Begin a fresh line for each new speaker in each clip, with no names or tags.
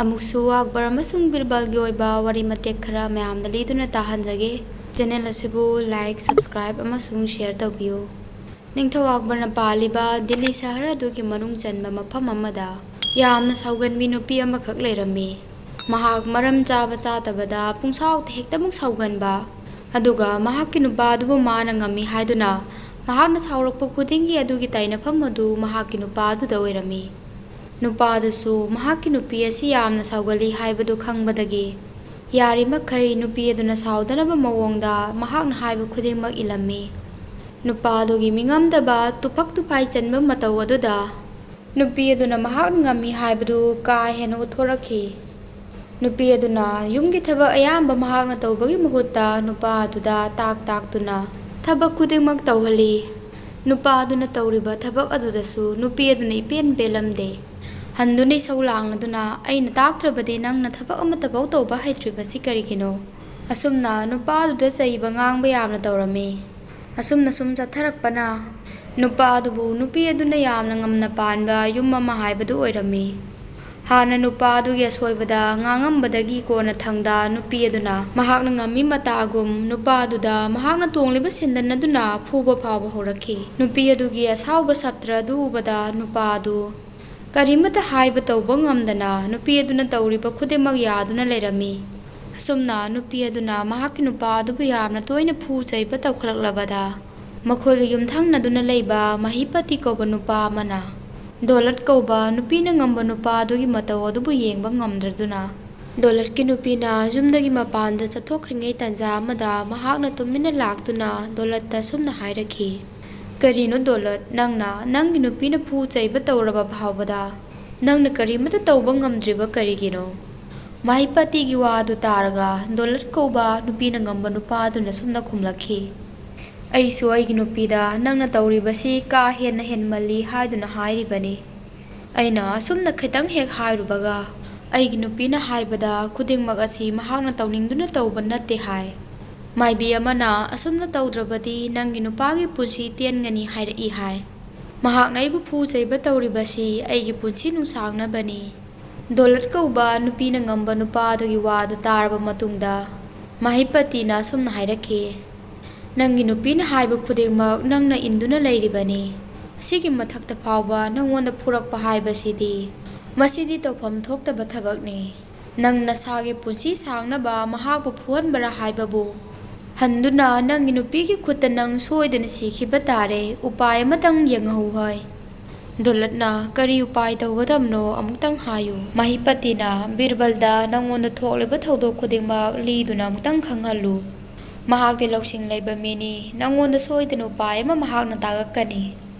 ꯑꯃꯨꯛꯁꯨ ꯑꯛꯕꯔ ꯑꯃꯁꯨꯡ ꯕꯤꯔꯕꯜꯒꯤ ꯑꯣꯏꯕ ꯋꯥꯔꯤ ꯃꯇꯦꯛ ꯈꯔ ꯃꯌꯥꯝꯗ ꯂꯤꯗꯨꯅ ꯇꯥꯍꯟꯖꯒꯦ꯫ ꯆꯦꯅꯦꯜ ꯑꯁꯤꯕꯨ ꯂꯥꯏꯛ, ꯁꯕꯁꯀ꯭ꯔꯥꯏꯕ ꯑꯃꯁꯨꯡ ꯁꯦꯌꯔ ꯇꯧꯕꯤꯌꯨ꯫ ꯅꯤꯡꯊꯧ ꯑꯛꯕꯔꯅ ꯄꯥꯜꯂꯤꯕ ꯗꯤꯜꯂꯤ ꯁꯍꯔ ꯑꯗꯨꯒꯤ ꯃꯅꯨꯡ ꯆꯟꯕ ꯃꯐꯝ ꯑꯃꯗ ꯌꯥꯝꯅ ꯁꯥꯎꯒꯟꯕꯤ ꯅꯨꯄꯤ ꯑꯃꯈꯛ ꯂꯩꯔꯝꯃꯤ꯫ ꯃꯍꯥꯛ ꯃꯔꯝ ꯆꯥꯕ ꯆꯥꯗꯕꯗ ꯄꯨꯡꯁꯥꯎꯗ ꯍꯦꯛꯇꯃꯛ ꯁꯥꯎꯒꯟꯕ, ꯑꯗꯨꯒ ꯃꯍꯥꯛꯀꯤ ꯅꯨꯄꯥ ꯑꯗꯨꯕꯨ ꯃꯥꯅ ꯉꯝꯃꯤ ꯍꯥꯏꯗꯨꯅ ꯃꯍꯥꯛꯅ ꯁꯥꯎꯔꯛꯄ ꯈꯨꯗꯤꯡꯒꯤ ꯑꯗꯨꯒꯤ ꯇꯥꯏꯅꯐꯝ ꯑꯗꯨ ꯃꯍꯥꯛꯀꯤ ꯅꯨꯄꯥ ꯑꯗꯨꯗ ꯑꯣꯏꯔꯝꯃꯤ꯫ ꯅꯨꯄꯥ ꯑꯗꯨꯁꯨ ꯃꯍꯥꯛꯀꯤ ꯅꯨꯄꯤ ꯑꯁꯤ ꯌꯥꯝꯅ ꯁꯥꯎꯒꯜꯂꯤ ꯍꯥꯏꯕꯗꯨ ꯈꯪꯕꯗꯒꯤ ꯌꯥꯔꯤꯃꯈꯩ ꯅꯨꯄꯤ ꯑꯗꯨꯅ ꯁꯥꯎꯗꯅꯕ ꯃꯑꯣꯡꯗ ꯃꯍꯥꯛꯅ ꯍꯥꯏꯕ ꯈꯨꯗꯤꯡꯃꯛ ꯏꯜꯂꯝꯃꯤ꯫ ꯅꯨꯄꯥ ꯑꯗꯨꯒꯤ ꯃꯤꯉꯝꯗꯕ ꯇꯨꯐꯛ ꯇꯨꯐꯥꯏ ꯆꯟꯕ ꯃꯇꯧ ꯑꯗꯨꯗ ꯅꯨꯄꯤ ꯑꯗꯨꯅ ꯃꯍꯥꯛꯅ ꯉꯝꯃꯤ ꯍꯥꯏꯕꯗꯨ ꯀꯥ ꯍꯦꯟꯅ ꯎꯠꯊꯣꯔꯛꯈꯤ꯫ ꯅꯨꯄꯤ ꯑꯗꯨꯅ ꯌꯨꯝꯒꯤ ꯊꯕꯛ ꯑꯌꯥꯝꯕ ꯃꯍꯥꯛꯅ ꯇꯧꯕꯒꯤ ꯃꯍꯨꯠꯇ ꯅꯨꯄꯥ ꯑꯗꯨꯗ ꯇꯥꯛꯇꯨꯅ ꯊꯕꯛ ꯈꯨꯗꯤꯡꯃꯛ ꯇꯧꯍꯜꯂꯤ꯫ ꯅꯨꯄꯥ ꯑꯗꯨꯅ ꯇꯧꯔꯤꯕ ꯊꯕꯛ ꯑꯗꯨꯗꯁꯨ ꯅꯨꯄꯤ ꯑꯗꯨꯅ ꯏꯄꯦꯟ ꯄꯦꯜꯂꯝꯗꯦ꯫ ꯍꯟꯗꯨꯅ ꯏꯁꯧ ꯂꯥꯡꯂꯗꯨꯅ "ꯑꯩꯅ ꯇꯥꯛꯇ꯭ꯔꯕꯗꯤ ꯅꯪꯅ ꯊꯕꯛ ꯑꯃꯠꯇꯐꯥꯎ ꯇꯧꯕ ꯍꯩꯇ꯭ꯔꯤꯕꯁꯤ ꯀꯔꯤꯒꯤꯅꯣ?" ꯑꯁꯨꯝꯅ ꯅꯨꯄꯥ ꯑꯗꯨꯗ ꯆꯩꯕ ꯉꯥꯡꯕ ꯌꯥꯝꯅ ꯇꯧꯔꯝꯃꯤ꯫ ꯑꯁꯨꯝꯅ ꯁꯨꯝ ꯆꯠꯊꯔꯛꯄꯅ ꯅꯨꯄꯥ ꯑꯗꯨꯕꯨ ꯅꯨꯄꯤ ꯑꯗꯨꯅ ꯌꯥꯝꯅ ꯉꯝꯅ ꯄꯥꯟꯕ ꯌꯨꯝ ꯑꯃ ꯍꯥꯏꯕꯗꯨ ꯑꯣꯏꯔꯝꯃꯤ꯫ ꯍꯥꯟꯅ ꯅꯨꯄꯥ ꯑꯗꯨꯒꯤ ꯑꯁꯣꯏꯕꯗ ꯉꯥꯡꯉꯝꯕꯗꯒꯤ ꯀꯣꯟꯅꯊꯪꯗ ꯅꯨꯄꯤ ꯑꯗꯨꯅ ꯃꯍꯥꯛꯅ ꯉꯝꯃꯤ ꯃꯇꯥꯒꯨꯝ ꯅꯨꯄꯥ ꯑꯗꯨꯗ ꯃꯍꯥꯛꯅ ꯇꯣꯡꯂꯤꯕ ꯁꯦꯟꯗꯟ ꯑꯗꯨꯅ ꯐꯨꯕ ꯐꯥꯎꯕ ꯍꯧꯔꯛꯈꯤ꯫ ꯅꯨꯄꯤ ꯑꯗꯨꯒꯤ ꯑꯁꯥꯎꯕ ꯁꯞꯇ꯭ꯔ ꯑꯗꯨ ꯎꯕꯗ ꯅꯨꯄꯥ ꯑꯗꯨ ꯀꯔꯤꯃꯠꯇ ꯍꯥꯏꯕ ꯇꯧꯕ ꯉꯝꯗꯅ ꯅꯨꯄꯤ ꯑꯗꯨꯅ ꯇꯧꯔꯤꯕ ꯈꯨꯗꯤꯡꯃꯛ ꯌꯥꯗꯨꯅ ꯂꯩꯔꯝꯃꯤ꯫ ꯑꯁꯨꯝꯅ ꯅꯨꯄꯤ ꯑꯗꯨꯅ ꯃꯍꯥꯛꯀꯤ ꯅꯨꯄꯥ ꯑꯗꯨꯕꯨ ꯌꯥꯝꯅ ꯇꯣꯏꯅ ꯐꯨ ꯆꯩꯕ ꯇꯧꯈꯠꯂꯛꯂꯕꯗ ꯃꯈꯣꯏꯒ ꯌꯨꯝꯊꯪꯅꯗꯨꯅ ꯂꯩꯕ ꯃꯍꯤꯄꯇꯤ ꯀꯧꯕ ꯅꯨꯄꯥ ꯑꯃꯅ ꯗꯣꯂꯠ ꯀꯧꯕ ꯅꯨꯄꯤꯅ ꯉꯝꯕ ꯅꯨꯄꯥ ꯑꯗꯨꯒꯤ ꯃꯇꯧ ꯑꯗꯨꯕꯨ ꯌꯦꯡꯕ ꯉꯝꯗ꯭ꯔꯗꯨꯅ ꯗꯣꯂꯠꯀꯤ ꯅꯨꯄꯤꯅ ꯌꯨꯝꯗꯒꯤ ꯃꯄꯥꯟꯗ ꯆꯠꯊꯣꯛꯈ꯭ꯔꯤꯉꯩ ꯇꯥꯟꯖꯥ ꯑꯃꯗ ꯃꯍꯥꯛꯅ ꯇꯨꯃꯤꯟꯅ ꯂꯥꯛꯇꯨꯅ ꯗꯣꯂꯠꯇ ꯑꯁꯨꯝꯅ ꯍꯥꯏꯔꯛꯈꯤ, "ꯀꯔꯤꯅꯣ ꯗꯣꯂꯠ, ꯅꯪꯅ ꯅꯪꯒꯤ ꯅꯨꯄꯤꯅ ꯐꯨ ꯆꯩꯕ ꯇꯧꯔꯕ ꯐꯥꯎꯕꯗ ꯅꯪꯅ ꯀꯔꯤꯃꯠꯇ ꯇꯧꯕ ꯉꯝꯗ꯭ꯔꯤꯕ ꯀꯔꯤꯒꯤꯅꯣ?" ꯃꯍꯤꯄꯇꯤꯒꯤ ꯋꯥ ꯑꯗꯨ ꯇꯥꯔꯒ ꯗꯣꯂꯠ ꯀꯧꯕ ꯅꯨꯄꯤꯅ ꯉꯝꯕ ꯅꯨꯄꯥ ꯑꯗꯨꯅ ꯑꯁꯨꯝꯅ ꯈꯨꯝꯂꯛꯈꯤ, "ꯑꯩꯁꯨ ꯑꯩꯒꯤ ꯅꯨꯄꯤꯗ ꯅꯪꯅ ꯇꯧꯔꯤꯕꯁꯤ ꯀꯥ ꯍꯦꯟꯅ ꯍꯦꯟꯃꯜꯂꯤ ꯍꯥꯏꯗꯨꯅ ꯍꯥꯏꯔꯤꯕꯅꯤ꯫ ꯑꯩꯅ ꯑꯁꯨꯝꯅ ꯈꯤꯇꯪ ꯍꯦꯛ ꯍꯥꯏꯔꯨꯕꯒ ꯑꯩꯒꯤ ꯅꯨꯄꯤꯅ ꯍꯥꯏꯕꯗ ꯈꯨꯗꯤꯡꯃꯛ ꯑꯁꯤ ꯃꯍꯥꯛꯅ ꯇꯧꯅꯤꯡꯗꯨꯅ ꯇꯧꯕ ꯅꯠꯇꯦ ꯍꯥꯏ꯫ ꯃꯥꯏꯕꯤ ꯑꯃꯅ ꯑꯁꯨꯝꯅ ꯇꯧꯗ꯭ꯔꯕꯗꯤ ꯅꯪꯒꯤ ꯅꯨꯄꯥꯒꯤ ꯄꯨꯟꯁꯤ ꯇꯦꯟꯒꯅꯤ ꯍꯥꯏꯔꯛꯏ ꯍꯥꯏ꯫ ꯃꯍꯥꯛꯅ ꯑꯩꯕꯨ ꯐꯨ ꯆꯩꯕ ꯇꯧꯔꯤꯕꯁꯤ ꯑꯩꯒꯤ ꯄꯨꯟꯁꯤ ꯅꯨꯡꯁꯥꯡꯅꯕꯅꯤ." ꯗꯣꯂꯠ ꯀꯧꯕ ꯅꯨꯄꯤꯅ ꯉꯝꯕ ꯅꯨꯄꯥ ꯑꯗꯨꯒꯤ ꯋꯥ ꯑꯗꯨ ꯇꯥꯔꯕ ꯃꯇꯨꯡꯗ ꯃꯍꯤꯄꯇꯤꯅ ꯑꯁꯨꯝꯅ ꯍꯥꯏꯔꯛꯈꯤ, "ꯅꯪꯒꯤ ꯅꯨꯄꯤꯅ ꯍꯥꯏꯕ ꯈꯨꯗꯤꯡꯃꯛ ꯅꯪꯅ ꯏꯟꯗꯨꯅ ꯂꯩꯔꯤꯕꯅꯤ꯫ ꯑꯁꯤꯒꯤ ꯃꯊꯛꯇ ꯐꯥꯎꯕ ꯅꯪꯉꯣꯟꯗ ꯐꯨꯔꯛꯄ ꯍꯥꯏꯕꯁꯤꯗꯤ ꯃꯁꯤꯗꯤ ꯇꯧꯐꯝ ꯊꯣꯛꯇꯕ ꯊꯕꯛꯅꯤ꯫ ꯅꯪ ꯅꯁꯥꯒꯤ ꯄꯨꯟꯁꯤ ꯁꯥꯡꯅꯕ ꯃꯍꯥꯛꯄꯨ ꯐꯨꯍꯟꯕꯔꯥ ꯍꯥꯏꯕꯕꯨ ꯍꯟꯗꯨꯅ ꯅꯪꯒꯤ ꯅꯨꯄꯤꯒꯤ ꯈꯨꯠꯇ ꯅꯪ ꯁꯣꯏꯗꯅ ꯁꯤꯈꯤꯕ ꯇꯥꯔꯦ꯫ ꯎꯄꯥꯏ ꯑꯃꯇꯪ ꯌꯦꯡꯍꯧ꯫" ꯗꯣꯂꯠꯅ "ꯀꯔꯤ ꯎꯄꯥꯏ ꯇꯧꯒꯗꯕꯅꯣ ꯑꯃꯨꯛꯇꯪ ꯍꯥꯏꯌꯨ." ꯃꯍꯤꯄꯇꯤꯅ "ꯕꯤꯔꯕꯜꯗ ꯅꯪꯉꯣꯟꯗ ꯊꯣꯛꯂꯤꯕ ꯊꯧꯗꯣꯛ ꯈꯨꯗꯤꯡꯃꯛ ꯂꯤꯗꯨꯅ ꯑꯃꯨꯛꯇꯪ ꯈꯪꯍꯜꯂꯨ꯫ ꯃꯍꯥꯛꯇꯤ ꯂꯧꯁꯤꯡ ꯂꯩꯕ ꯃꯤꯅꯤ, ꯅꯪꯉꯣꯟꯗ ꯁꯣꯏꯗꯅ ꯎꯄꯥꯏ ꯑꯃ ꯃꯍꯥꯛꯅ ꯇꯥꯛꯂꯛꯀꯅꯤ."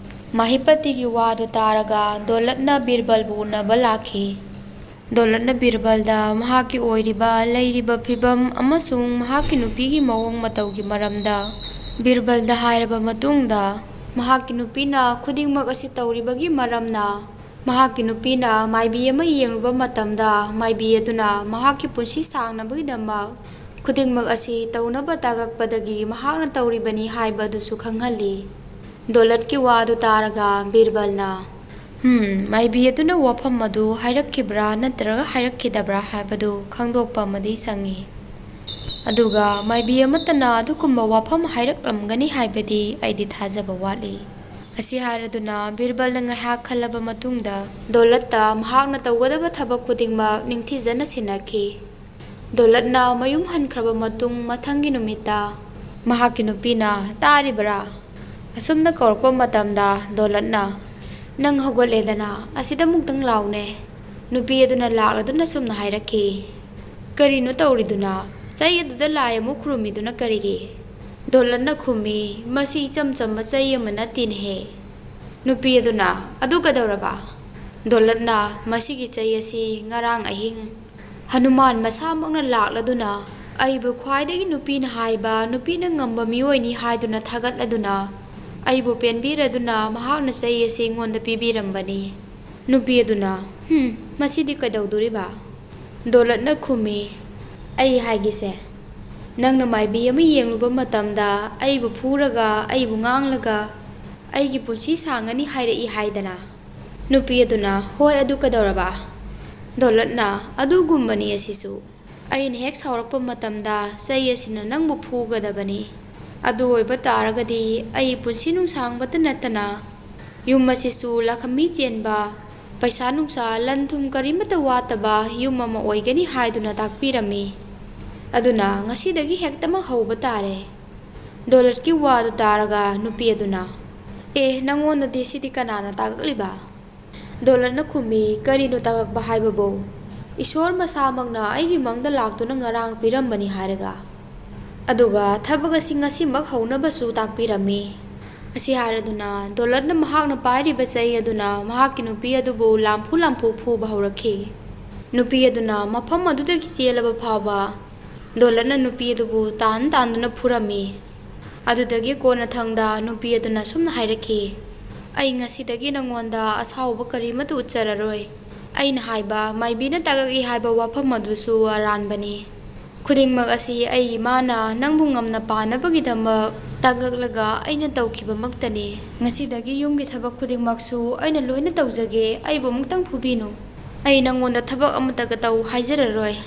ꯃꯍꯤꯄꯇꯤꯒꯤ ꯋꯥꯗꯨ ꯇꯥꯔꯒ ꯗꯣꯂꯠꯅ ꯕꯤꯔꯕꯜꯕꯨ ꯎꯅꯕ ꯂꯥꯛꯈꯤ꯫ ꯗꯣꯂꯠꯅ ꯕꯤꯔꯕꯜꯗ ꯃꯍꯥꯛꯀꯤ ꯑꯣꯏꯔꯤꯕ ꯂꯩꯔꯤꯕ ꯐꯤꯚꯝ ꯑꯃꯁꯨꯡ ꯃꯍꯥꯛꯀꯤ ꯅꯨꯄꯤꯒꯤ ꯃꯑꯣꯡ ꯃꯇꯧꯒꯤ ꯃꯔꯝꯗ ꯕꯤꯔꯕꯜꯗ ꯍꯥꯏꯔꯕ ꯃꯇꯨꯡꯗ ꯃꯍꯥꯛꯀꯤ ꯅꯨꯄꯤꯅ ꯈꯨꯗꯤꯡꯃꯛ ꯑꯁꯤ ꯇꯧꯔꯤꯕꯒꯤ ꯃꯔꯝꯅ ꯃꯍꯥꯛꯀꯤ ꯅꯨꯄꯤꯅ ꯃꯥꯏꯕꯤ ꯑꯃ ꯌꯦꯡꯂꯨꯕ ꯃꯇꯝꯗ ꯃꯥꯏꯕꯤ ꯑꯗꯨꯅ ꯃꯍꯥꯛꯀꯤ ꯄꯨꯟꯁꯤ ꯁꯥꯡꯅꯕꯒꯤꯗꯃꯛ ꯈꯨꯗꯤꯡꯃꯛ ꯑꯁꯤ ꯇꯧꯅꯕ ꯇꯥꯛꯂꯛꯄꯗꯒꯤ ꯃꯍꯥꯛꯅ ꯇꯧꯔꯤꯕꯅꯤ ꯍꯥꯏꯕ ꯑꯗꯨꯁꯨ ꯈꯪꯍꯜꯂꯤ꯫ ꯗꯣꯂꯠꯀꯤ ꯋꯥ ꯑꯗꯨ ꯇꯥꯔꯒ ꯕꯤꯔꯕꯜꯅ ꯃꯥꯏꯕꯤ ꯑꯗꯨꯅ ꯋꯥꯐꯝ ꯑꯗꯨ ꯍꯥꯏꯔꯛꯈꯤꯕ꯭ꯔꯥ ꯅꯠꯇ꯭ꯔꯒ ꯍꯥꯏꯔꯛꯈꯤꯗꯕ꯭ꯔꯥ ꯍꯥꯏꯕꯗꯨ ꯈꯪꯗꯣꯛꯄ ꯑꯃꯗꯤ ꯆꯪꯏ, ꯑꯗꯨꯒ ꯃꯥꯏꯕꯤ ꯑꯃꯠꯇꯅ ꯑꯗꯨꯒꯨꯝꯕ ꯋꯥꯐꯝ ꯍꯥꯏꯔꯛꯂꯝꯒꯅꯤ ꯍꯥꯏꯕꯗꯤ ꯑꯩꯗꯤ ꯊꯥꯖꯕ ꯋꯥꯠꯂꯤ꯫ ꯑꯁꯤ ꯍꯥꯏꯔꯗꯨꯅ ꯕꯤꯔꯕꯜꯅ ꯉꯥꯏꯍꯥꯛ ꯈꯜꯂꯕ ꯃꯇꯨꯡꯗ ꯗꯣꯂꯠꯇ ꯃꯍꯥꯛꯅ ꯇꯧꯒꯗꯕ ꯊꯕꯛ ꯈꯨꯗꯤꯡꯃꯛ ꯅꯤꯡꯊꯤꯖꯅ ꯁꯤꯟꯅꯈꯤ꯫ ꯗꯣꯂꯠꯅ ꯃꯌꯨꯝ ꯍꯟꯈ꯭ꯔꯕ ꯃꯇꯨꯡ ꯃꯊꯪꯒꯤ ꯅꯨꯃꯤꯠꯇ ꯃꯍꯥꯛꯀꯤ ꯅꯨꯄꯤꯅ "ꯇꯥꯔꯤꯕꯔꯥ?" ꯑꯁꯨꯝꯅ ꯀꯧꯔꯛꯄ ꯃꯇꯝꯗ ꯗꯣꯂꯠꯅ "ꯅꯪ ꯍꯧꯒꯠꯂꯦꯗꯅ, ꯑꯁꯤꯗ ꯑꯃꯨꯛꯇꯪ ꯂꯥꯎꯅꯦ." ꯅꯨꯄꯤ ꯑꯗꯨꯅ ꯂꯥꯛꯂꯗꯨꯅ ꯁꯨꯝꯅ ꯍꯥꯏꯔꯛꯈꯤ, "ꯀꯔꯤꯅꯣ ꯇꯧꯔꯤꯗꯨꯅ? ꯆꯩ ꯑꯗꯨꯗ ꯂꯥꯏ ꯑꯃꯨꯛ ꯈꯨꯔꯨꯝꯃꯤꯗꯨꯅ ꯀꯔꯤꯒꯤ?" ꯗꯣꯂꯠꯅ ꯈꯨꯝꯃꯤ, "ꯃꯁꯤ ꯏꯆꯝ ꯆꯝꯕ ꯆꯩ ꯑꯃ ꯅꯠꯇꯦꯅꯦꯍꯦ." ꯅꯨꯄꯤ ꯑꯗꯨꯅ "ꯑꯗꯨ ꯀꯩꯗꯧꯔꯕ?" ꯗꯣꯂꯠꯅ "ꯃꯁꯤꯒꯤ ꯆꯩ ꯑꯁꯤ ꯉꯔꯥꯡ ꯑꯍꯤꯡ ꯍꯅꯨꯃꯥꯟ ꯃꯁꯥꯃꯛꯅ ꯂꯥꯛꯂꯗꯨꯅ ꯑꯩꯕꯨ ꯈ꯭ꯋꯥꯏꯗꯒꯤ ꯅꯨꯄꯤꯅ ꯍꯥꯏꯕ ꯅꯨꯄꯤꯅ ꯉꯝꯕ ꯃꯤꯑꯣꯏꯅꯤ ꯍꯥꯏꯗꯨꯅ ꯊꯥꯒꯠꯂꯗꯨꯅ ꯑꯩꯕꯨ ꯄꯦꯟꯕꯤꯔꯗꯨꯅ ꯃꯍꯥꯛꯅ ꯆꯩ ꯑꯁꯤ ꯑꯩꯉꯣꯟꯗ ꯄꯤꯕꯤꯔꯝꯕꯅꯤ." ꯅꯨꯄꯤ ꯑꯗꯨꯅ "ꯃꯁꯤꯗꯤ ꯀꯩꯗꯧꯗꯣꯔꯤꯕ?" ꯗꯣꯂꯠꯅ ꯈꯨꯝꯃꯤ, "ꯑꯩ ꯍꯥꯏꯒꯦꯁꯦ, ꯅꯪꯅ ꯃꯥꯏꯕꯤ ꯑꯃ ꯌꯦꯡꯂꯨꯕ ꯃꯇꯝꯗ ꯑꯩꯕꯨ ꯐꯨꯔꯒ ꯑꯩꯕꯨ ꯉꯥꯡꯂꯒ ꯑꯩꯒꯤ ꯄꯨꯟꯁꯤ ꯁꯥꯡꯉꯅꯤ ꯍꯥꯏꯔꯛꯏ ꯍꯥꯏꯗꯅ." ꯅꯨꯄꯤ ꯑꯗꯨꯅ "ꯍꯣꯏ, ꯑꯗꯨ ꯀꯩꯗꯧꯔꯕ?" ꯗꯣꯂꯠꯅ ꯑꯗꯨꯒꯨꯝꯕꯅꯤ ꯑꯁꯤꯁꯨ ꯑꯩꯅ ꯍꯦꯛ ꯁꯥꯎꯔꯛꯄ ꯃꯇꯝꯗ ꯆꯩ ꯑꯁꯤꯅ ꯅꯪꯕꯨ ꯐꯨꯒꯗꯕꯅꯤ ꯑꯗꯨ ꯑꯣꯏꯕ ꯇꯥꯔꯒꯗꯤ ꯑꯩ ꯄꯨꯟꯁꯤ ꯅꯨꯡꯁꯥꯡꯕꯇ ꯅꯠꯇꯅ ꯌꯨꯝ ꯑꯁꯤꯁꯨ ꯂꯥꯈꯝꯃꯤ ꯆꯦꯟꯕ ꯄꯩꯁꯥ ꯅꯨꯡꯁꯥ ꯂꯟ ꯊꯨꯝ ꯀꯔꯤꯃꯠꯇ ꯋꯥꯠꯇꯕ ꯌꯨꯝ ꯑꯃ ꯑꯣꯏꯒꯅꯤ ꯍꯥꯏꯗꯨꯅ ꯇꯥꯛꯄꯤꯔꯝꯃꯤ ꯑꯗꯨꯅ ꯉꯁꯤꯗꯒꯤ ꯍꯦꯛꯇꯃꯛ ꯍꯧꯕ ꯇꯥꯔꯦ ꯗꯣꯂꯠꯀꯤ ꯋꯥꯗꯨ ꯇꯥꯔꯒ ꯅꯨꯄꯤ ꯑꯗꯨꯅ ꯅꯪꯉꯣꯟꯗꯗꯤ ꯁꯤꯗꯤ ꯀꯅꯥꯅ ꯇꯥꯛꯂꯤꯕ ꯗꯣꯂꯠꯅ ꯈꯨꯝꯃꯤ ꯀꯔꯤꯅꯣ ꯇꯥꯛꯂꯛꯄ ꯍꯥꯏꯕꯕꯨ ꯏꯁꯣꯔ ꯃꯁꯥꯃꯛꯅ ꯑꯩꯒꯤ ꯃꯪꯗ ꯂꯥꯛꯇꯨꯅ ꯉꯔꯥꯡ ꯄꯤꯔꯝꯕꯅꯤ ꯍꯥꯏꯔꯒ ꯑꯗꯨꯒ ꯊꯕꯛ ꯑꯁꯤ ꯉꯁꯤꯃꯛ ꯍꯧꯅꯕꯁꯨ ꯇꯥꯛꯄꯤꯔꯝꯃꯤ ꯑꯁꯤ ꯍꯥꯏꯔꯗꯨꯅ ꯗꯣꯂꯠꯅ ꯃꯍꯥꯛꯅ ꯄꯥꯏꯔꯤꯕ ꯆꯩ ꯑꯗꯨꯅ ꯃꯍꯥꯛꯀꯤ ꯅꯨꯄꯤ ꯑꯗꯨꯕꯨ ꯂꯥꯝꯐꯨ ꯐꯨꯕ ꯍꯧꯔꯛꯈꯤ ꯅꯨꯄꯤ ꯑꯗꯨꯅ ꯃꯐꯝ ꯑꯗꯨꯗꯒꯤ ꯆꯦꯜꯂꯕ ꯐꯥꯎꯕ ꯗꯣꯂꯠꯅ ꯅꯨꯄꯤ ꯑꯗꯨꯕꯨ ꯇꯥꯟꯗꯨꯅ ꯐꯨꯔꯝꯃꯤ ꯑꯗꯨꯗꯒꯤ ꯀꯣꯟꯅꯊꯪꯗ ꯅꯨꯄꯤ ꯑꯗꯨꯅ ꯁꯨꯝꯅ ꯍꯥꯏꯔꯛꯈꯤ ꯑꯩ ꯉꯁꯤꯗꯒꯤ ꯅꯉꯣꯟꯗ ꯑꯁꯥꯎꯕ ꯀꯔꯤꯃꯠꯇ ꯎꯠꯆꯔꯔꯣꯏ ꯑꯩꯅ ꯍꯥꯏꯕ ꯃꯥꯏꯕꯤꯅ ꯇꯥꯛꯂꯛꯏ ꯍꯥꯏꯕ ꯋꯥꯐꯝ ꯑꯗꯨꯁꯨ ꯑꯔꯥꯟꯕꯅꯤ ꯈꯨꯗꯤꯡꯃꯛ ꯑꯁꯤ ꯑꯩ ꯏꯃꯥꯅ ꯅꯪꯕꯨ ꯉꯝꯅ ꯄꯥꯟꯅꯕꯒꯤꯗꯃꯛ ꯇꯥꯛꯂꯛꯂꯒ ꯑꯩꯅ ꯇꯧꯈꯤꯕꯃꯛꯇꯅꯤ ꯉꯁꯤꯗꯒꯤ ꯌꯨꯝꯒꯤ ꯊꯕꯛ ꯈꯨꯗꯤꯡꯃꯛꯁꯨ ꯑꯩꯅ ꯂꯣꯏꯅ ꯇꯧꯖꯒꯦ ꯑꯩꯕꯨ ꯑꯃꯨꯛꯇꯪ ꯐꯨꯕꯤꯅꯨ ꯑꯩ ꯅꯪꯉꯣꯟꯗ ꯊꯕꯛ ꯑꯃꯠꯇꯒ ꯇꯧ ꯍꯥꯏꯖꯔꯔꯣꯏ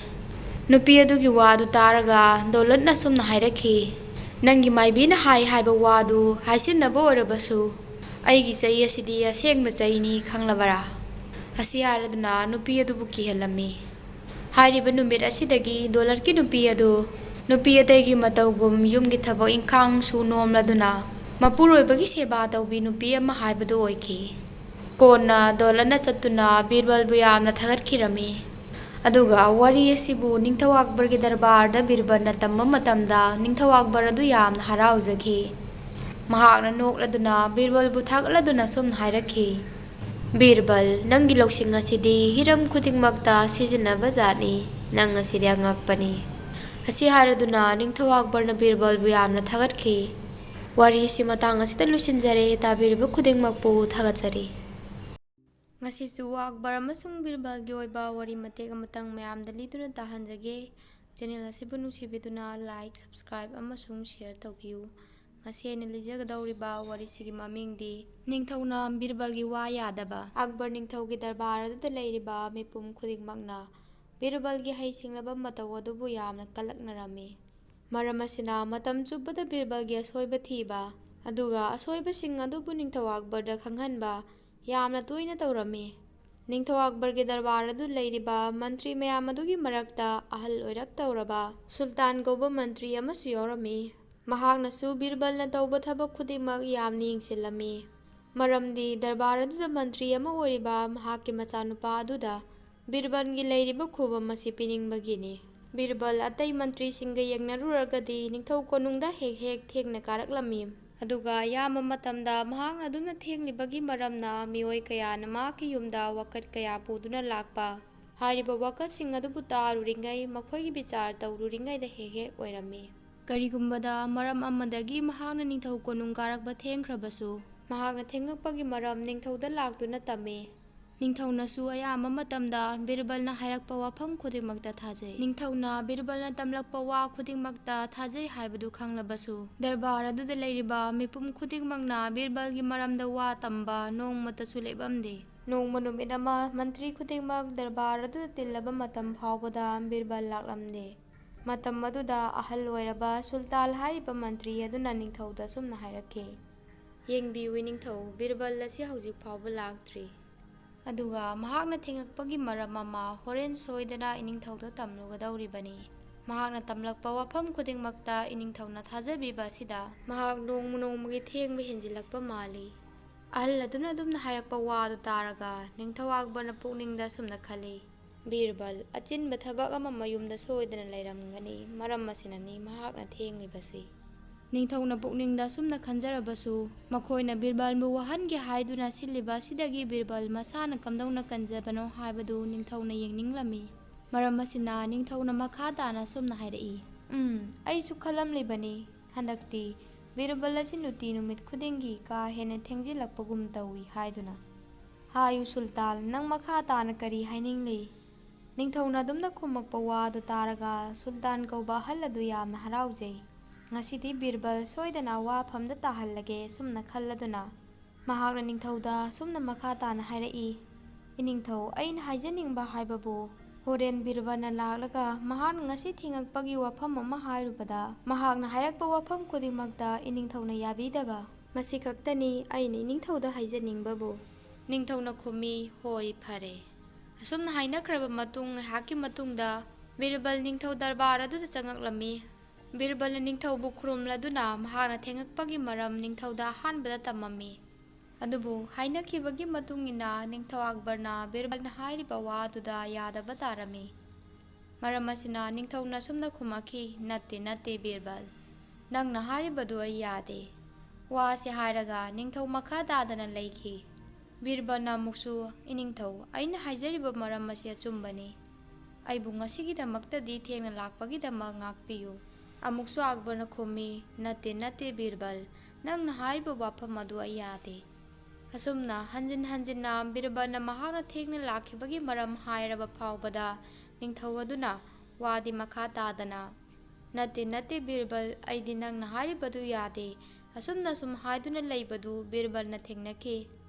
ꯅꯨꯄꯤ ꯑꯗꯨꯒꯤ ꯋꯥꯗꯨ ꯇꯥꯔꯒ ꯗꯣꯂꯠꯅ ꯁꯨꯝꯅ ꯍꯥꯏꯔꯛꯈꯤ ꯅꯪꯒꯤ ꯃꯥꯏꯕꯤꯅ ꯍꯥꯏꯕ ꯋꯥꯗꯨ ꯍꯥꯏꯁꯤꯟꯅꯕ ꯑꯣꯏꯔꯕꯁꯨ ꯑꯩꯒꯤ ꯆꯩ ꯑꯁꯤꯗꯤ ꯑꯁꯦꯡꯕ ꯆꯩꯅꯤ ꯈꯪꯂꯕꯔꯥ ꯑꯁꯤ ꯍꯥꯏꯔꯗꯨꯅ ꯅꯨꯄꯤ ꯑꯗꯨꯕꯨ ꯀꯤꯍꯜꯂꯝꯃꯤ ꯍꯥꯏꯔꯤꯕ ꯅꯨꯃꯤꯠ ꯑꯁꯤꯗꯒꯤ ꯗꯣꯂꯠꯀꯤ ꯅꯨꯄꯤ ꯑꯗꯨ ꯅꯨꯄꯤ ꯑꯇꯩꯒꯤ ꯃꯇꯧꯒꯨꯝ ꯌꯨꯝꯒꯤ ꯊꯕꯛ ꯏꯪꯈꯥꯡꯁꯨ ꯅꯣꯝꯂꯗꯨꯅ ꯃꯄꯨꯔꯣꯏꯕꯒꯤ ꯁꯦꯕꯥ ꯇꯧꯕꯤ ꯅꯨꯄꯤ ꯑꯃ ꯍꯥꯏꯕꯗꯨ ꯑꯣꯏꯈꯤ ꯀꯣꯟꯅ ꯗꯣꯂꯠꯅ ꯆꯠꯇꯨꯅ ꯕꯤꯔꯕꯜꯕꯨ ꯌꯥꯝꯅ ꯊꯥꯒꯠꯈꯤꯔꯝꯃꯤ ꯑꯗꯨꯒ ꯋꯥꯔꯤ ꯑꯁꯤꯕꯨ ꯅꯤꯡꯊꯧ ꯑꯛꯕꯔꯒꯤ ꯗꯔꯕꯥꯔꯗ ꯕꯤꯔꯕꯜꯅ ꯇꯝꯕ ꯃꯇꯝꯗ ꯅꯤꯡꯊꯧ ꯑꯛꯕꯔ ꯑꯗꯨ ꯌꯥꯝꯅ ꯍꯔꯥꯎꯖꯈꯤ ꯃꯍꯥꯛꯅ ꯅꯣꯛꯂꯗꯨꯅ ꯕꯤꯔꯕꯜꯕꯨ ꯊꯥꯒꯠꯂꯗꯨꯅ ꯁꯨꯝꯅ ꯍꯥꯏꯔꯛꯈꯤ ꯕꯤꯔꯕꯜ ꯅꯪꯒꯤ ꯂꯧꯁꯤꯡ ꯑꯁꯤꯗꯤ ꯍꯤꯔꯝ ꯈꯨꯗꯤꯡꯃꯛꯇ ꯁꯤꯖꯤꯟꯅꯕ ꯖꯥꯠꯅꯤ ꯅꯪ ꯑꯁꯤꯗꯤ ꯑꯉꯛꯄꯅꯤ ꯑꯁꯤ ꯍꯥꯏꯔꯗꯨꯅ ꯅꯤꯡꯊꯧ ꯑꯛꯕꯔꯅ ꯕꯤꯔꯕꯜꯕꯨ ꯌꯥꯝꯅ ꯊꯥꯒꯠꯈꯤ ꯋꯥꯔꯤ ꯑꯁꯤ ꯃꯇꯥꯡ ꯑꯁꯤꯗ ꯂꯣꯏꯁꯤꯟꯖꯔꯦ ꯇꯥꯕꯤꯔꯤꯕ ꯈꯨꯗꯤꯡꯃꯛꯄꯨ ꯊꯥꯒꯠꯆꯔꯤ ꯉꯁꯤꯁꯨ ꯑꯛꯕꯔ ꯑꯃꯁꯨꯡ ꯕꯤꯔꯕꯜꯒꯤ ꯑꯣꯏꯕ ꯋꯥꯔꯤ ꯃꯇꯦꯛ ꯑꯃꯇꯪ ꯃꯌꯥꯝꯗ ꯂꯤꯗꯨꯅ ꯇꯥꯍꯟꯖꯒꯦ ꯆꯦꯅꯦꯜ ꯑꯁꯤꯕꯨ ꯅꯨꯡꯁꯤꯕꯤꯗꯨꯅ ꯂꯥꯏꯛ ꯁꯕꯁꯀ꯭ꯔꯥꯏꯕ ꯑꯃꯁꯨꯡ ꯁꯦꯌꯔ ꯇꯧꯕꯤꯌꯨ ꯉꯁꯤ ꯑꯩꯅ ꯂꯤꯖꯒꯗꯧꯔꯤꯕ ꯋꯥꯔꯤꯁꯤꯒꯤ ꯃꯃꯤꯡꯗꯤ ꯅꯤꯡꯊꯧꯅ ꯕꯤꯔꯕꯜꯒꯤ ꯋꯥ ꯌꯥꯗꯕ ꯑꯛꯕꯔ ꯅꯤꯡꯊꯧꯒꯤ ꯗꯔꯕꯥꯔ ꯑꯗꯨꯗ ꯂꯩꯔꯤꯕ ꯃꯤꯄꯨꯝ ꯈꯨꯗꯤꯡꯃꯛꯅ ꯕꯤꯔꯕꯜꯒꯤ ꯍꯩꯁꯤꯡꯂꯕ ꯃꯇꯧ ꯑꯗꯨꯕꯨ ꯌꯥꯝꯅ ꯀꯂꯛꯅꯔꯝꯃꯤ ꯃꯔꯝ ꯑꯁꯤꯅ ꯃꯇꯝ ꯆꯨꯞꯄꯗ ꯕꯤꯔꯕꯜꯒꯤ ꯑꯁꯣꯏꯕ ꯊꯤꯕ ꯑꯗꯨꯒ ꯑꯁꯣꯏꯕꯁꯤꯡ ꯑꯗꯨꯕꯨ ꯅꯤꯡꯊꯧ ꯑꯛꯕꯔꯗ ꯈꯪꯍꯟꯕ ꯌꯥꯝꯅ ꯇꯣꯏꯅ ꯇꯧꯔꯝꯃꯤ ꯅꯤꯡꯊꯧ ꯑꯛꯕꯔꯒꯤ ꯗꯔꯕꯥꯔ ꯑꯗꯨ ꯂꯩꯔꯤꯕ ꯃꯟꯇ꯭ꯔꯤ ꯃꯌꯥꯝ ꯑꯗꯨꯒꯤ ꯃꯔꯛꯇ ꯑꯍꯜ ꯑꯣꯏꯔꯞ ꯇꯧꯔꯕ ꯁꯨꯜꯇꯥꯟ ꯀꯧꯕ ꯃꯟꯇ꯭ꯔꯤ ꯑꯃꯁꯨ ꯌꯥꯎꯔꯝꯃꯤ ꯃꯍꯥꯛꯅꯁꯨ ꯕꯤꯔꯕꯜꯅ ꯇꯧꯕ ꯊꯕꯛ ꯈꯨꯗꯤꯡꯃꯛ ꯌꯥꯝꯅ ꯌꯦꯡꯁꯤꯜꯂꯝꯃꯤ ꯃꯔꯝꯗꯤ ꯗꯔꯕꯥꯔ ꯑꯗꯨꯗ ꯃꯟꯇ꯭ꯔꯤ ꯑꯃ ꯑꯣꯏꯔꯤꯕ ꯃꯍꯥꯛꯀꯤ ꯃꯆꯥꯅꯨꯄꯥ ꯑꯗꯨꯗ ꯕꯤꯔꯕꯜꯒꯤ ꯂꯩꯔꯤꯕ ꯈꯨꯕꯝ ꯑꯁꯤ ꯄꯤꯅꯤꯡꯕꯒꯤꯅꯤ ꯕꯤꯔꯕꯜ ꯑꯇꯩ ꯃꯟꯇ꯭ꯔꯤꯁꯤꯡꯒ ꯌꯦꯡꯅꯔꯨꯔꯒꯗꯤ ꯅꯤꯡꯊꯧ ꯀꯣꯅꯨꯡꯗ ꯍꯦꯛ ꯊꯦꯡꯅ ꯀꯥꯔꯛꯂꯝꯃꯤ ꯑꯗꯨꯒ ꯑꯌꯥꯝꯕ ꯃꯇꯝꯗ ꯃꯍꯥꯛꯅ ꯑꯗꯨꯝꯅ ꯊꯦꯡꯂꯤꯕꯒꯤ ꯃꯔꯝꯅ ꯃꯤꯑꯣꯏ ꯀꯌꯥꯅ ꯃꯍꯥꯛꯀꯤ ꯌꯨꯝꯗ ꯋꯥꯀꯠ ꯀꯌꯥ ꯄꯨꯗꯨꯅ ꯂꯥꯛꯄ ꯍꯥꯏꯔꯤꯕ ꯋꯥꯀꯠꯁꯤꯡ ꯑꯗꯨꯕꯨ ꯇꯥꯔꯨꯔꯤꯉꯩ ꯃꯈꯣꯏꯒꯤ ꯕꯤꯆꯥꯔ ꯇꯧꯔꯨꯔꯤꯉꯩꯗ ꯍꯦꯛ ꯑꯣꯏꯔꯝꯃꯤ ꯀꯔꯤꯒꯨꯝꯕꯗ ꯃꯔꯝ ꯑꯃꯗꯒꯤ ꯃꯍꯥꯛꯅ ꯅꯤꯡꯊꯧ ꯀꯣꯅꯨꯡ ꯀꯥꯔꯛꯄ ꯊꯦꯡꯈ꯭ꯔꯕꯁꯨ ꯃꯍꯥꯛꯅ ꯊꯦꯡꯉꯛꯄꯒꯤ ꯃꯔꯝ ꯅꯤꯡꯊꯧꯗ ꯂꯥꯛꯇꯨꯅ ꯇꯝꯃꯤ ꯅꯤꯡꯊꯧꯅꯁꯨ ꯑꯌꯥꯝꯕ ꯃꯇꯝꯗ ꯕꯤꯔꯕꯜꯅ ꯍꯥꯏꯔꯛꯄ ꯋꯥꯐꯝ ꯈꯨꯗꯤꯡꯃꯛꯇ ꯊꯥꯖꯩ ꯅꯤꯡꯊꯧꯅ ꯕꯤꯔꯕꯜꯅ ꯇꯝꯂꯛꯄ ꯋꯥ ꯈꯨꯗꯤꯡꯃꯛꯇ ꯊꯥꯖꯩ ꯍꯥꯏꯕꯗꯨ ꯈꯪꯂꯕꯁꯨ ꯗꯔꯕꯥꯔ ꯑꯗꯨꯗ ꯂꯩꯔꯤꯕ ꯃꯤꯄꯨꯝ ꯈꯨꯗꯤꯡꯃꯛꯅ ꯕꯤꯔꯕꯜꯒꯤ ꯃꯔꯝꯗ ꯋꯥ ꯇꯝꯕ ꯅꯣꯡꯃꯇꯁꯨ ꯂꯦꯞꯂꯝꯗꯦ ꯅꯣꯡꯃ ꯅꯨꯃꯤꯠ ꯑꯃ ꯃꯟꯇ꯭ꯔꯤ ꯈꯨꯗꯤꯡꯃꯛ ꯗꯔꯕꯥꯔ ꯑꯗꯨꯗ ꯇꯤꯜꯂꯕ ꯃꯇꯝ ꯐꯥꯎꯕꯗ ꯕꯤꯔꯕꯜ ꯂꯥꯛꯂꯝꯗꯦ ꯃꯇꯝ ꯑꯗꯨꯗ ꯑꯍꯜ ꯑꯣꯏꯔꯕ ꯁꯨꯜꯇꯥꯟ ꯍꯥꯏꯔꯤꯕ ꯃꯟꯇ꯭ꯔꯤ ꯑꯗꯨꯅ ꯅꯤꯡꯊꯧꯗ ꯁꯨꯝꯅ ꯍꯥꯏꯔꯛꯈꯤ ꯌꯦꯡꯕꯤꯌꯨ ꯅꯤꯡꯊꯧ ꯕꯤꯔꯕꯜ ꯑꯁꯤ ꯍꯧꯖꯤꯛ ꯐꯥꯎꯕ ꯂꯥꯛꯇ꯭ꯔꯤ ꯑꯗꯨꯒ ꯃꯍꯥꯛꯅ ꯊꯦꯡꯉꯛꯄꯒꯤ ꯃꯔꯝ ꯑꯃ ꯍꯣꯔꯦꯟ ꯁꯣꯏꯗꯅ ꯏꯅꯤꯡꯊꯧꯗ ꯇꯝꯂꯨꯒꯗꯧꯔꯤꯕꯅꯤ ꯃꯍꯥꯛꯅ ꯇꯝꯂꯛꯄ ꯋꯥꯐꯝ ꯈꯨꯗꯤꯡꯃꯛꯇ ꯏꯅꯤꯡꯊꯧꯅ ꯊꯥꯖꯕꯤꯕ ꯑꯁꯤꯗ ꯃꯍꯥꯛ ꯅꯣꯡꯃꯒꯤ ꯊꯦꯡꯕ ꯍꯦꯟꯖꯤꯜꯂꯛꯄ ꯃꯥꯜꯂꯤ ꯑꯍꯜ ꯑꯗꯨꯅ ꯑꯗꯨꯝꯅ ꯍꯥꯏꯔꯛꯄ ꯋꯥꯗꯨ ꯇꯥꯔꯒ ꯅꯤꯡꯊꯧ ꯑꯛꯕꯔꯅ ꯄꯨꯛꯅꯤꯡꯗ ꯁꯨꯝꯅ ꯈꯜꯂꯤ ꯕꯤꯔꯕꯜ ꯑꯆꯤꯟꯕ ꯊꯕꯛ ꯑꯃ ꯃꯌꯨꯝꯗ ꯁꯣꯏꯗꯅ ꯂꯩꯔꯝꯒꯅꯤ ꯃꯔꯝ ꯑꯁꯤꯅꯅꯤ ꯃꯍꯥꯛꯅ ꯊꯦꯡꯂꯤꯕꯁꯤ ꯅꯤꯡꯊꯧꯅ ꯄꯨꯛꯅꯤꯡꯗ ꯁꯨꯝꯅ ꯈꯟꯖꯔꯕꯁꯨ ꯃꯈꯣꯏꯅ ꯕꯤꯔꯕꯜꯕꯨ ꯋꯥꯍꯟꯒꯦ ꯍꯥꯏꯗꯨꯅ ꯁꯤꯜꯂꯤꯕ ꯑꯁꯤꯗꯒꯤ ꯕꯤꯔꯕꯜ ꯃꯁꯥꯅ ꯀꯝꯗꯧꯅ ꯀꯟꯖꯕꯅꯣ ꯍꯥꯏꯕꯗꯨ ꯅꯤꯡꯊꯧꯅ ꯌꯦꯡꯅꯤꯡꯂꯝꯃꯤ ꯃꯔꯝ ꯑꯁꯤꯅ ꯅꯤꯡꯊꯧꯅ ꯃꯈꯥ ꯇꯥꯅ ꯁꯨꯝꯅ ꯍꯥꯏꯔꯛꯏ ꯑꯩꯁꯨ ꯈꯜꯂꯝꯂꯤꯕꯅꯤ ꯍꯟꯗꯛꯇꯤ ꯕꯤꯔꯕꯜ ꯑꯁꯤ ꯅꯨꯡꯇꯤ ꯅꯨꯃꯤꯠ ꯈꯨꯗꯤꯡꯒꯤ ꯀꯥ ꯍꯦꯟꯅ ꯊꯦꯡꯖꯤꯜꯂꯛꯄꯒꯨꯝ ꯇꯧꯏ ꯍꯥꯏꯗꯨꯅ ꯍꯥꯏꯌꯨ ꯁꯨꯜꯇꯥꯟ ꯅꯪ ꯃꯈꯥ ताना ꯀꯔꯤ ꯍꯥꯏꯅꯤꯡꯂꯤ ꯅꯤꯡꯊꯧꯅ ꯑꯗꯨꯝꯅ ꯈꯨꯝꯃꯛꯄ ꯋꯥꯗꯨ ꯇꯥꯔꯒ ꯁꯨꯜꯇꯥꯟ ꯀꯧꯕ ꯑꯍꯜ ꯑꯗꯨ ꯌꯥꯝꯅ ꯍꯔꯥꯎꯖꯩ ꯉꯁꯤꯗꯤ ꯕꯤꯔꯕꯜ ꯁꯣꯏꯗꯅ ꯋꯥꯐꯝꯗ ꯇꯥꯍꯜꯂꯒꯦ ꯁꯨꯝꯅ ꯈꯜꯂꯗꯨꯅ ꯃꯍꯥꯛꯅ ꯅꯤꯡꯊꯧꯗ ꯁꯨꯝꯅ ꯃꯈꯥ ꯇꯥꯅ ꯍꯥꯏꯔꯛꯏ इनिंथौ अꯩꯅ हाइजनिंबा हाइबबु होरेन बीरबलना लालगा महान ngasi thingakpagi wafam ama hairubada mahakna hairakpa wafam khudingmakta इनिंथौना याबीदबा मसी खक्तनी अइना इनिंथौदा हाइजनिंगबाबु निंथौना खुमी होय फरे असुमना हाइनख्रबा मतुंग हाकि मतुंगदा बीरबल निंथौ दरबार अदुदा चंगक्लमी बीरबल निंथौबु खुरुमलदुना महाकना थेंगक्पगी मरम निंथौदा हानबदा तममी अदुबु हाइनखिबगी मतुंगिना निंथौ अकबरना बीरबलना हाइरिबा वादुदा यादबा तारमी मरम असिना निंथौना सुमना खुमाखी नत्ते बीरबल नंगना हाइरिबदु अइ यादे वासे हाइरगा निंथौ मखा दादना लैखी बीरबलना मुक्सु इनिंथौ अइना हाइजरिबा मरम असे अचुंबनी अइबु ngasigidamaktadi thengna lakpagidamak ngakpiyu अमुक्सु अकबरना खुमी नत्ते Birbal नंगना हाइरिबा वाफम अदु अइ यादे असुमना हंजिन बीरबलना महाकना थेंगना लाखिबगी मरम हाइरबा फावबदा निंथौ अदुना वादी मखा तादना नत्ते बीरबल अइदि नंगना हाइरिबदु यादे असुमना सुम हाइदुना लैबदु बीरबलना थेंगनखि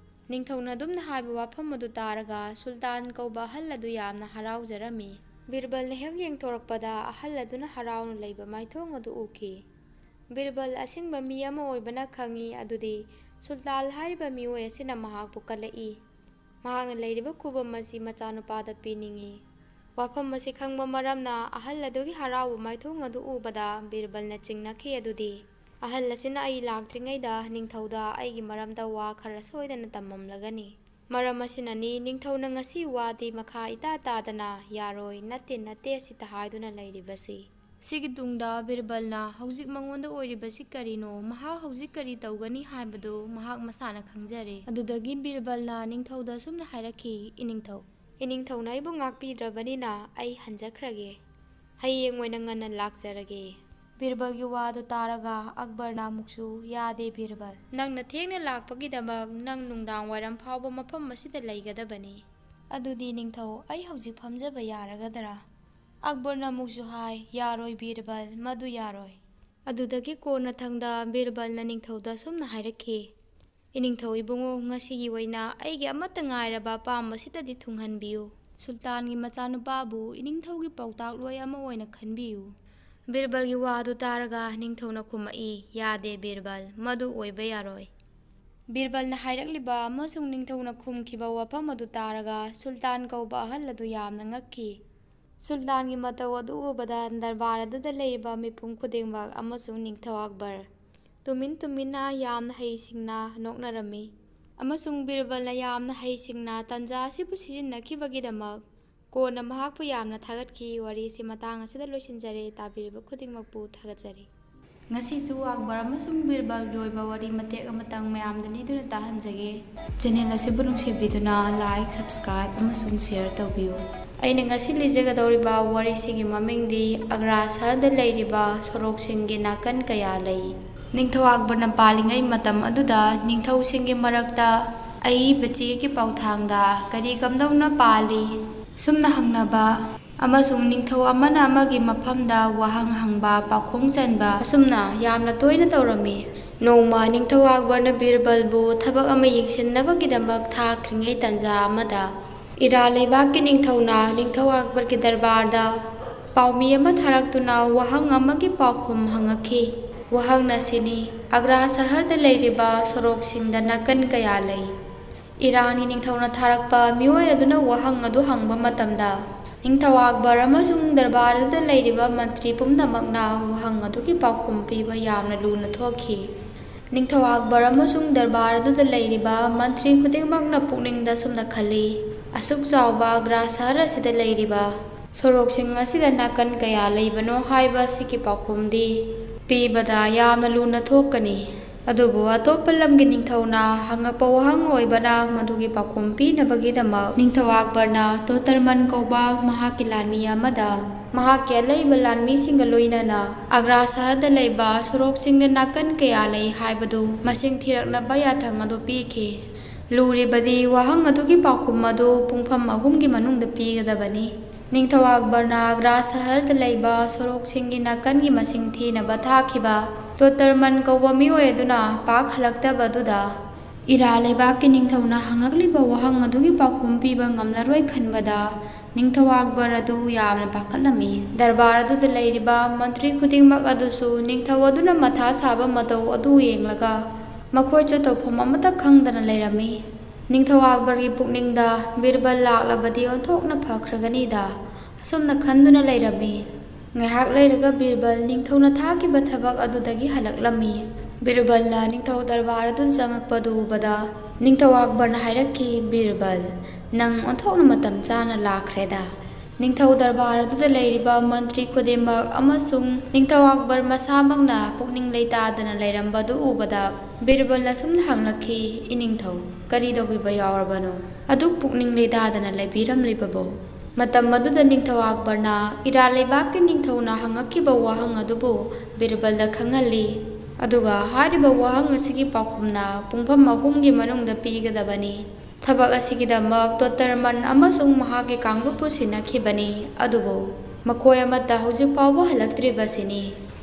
निंथौना दुमना हाइबा वाफम अदु तारगा सुल्तान कौबा अहल अदु यामना हराउजरमी बीरबलना हेक येंथोरकपदा अहल अदुना हराउना लैबा माइथोंग अदु उखि बीरबल असिंगबा मी अमा ओइबना खंगी अदुदि सुल्तान हाइरिबा मिओय असिना महाकबु कलई महाकना लैरिबा खुबम असि मचानुपादा पीनिंगी वाफम असि खंगबा मरमना अहल अदुगी हराउबा माइथोंग अदु उबदा बीरबलना चिंगनखि अदुदि अहल असिना अइ लाक्ट्रिङैदा निंथौदा अइगी मरमदा वा खरा सोइदना तममलगनी मरम असिनानी निंथौना ngasi वादी मखा इता तादना यारोय नत्ते असिता हाइदुना लैरिबसि सिगी तुंगदा बीरबलना हौजिक मंगोंदा ओइरिबसि करिनो महा हौजिक करि तौगनी हाइबदु महाक मसाना खंगजरे अदुदगी बीरबलना निंथौदा सुमना हाइरखि इनिंथौना अइबु ngakpidrabaniना अइ हंजख्रगे हयेंग ओइना ngana लाक्जरगे बीरबलगी वादु तारगा अकबरना मुक्सु यादे बीरबल नंगना थेंगना लाक्पगिदमक नंग नुंगदांग वाइरम फावबा मफम मसिदा लैगदबनी अदुदि निंथौ अइ हौजिक फमजबा यारगदरा अकबरना मुक्सु हाय यारोय बीरबल मदु यारोय अदुदगी कोना थंगदा बीरबलना निंथौदा सुमना हाइरखि इनिंथौ इबुंगो ngasiगी ओइना अइगी अमत्ता ngairaba पामबसिददि थुंगहनबियु सुल्तानगी मचानुपाबु इनिंथौगी पौताक लोय अमा ओइना खनबियु बीरबलगी वादु तारगा निंथौना खुमई यादे बीरबल मदु ओइबा यारोय बीरबलना हाइरक्लिबा अमसुंग निंथौना खुमखिबा वाफम अदु तारगा सुल्तान कौबा अहल अदु यामना ngakki सुल्तानगी मतौ अदु उबदा दरबार अदुदा लैरिबा मिपुम खुदिंगमक अमसुंग निंथौ अकबर तुमिन्ना यामना हैसिंगना नोकनरमी अमसुंग बीरबलना यामना हैसिंगना तंजा सिबु सिजिन्नखिबगिदमक कोना महाकपु यामना थागतखि वारी सि मतांग असिदा लोइसिनजरे ताबिरिबा खुदिंगमकपु थागतजरे ngasisu अकबर अमसुंग बीरबलगी ओइबा वारी मतेक अमतंग मयामदा लिदुना ताहनजगे चैनल असिबु नुंसिबिदुना लाइक सब्सक्राइब अमसुंग शेयर तौबियु अइना ngasi लिजगदौरिबा वारी सिगी ममिंगदि अग्रा शहरदा लैरिबा सोरोकसिंगी नाकन कया लई निंथौ अकबरना पालिङै मतम अदुदा निंथौसिंगी मरक्ता अइ बचेगी पाउथांगदा करी कमदौना पाली सुमना हंगनबा अमसुंग निंथौ अमना अमगी मफमदा वहांग हंगबा पाखोंग चनबा असुमना यामना तोयना तौरमी नोंमा निंथौ अकबरना बीरबलबु थबक अमा येंगसिननबगिदमक थाख्रिङै तंजा अमदा इरा लैबाकि निंथौना निंथौ अकबरगी दरबारदा पाउमी अमा थारक्तुना वहांग अमगी पाखुम हंगखि वहांगना सिनी अग्रा शहरदा लैरिबा सोरोकसिंगदा नाकन कया लई इरानी निंथौना थारक्पा मिओय अदुना वहांग अदु हंगबा मतमदा निंथौ अकबर अमसुंग दरबार अदुदा लैरिबा मंत्री पुमनमकना वहांग अदुगी पाखुम पीबा यामना लूना थोखि निंथौ अकबर अमसुंग दरबार अदुदा लैरिबा मंत्री खुदिंगमकना पुकनिंगदा सुमना खली असुक चावबा अग्रा शहर असिदा लैरिबा सोरोकसिंग असिदा नाकन कया लैबनो हाइबा सिकी पाखुमदि पीबदा यामना लूना थोकनी अदुबु अतोप्पा लमगी निंथौना हंगक्पा वहांग ओइबना मधुगी पाखुम पीनबगिदमक निंथौ अकबरना तोतरमन कौबा महाकी लानमी अमदा महाकी अलैबा लानमीसिंगा लोइनना अग्रा शहरदा लैबा सोरोकसिंगा नाकन कया लै हाइबदु मसिंग थिरक्नबा याथंग अदु पीखि लूरिबदि वहांग अदुगी पाखुम अदु पुंगफम अहुमगी मनुंगदा पीगदबनी निंथौ अकबरना अग्रा शहरदा लैबा सोरोकसिंगी नाकनगी मसिंग थीनबा थाखिबा तोतरमन कौबा मिओय अदुना पाक हलक्तबदुदा ꯏꯔꯥ ꯂꯩꯕꯥꯛꯀꯤ ꯅꯤꯡꯊꯧꯅ ꯍꯪꯉꯛꯂꯤꯕ ꯋꯥꯍꯪ ꯑꯗꯨꯒꯤ ꯄꯥꯎꯈꯨꯝ ꯄꯤꯕ ꯉꯝꯂꯔꯣꯏ ꯈꯟꯕꯗ ꯅꯤꯡꯊꯧ ꯑꯛꯕꯔ ꯑꯗꯨ ꯌꯥꯝꯅ ꯄꯥꯈꯠꯂꯝꯃꯤ꯫ ꯗꯔꯕꯥꯔ ꯑꯗꯨꯗ ꯂꯩꯔꯤꯕ ꯃꯟꯇ꯭ꯔꯤ ꯈꯨꯗꯤꯡꯃꯛ ꯑꯗꯨꯁꯨ ꯅꯤꯡꯊꯧ ꯑꯗꯨꯅ ꯃꯊꯥ ꯁꯥꯕ ꯃꯇꯧ ꯑꯗꯨ ꯌꯦꯡꯂꯒ ꯃꯈꯣꯏꯁꯨ ꯇꯧꯐꯝ ꯑꯃꯠꯇ ꯈꯪꯗꯅ ꯂꯩꯔꯝꯃꯤ꯫ ꯅꯤꯡꯊꯧ ꯑꯛꯕꯔꯒꯤ ꯄꯨꯛꯅꯤꯡꯗ ꯕꯤꯔꯕꯜ ꯂꯥꯛꯂꯕꯗꯤ ꯑꯣꯟꯊꯣꯛꯅ ꯐꯈ꯭ꯔꯒꯅꯤꯗ ꯑꯁꯨꯝꯅ ꯈꯟꯗꯨꯅ ꯂꯩꯔꯝꯃꯤ꯫ ꯉꯥꯏꯍꯥꯛ ꯂꯩꯔꯒ ꯕꯤꯔꯕꯜ ꯅꯤꯡꯊꯧꯅ ꯊꯥꯈꯤꯕ ꯊꯕꯛ ꯑꯗꯨꯗꯒꯤ ꯍꯜꯂꯛꯂꯝꯃꯤ꯫ ꯕꯤꯔꯕꯜꯅ ꯅꯤꯡꯊꯧ ꯗꯔꯕꯥꯔ ꯑꯗꯨꯗ ꯆꯪꯉꯛꯄꯗꯨ ꯎꯕꯗ ꯅꯤꯡꯊꯧ ꯑꯛꯕꯔꯅ ꯍꯥꯏꯔꯛꯈꯤ, "ꯕꯤꯔꯕꯜ, ꯅꯪ ꯑꯣꯟꯊꯣꯛꯅ ꯃꯇꯝ ꯆꯥꯅ ꯂꯥꯛꯈ꯭ꯔꯦꯗ"꯫ ꯅꯤꯡꯊꯧ ꯗꯔꯕꯥꯔ ꯑꯗꯨꯗ ꯂꯩꯔꯤꯕ ꯃꯟꯇ꯭ꯔꯤ ꯈꯨꯗꯤꯡꯃꯛ ꯑꯃꯁꯨꯡ ꯅꯤꯡꯊꯧ ꯑꯛꯕꯔ ꯃꯁꯥꯃꯛꯅ ꯄꯨꯛꯅꯤꯡ ꯂꯩꯇꯥꯗꯅ ꯂꯩꯔꯝꯕꯗꯨ ꯎꯕꯗ ꯕꯤꯔꯕꯜꯅ ꯁꯨꯝꯅ ꯍꯪꯂꯛꯈꯤ, "ꯏꯅꯤꯡꯊꯧ, ꯀꯔꯤ ꯇꯧꯕꯤꯕ ꯌꯥꯎꯔꯕꯅꯣ? ꯑꯗꯨꯛ ꯄꯨꯛꯅꯤꯡ ꯂꯩꯇꯥꯗꯅ ꯂꯩꯕꯤꯔꯝꯂꯤꯕꯕꯣ?" ꯃꯇꯝ ꯑꯗꯨꯗ ꯅꯤꯡꯊꯧ ꯑꯛꯕꯔꯅ ꯏꯔꯥ ꯂꯩꯕꯥꯛꯀꯤ ꯅꯤꯡꯊꯧꯅ ꯍꯪꯉꯛꯈꯤꯕ ꯋꯥꯍꯪ ꯑꯗꯨꯕꯨ ꯕꯤꯔꯕꯜꯗ ꯈꯪꯍꯜꯂꯤ꯫ ꯑꯗꯨꯒ ꯍꯥꯏꯔꯤꯕ ꯋꯥꯍꯪ ꯑꯁꯤꯒꯤ ꯄꯥꯎꯈꯨꯝꯅ ꯄꯨꯡꯐꯝ 3ꯒꯤ ꯃꯅꯨꯡꯗ ꯄꯤꯒꯗꯕꯅꯤ꯫ ꯊꯕꯛ ꯑꯁꯤꯒꯤꯗꯃꯛ ꯇꯣꯇꯔꯃꯟ ꯑꯃꯁꯨꯡ ꯃꯍꯥꯛꯀꯤ ꯀꯥꯡꯂꯨꯞꯄꯨ ꯁꯤꯟꯅꯈꯤꯕꯅꯤ, ꯑꯗꯨꯕꯨ ꯃꯈꯣꯏ ꯑꯃꯠꯇ ꯍꯧꯖꯤꯛ ꯐꯥꯎꯕ ꯍꯜꯂꯛꯇ꯭ꯔꯤꯕꯁꯤꯅꯤ꯫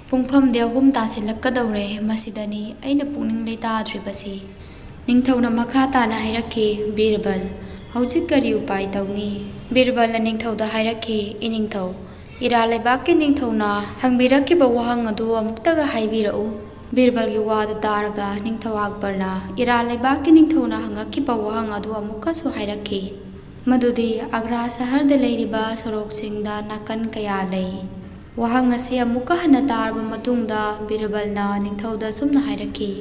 ꯄꯨꯡꯐꯝꯗꯤ 3 ꯇꯥꯁꯤꯜꯂꯛꯀꯗꯧꯔꯦ, ꯃꯁꯤꯗꯅꯤ ꯑꯩꯅ ꯄꯨꯛꯅꯤꯡ ꯂꯩꯇꯥꯗ꯭ꯔꯤꯕꯁꯤ꯫ ꯅꯤꯡꯊꯧꯅ ꯃꯈꯥ ꯇꯥꯅ ꯍꯥꯏꯔꯛꯈꯤ, "ꯕꯤꯔꯕꯜ, ꯍꯧꯖꯤꯛ ꯀꯔꯤ ꯎꯄꯥꯏ ꯇꯧꯅꯤ?" ꯕꯤꯔꯕꯜꯅ ꯅꯤꯡꯊꯧꯗ ꯍꯥꯏꯔꯛꯈꯤ, "ꯏꯅꯤꯡꯊꯧ, ꯏꯔꯥ ꯂꯩꯕꯥꯛꯀꯤ ꯅꯤꯡꯊꯧꯅ ꯍꯪꯕꯤꯔꯛꯈꯤꯕ ꯋꯥꯍꯪ ꯑꯗꯨ ꯑꯃꯨꯛꯇꯒ ꯍꯥꯏꯕꯤꯔꯛꯎ"꯫ ꯕꯤꯔꯕꯜꯒꯤ ꯋꯥꯗꯨ ꯇꯥꯔꯒ ꯅꯤꯡꯊꯧ ꯑꯛꯕꯔꯅ ꯏꯔꯥ ꯂꯩꯕꯥꯛꯀꯤ ꯅꯤꯡꯊꯧꯅ ꯍꯪꯉꯛꯈꯤꯕ ꯋꯥꯍꯪ ꯑꯗꯨ ꯑꯃꯨꯛꯀꯁꯨ ꯍꯥꯏꯔꯛꯈꯤ, ꯃꯗꯨꯗꯤ ꯑꯒ꯭ꯔꯥ ꯁꯍꯔꯗ ꯂꯩꯔꯤꯕ ꯁꯣꯔꯣꯛꯁꯤꯡꯗ ꯅꯥꯀꯟ ꯀꯌꯥ ꯂꯩ꯫ ꯋꯥꯍꯪ ꯑꯁꯤ ꯑꯃꯨꯛꯀ ꯍꯟꯅ ꯇꯥꯔꯕ ꯃꯇꯨꯡꯗ ꯕꯤꯔꯕꯜꯅ ꯅꯤꯡꯊꯧꯗ ꯁꯨꯝꯅ ꯍꯥꯏꯔꯛꯈꯤ,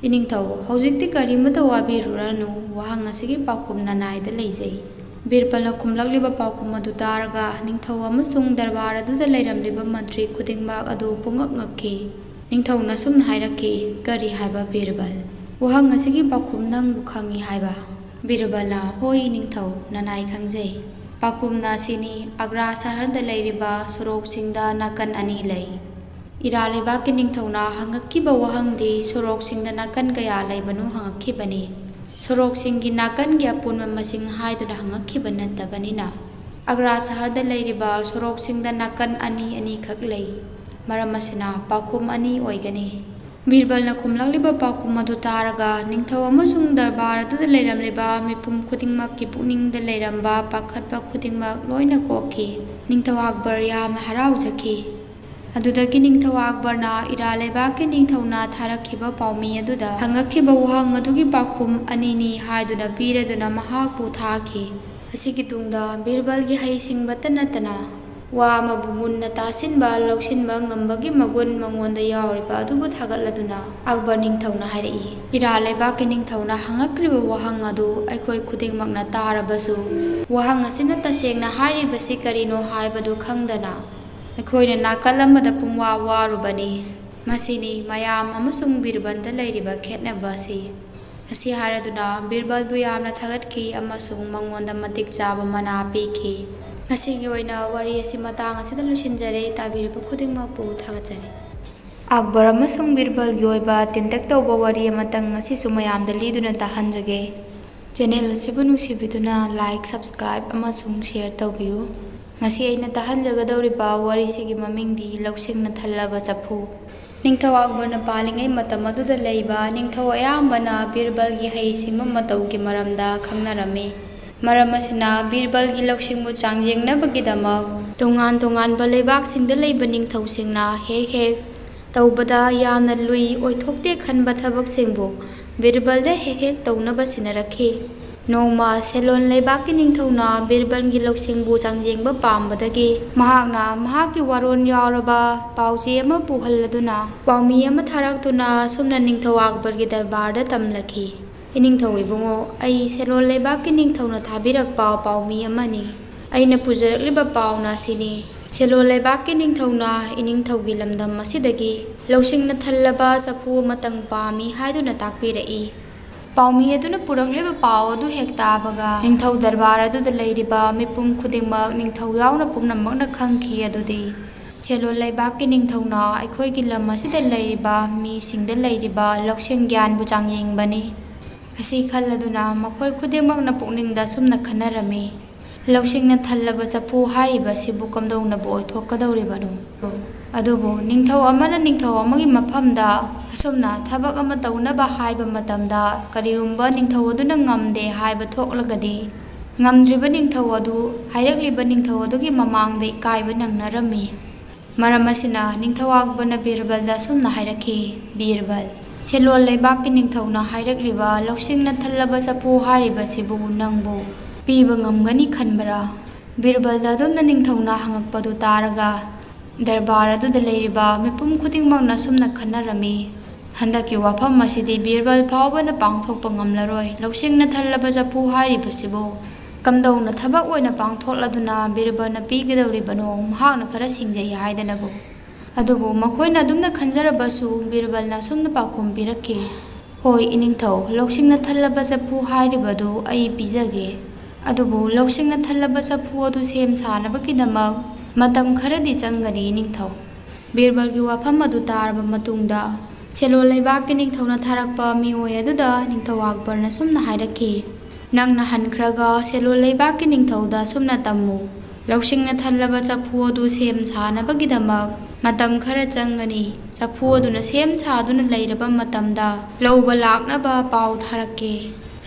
"ꯏꯅꯤꯡꯊꯧ, ꯍꯧꯖꯤꯛꯇꯤ ꯀꯔꯤꯃꯠꯇ ꯋꯥꯕꯤꯔꯨꯔꯅꯨ, ꯋꯥꯍꯪ ꯑꯁꯤꯒꯤ ꯄꯥꯎꯈꯨꯝ ꯅꯅꯥꯏꯗ ꯂꯩꯖꯩ"꯫ ꯕꯤꯔꯕꯜꯅ ꯈꯨꯝꯂꯛꯂꯤꯕ ꯄꯥꯎꯈꯨꯝ ꯑꯗꯨ ꯇꯥꯔꯒ ꯅꯤꯡꯊꯧ ꯑꯃꯁꯨꯡ ꯗꯔꯕꯥꯔ ꯑꯗꯨꯗ ꯂꯩꯔꯝꯂꯤꯕ ꯃꯟꯇ꯭ꯔꯤ ꯈꯨꯗꯤꯡꯃꯛ ꯑꯗꯨ ꯄꯨꯡꯉꯛ ꯉꯛꯈꯤ꯫ ꯅꯤꯡꯊꯧꯅ ꯁꯨꯝꯅ ꯍꯥꯏꯔꯛꯈꯤ, "ꯀꯔꯤ ꯍꯥꯏꯕ ꯕꯤꯔꯕꯜ? ꯋꯥꯍꯪ ꯑꯁꯤꯒꯤ ꯄꯥꯎꯈꯨꯝ ꯅꯪꯕꯨ ꯈꯪꯏ ꯍꯥꯏꯕ?" ꯕꯤꯔꯕꯜꯅ, "ꯍꯣꯏ ꯏꯅꯤꯡꯊꯧ, ꯅꯅꯥꯏ ꯈꯪꯖꯩ꯫ ꯄꯥꯎꯈꯨꯝꯅ ꯑꯁꯤꯅꯤ, ꯑꯒ꯭ꯔꯥ ꯁꯍꯔꯗ ꯂꯩꯔꯤꯕ ꯁꯣꯔꯣꯛꯁꯤꯡꯗ ꯅꯥꯀꯟ 2 ꯂꯩ"꯫ ꯏꯔꯥ ꯂꯩꯕꯥꯛꯀꯤ ꯅꯤꯡꯊꯧꯅ ꯍꯪꯉꯛꯈꯤꯕ ꯋꯥꯍꯪꯗꯤ ꯁꯣꯔꯣꯛꯁꯤꯡꯗ ꯅꯥꯀꯟ ꯀꯌꯥ ꯂꯩꯕꯅꯣ ꯍꯪꯉꯛꯈꯤꯕꯅꯤ, ꯁꯣꯔꯣꯛꯁꯤꯡꯒꯤ ꯅꯥꯀꯟꯒꯤ ꯑꯄꯨꯟꯕ ꯃꯁꯤꯡ ꯍꯥꯏꯗꯨꯅ ꯍꯪꯉꯛꯈꯤꯕ ꯅꯠꯇꯕꯅꯤꯅ꯫ ꯑꯒ꯭ꯔꯥ ꯁꯍꯔꯗ ꯂꯩꯔꯤꯕ ꯁꯣꯔꯣꯛꯁꯤꯡꯗ ꯅꯥꯀꯟ 2 ꯈꯛ ꯂꯩ, ꯃꯔꯝ ꯑꯁꯤꯅ ꯄꯥꯎꯈꯨꯝ 2 ꯑꯣꯏꯒꯅꯤ꯫ ꯕꯤꯔꯕꯜꯅ ꯈꯨꯝꯂꯛꯂꯤꯕ ꯄꯥꯎꯈꯨꯝ ꯑꯗꯨ ꯇꯥꯔꯒ ꯅꯤꯡꯊꯧ ꯑꯃꯁꯨꯡ ꯗꯔꯕꯥꯔ ꯑꯗꯨꯗ ꯂꯩꯔꯝꯂꯤꯕ ꯃꯤꯄꯨꯝ ꯈꯨꯗꯤꯡꯃꯛꯀꯤ ꯄꯨꯛꯅꯤꯡꯗ ꯂꯩꯔꯝꯕ ꯄꯥꯈꯠꯄ ꯈꯨꯗꯤꯡꯃꯛ ꯂꯣꯏꯅ ꯀꯣꯛꯈꯤ꯫ ꯅꯤꯡꯊꯧ ꯑꯛꯕꯔ ꯌꯥꯝꯅ ꯍꯔꯥꯎꯖꯈꯤ꯫ ꯑꯗꯨꯗꯒꯤ ꯅꯤꯡꯊꯧ ꯑꯛꯕꯔꯅ ꯏꯔꯥ ꯂꯩꯕꯥꯛꯀꯤ ꯅꯤꯡꯊꯧꯅ ꯊꯥꯔꯛꯈꯤꯕ ꯄꯥꯎꯃꯤ ꯑꯗꯨꯗ ꯍꯪꯉꯛꯈꯤꯕ ꯋꯥꯍꯪ ꯑꯗꯨꯒꯤ ꯄꯥꯎꯈꯨꯝ 2ꯅꯤ ꯍꯥꯏꯗꯨꯅ ꯄꯤꯔꯗꯨꯅ ꯃꯍꯥꯛꯄꯨ ꯊꯥꯈꯤ꯫ ꯑꯁꯤꯒꯤ ꯇꯨꯡꯗ ꯕꯤꯔꯕꯜꯒꯤ ꯍꯩꯁꯤꯡꯕꯇ ꯅꯠꯇꯅ ꯋꯥ ꯑꯃꯕꯨ ꯃꯨꯟꯅ ꯇꯥꯁꯤꯟꯕ ꯂꯧꯁꯤꯟꯕ ꯉꯝꯕꯒꯤ ꯃꯒꯨꯟ ꯃꯉꯣꯟꯗ ꯌꯥꯎꯔꯤꯕ ꯑꯗꯨꯕꯨ ꯊꯥꯒꯠꯂꯗꯨꯅ ꯑꯛꯕꯔ ꯅꯤꯡꯊꯧꯅ ꯍꯥꯏꯔꯛꯏ, "ꯏꯔꯥ ꯂꯩꯕꯥꯛꯀꯤ ꯅꯤꯡꯊꯧꯅ ꯍꯪꯉꯛꯈ꯭ꯔꯤꯕ ꯋꯥꯍꯪ ꯑꯗꯨ ꯑꯩꯈꯣꯏ ꯈꯨꯗꯤꯡꯃꯛꯅ ꯇꯥꯔꯕꯁꯨ ꯋꯥꯍꯪ ꯑꯁꯤꯅ ꯇꯁꯦꯡꯅ ꯍꯥꯏꯔꯤꯕꯁꯤ ꯀꯔꯤꯅꯣ ꯍꯥꯏꯕꯗꯨ ꯈꯪꯗꯅ ꯑꯩꯈꯣꯏꯅ ꯅꯥꯀꯜ ꯑꯃꯗ ꯄꯨꯡꯋꯥ ꯋꯥꯔꯨꯕꯅꯤ꯫ ꯃꯁꯤꯅꯤ ꯃꯌꯥꯝ ꯑꯃꯁꯨꯡ ꯕꯤꯔꯕꯜꯗ ꯂꯩꯔꯤꯕ ꯈꯦꯠꯅꯕ ꯑꯁꯤ"꯫ ꯑꯁꯤ ꯍꯥꯏꯔꯗꯨꯅ ꯕꯤꯔꯕꯜꯕꯨ ꯌꯥꯝꯅ ꯊꯥꯒꯠꯈꯤ ꯑꯃꯁꯨꯡ ꯃꯉꯣꯟꯗ ꯃꯇꯤꯛ ꯆꯥꯕ ꯃꯅꯥ ꯄꯤꯈꯤ꯫ ꯉꯁꯤꯒꯤ ꯑꯣꯏꯅ ꯋꯥꯔꯤ ꯑꯁꯤ ꯃꯇꯥꯡ ꯑꯁꯤꯗ ꯂꯣꯏꯁꯤꯟꯖꯔꯦ꯫ ꯇꯥꯕꯤꯔꯤꯕ ꯈꯨꯗꯤꯡꯃꯛꯄꯨ ꯊꯥꯒꯠꯆꯔꯤ꯫ ꯑꯛꯕꯔ ꯑꯃꯁꯨꯡ ꯕꯤꯔꯕꯜꯒꯤ ꯑꯣꯏꯕ ꯇꯦꯟꯇꯛ ꯇꯧꯕ ꯋꯥꯔꯤ ꯑꯃꯇꯪ ꯉꯁꯤꯁꯨ ꯃꯌꯥꯝꯗ ꯂꯤꯗꯨꯅ ꯇꯥꯍꯟꯖꯒꯦ꯫ ꯆꯦꯅꯦꯜ ꯑꯁꯤꯕꯨ ꯅꯨꯡꯁꯤꯕꯤꯗꯨꯅ ꯂꯥꯏꯛ, ꯁꯕꯁꯀ꯭ꯔꯥꯏꯕ ꯑꯃꯁꯨꯡ ꯁꯦꯌꯔ ꯇꯧꯕꯤꯌꯨ꯫ ꯉꯁꯤ ꯑꯩꯅ ꯇꯥꯍꯟꯖꯒꯗꯧꯔꯤꯕ ꯋꯥꯔꯤꯁꯤꯒꯤ ꯃꯃꯤꯡꯗꯤ ꯂꯧꯁꯤꯡꯅ ꯊꯜꯂꯕ ꯆꯐꯨ꯫ ꯅꯤꯡꯊꯧ ꯑꯛꯕꯔꯅ ꯄꯥꯜꯂꯤꯉꯩ ꯃꯇꯝ ꯑꯗꯨꯗ ꯂꯩꯕ ꯅꯤꯡꯊꯧ ꯑꯌꯥꯝꯕꯅ ꯕꯤꯔꯕꯜꯒꯤ ꯍꯩꯁꯤꯡꯕ ꯃꯇꯧꯒꯤ ꯃꯔꯝꯗ ꯈꯪꯅꯔꯝꯃꯤ꯫ ꯃꯔꯝ ꯑꯁꯤꯅ ꯕꯤꯔꯕꯜꯒꯤ ꯂꯧꯁꯤꯡꯕꯨ ꯆꯥꯡꯌꯦꯡꯅꯕꯒꯤꯗꯃꯛ ꯇꯣꯉꯥꯟ ꯇꯣꯉꯥꯟꯕ ꯂꯩꯕꯥꯛꯁꯤꯡꯗ ꯂꯩꯕ ꯅꯤꯡꯊꯧꯁꯤꯡꯅ ꯍꯦꯛ ꯍꯦꯛ ꯇꯧꯕꯗ ꯌꯥꯝꯅ ꯂꯨꯏ ꯑꯣꯏꯊꯣꯛꯇꯦ ꯈꯟꯕ ꯊꯕꯛꯁꯤꯡꯕꯨ ꯕꯤꯔꯕꯜꯗ ꯍꯦꯛ ꯍꯦꯛ ꯇꯧꯅꯕ ꯁꯤꯟꯅꯔꯛꯈꯤ꯫ ꯅꯣꯡꯃ ꯁꯦꯂꯣꯟ ꯂꯩꯕꯥꯛꯀꯤ ꯅꯤꯡꯊꯧꯅ ꯕꯤꯔꯕꯜꯒꯤ ꯂꯧꯁꯤꯡꯕꯨ ꯆꯥꯡꯌꯦꯡꯕ ꯄꯥꯝꯕꯗꯒꯤ ꯃꯍꯥꯛꯅ ꯃꯍꯥꯛꯀꯤ ꯋꯥꯔꯣꯜ ꯌꯥꯎꯔꯕ ꯄꯥꯎꯆꯦ ꯑꯃ ꯄꯨꯍꯜꯂꯗꯨꯅ ꯄꯥꯎꯃꯤ ꯑꯃ ꯊꯥꯔꯛꯇꯨꯅ ꯁꯨꯝꯅ ꯅꯤꯡꯊꯧ ꯑꯛꯕꯔꯒꯤ ꯗꯔꯕꯥꯔꯗ ꯇꯝꯂꯈꯤ, "ꯏꯅꯤꯡꯊꯧ ꯏꯕꯨꯡꯉꯣ, ꯑꯩ ꯁꯦꯂꯣꯟ ꯂꯩꯕꯥꯛꯀꯤ ꯅꯤꯡꯊꯧꯅ ꯊꯥꯕꯤꯔꯛꯄ ꯄꯥꯎꯃꯤ ꯑꯃꯅꯤ꯫ ꯑꯩꯅ ꯄꯨꯖꯔꯛꯂꯤꯕ ꯄꯥꯎꯅ ꯑꯁꯤꯅꯤ: ꯁꯦꯂꯣꯟ ꯂꯩꯕꯥꯛꯀꯤ ꯅꯤꯡꯊꯧꯅ ꯏꯅꯤꯡꯊꯧꯒꯤ ꯂꯝꯗꯝ ꯑꯁꯤꯗꯒꯤ ꯂꯧꯁꯤꯡꯅ ꯊꯜꯂꯕ ꯆꯐꯨ ꯑꯃꯇꯪ ꯄꯥꯝꯃꯤ ꯍꯥꯏꯗꯨꯅ ꯇꯥꯛꯄꯤꯔꯛꯏ"꯫ ꯄꯥꯎꯃꯤ ꯑꯗꯨꯅ ꯄꯨꯔꯛꯂꯤꯕ ꯄꯥꯎ ꯑꯗꯨ ꯍꯦꯛ ꯇꯥꯕꯒ ꯅꯤꯡꯊꯧ ꯗꯔꯕꯥꯔ ꯑꯗꯨꯗ ꯂꯩꯔꯤꯕ ꯃꯤꯄꯨꯝ ꯈꯨꯗꯤꯡꯃꯛ ꯅꯤꯡꯊꯧ ꯌꯥꯎꯅ ꯄꯨꯝꯅꯃꯛꯅ ꯈꯪꯈꯤ ꯑꯗꯨꯗꯤ ꯁꯦꯂꯣꯟ ꯂꯩꯕꯥꯛꯀꯤ ꯅꯤꯡꯊꯧꯅ ꯑꯩꯈꯣꯏꯒꯤ ꯂꯝ ꯑꯁꯤꯗ ꯂꯩꯔꯤꯕ ꯃꯤꯁꯤꯡꯗ ꯂꯩꯔꯤꯕ ꯂꯧꯁꯤꯡ ꯒ꯭ꯌꯥꯟꯕꯨ ꯆꯥꯡꯌꯦꯡꯕꯅꯤ꯫ ꯑꯁꯤ ꯈꯜꯂꯗꯨꯅ ꯃꯈꯣꯏ ꯈꯨꯗꯤꯡꯃꯛꯅ ꯄꯨꯛꯅꯤꯡꯗ ꯁꯨꯝꯅ ꯈꯟꯅꯔꯝꯃꯤ, ꯂꯧꯁꯤꯡꯅ ꯊꯜꯂꯕ ꯆꯐꯨ ꯍꯥꯏꯔꯤꯕꯁꯤꯕꯨ ꯀꯝꯗꯧꯅꯕꯨ ꯑꯣꯏꯊꯣꯛꯀꯗꯧꯔꯤꯕꯅꯣ? ꯑꯗꯨꯕꯨ ꯅꯤꯡꯊꯧ ꯑꯃꯅ ꯅꯤꯡꯊꯧ ꯑꯃꯒꯤ ꯃꯐꯝꯗ ꯑꯁꯨꯝꯅ ꯊꯕꯛ ꯑꯃ ꯇꯧꯅꯕ ꯍꯥꯏꯕ ꯃꯇꯝꯗ ꯀꯔꯤꯒꯨꯝꯕ ꯅꯤꯡꯊꯧ ꯑꯗꯨꯅ ꯉꯝꯗꯦ ꯍꯥꯏꯕ ꯊꯣꯛꯂꯒꯗꯤ ꯉꯝꯗ꯭ꯔꯤꯕ ꯅꯤꯡꯊꯧ ꯑꯗꯨ ꯍꯥꯏꯔꯛꯂꯤꯕ ꯅꯤꯡꯊꯧ ꯑꯗꯨꯒꯤ ꯃꯃꯥꯡꯗ ꯏꯀꯥꯏꯕ ꯅꯪꯅꯔꯝꯃꯤ꯫ ꯃꯔꯝ ꯑꯁꯤꯅ ꯅꯤꯡꯊꯧ ꯑꯛꯕꯔꯅ ꯕꯤꯔꯕꯜꯗ ꯑꯁꯨꯝꯅ ꯍꯥꯏꯔꯛꯈꯤ, ꯕꯤꯔꯕꯜ, ꯁꯤꯂꯣꯟ ꯂꯩꯕꯥꯛꯀꯤ ꯅꯤꯡꯊꯧꯅ ꯍꯥꯏꯔꯛꯂꯤꯕ ꯂꯧꯁꯤꯡꯅ ꯊꯜꯂꯕ ꯆꯐꯨ ꯍꯥꯏꯔꯤꯕꯁꯤꯕꯨ ꯅꯪꯕꯨ ꯄꯤꯕ ꯉꯝꯒꯅꯤ ꯈꯟꯕꯔꯥ? ꯕꯤꯔꯕꯜꯗ ꯑꯗꯨꯝꯅ ꯅꯤꯡꯊꯧꯅ ꯍꯪꯉꯛꯄꯗꯨ ꯇꯥꯔꯒ ꯗꯔꯕꯥꯔ ꯑꯗꯨꯗ ꯂꯩꯔꯤꯕ ꯃꯤꯄꯨꯝ ꯈꯨꯗꯤꯡꯃꯛꯅ ꯑꯁꯨꯝꯅ ꯈꯟꯅꯔꯝꯃꯤ, ꯍꯟꯗꯛꯀꯤ ꯋꯥꯐꯝ ꯑꯁꯤꯗꯤ ꯕꯤꯔꯕꯜ ꯐꯥꯎꯕꯅ ꯄꯥꯡꯊꯣꯛꯄ ꯉꯝꯂꯔꯣꯏ꯫ ꯂꯧꯁꯤꯡꯅ ꯊꯜꯂꯕ ꯆꯐꯨ ꯍꯥꯏꯔꯤꯕꯁꯤꯕꯨ ꯀꯝꯗꯧꯅ ꯊꯕꯛ ꯑꯣꯏꯅ ꯄꯥꯡꯊꯣꯛꯂꯗꯨꯅ ꯕꯤꯔꯕꯜꯅ ꯄꯤꯒꯗꯧꯔꯤꯕꯅꯣ, ꯃꯍꯥꯛꯅ ꯈꯔ ꯁꯤꯡꯖꯩ ꯍꯥꯏꯗꯅꯕꯨ? ꯑꯗꯨꯕꯨ ꯃꯈꯣꯏꯅ ꯑꯗꯨꯝꯅ ꯈꯟꯖꯔꯕꯁꯨ ꯕꯤꯔꯕꯜꯅ ꯑꯁꯨꯝꯅ ꯄꯥꯎꯈꯨꯝ ꯄꯤꯔꯛꯈꯤ, ꯍꯣꯏ ꯏꯅꯤꯡꯊꯧ, ꯂꯧꯁꯤꯡꯅ ꯊꯜꯂꯕ ꯆꯐꯨ ꯍꯥꯏꯔꯤꯕꯗꯨ ꯑꯩ ꯄꯤꯖꯒꯦ꯫ ꯑꯗꯨꯕꯨ ꯂꯧꯁꯤꯡꯅ ꯊꯜꯂꯕ ꯆꯐꯨ ꯑꯗꯨ ꯁꯦꯝ ꯁꯥꯅꯕꯒꯤꯗꯃꯛ ꯃꯇꯝ ꯈꯔꯗꯤ ꯆꯪꯒꯅꯤ ꯏꯅꯤꯡꯊꯧ꯫ ꯕꯤꯔꯕꯜꯒꯤ ꯋꯥꯐꯝ ꯑꯗꯨ ꯇꯥꯔꯕ ꯃꯇꯨꯡꯗ ꯁꯤꯂꯣꯟ ꯂꯩꯕꯥꯛꯀꯤ ꯅꯤꯡꯊꯧꯅ ꯊꯥꯔꯛꯄ ꯃꯤꯑꯣꯏ ꯑꯗꯨꯗ ꯅꯤꯡꯊꯧ ꯑꯛꯕꯔꯅ ꯁꯨꯝꯅ ꯍꯥꯏꯔꯛꯈꯤ, ꯅꯪꯅ ꯍꯟꯈ꯭ꯔꯒ ꯁꯤꯂꯣꯟ ꯂꯩꯕꯥꯛꯀꯤ ꯅꯤꯡꯊꯧꯗ ꯁꯨꯝꯅ ꯇꯝꯃꯨ, ꯂꯧꯁꯤꯡꯅ ꯊꯜꯂꯕ ꯆꯐꯨ ꯑꯗꯨ ꯁꯦꯝ ꯁꯥꯅꯕꯒꯤꯗꯃꯛ ꯃꯇꯝ ꯈꯔ ꯆꯪꯒꯅꯤ꯫ ꯆꯐꯨ ꯑꯗꯨꯅ ꯁꯦꯝ ꯁꯥꯗꯨꯅ ꯂꯩꯔꯕ ꯃꯇꯝꯗ ꯂꯧꯕ ꯂꯥꯛꯅꯕ ꯄꯥꯎ ꯊꯥꯔꯛꯀꯦ꯫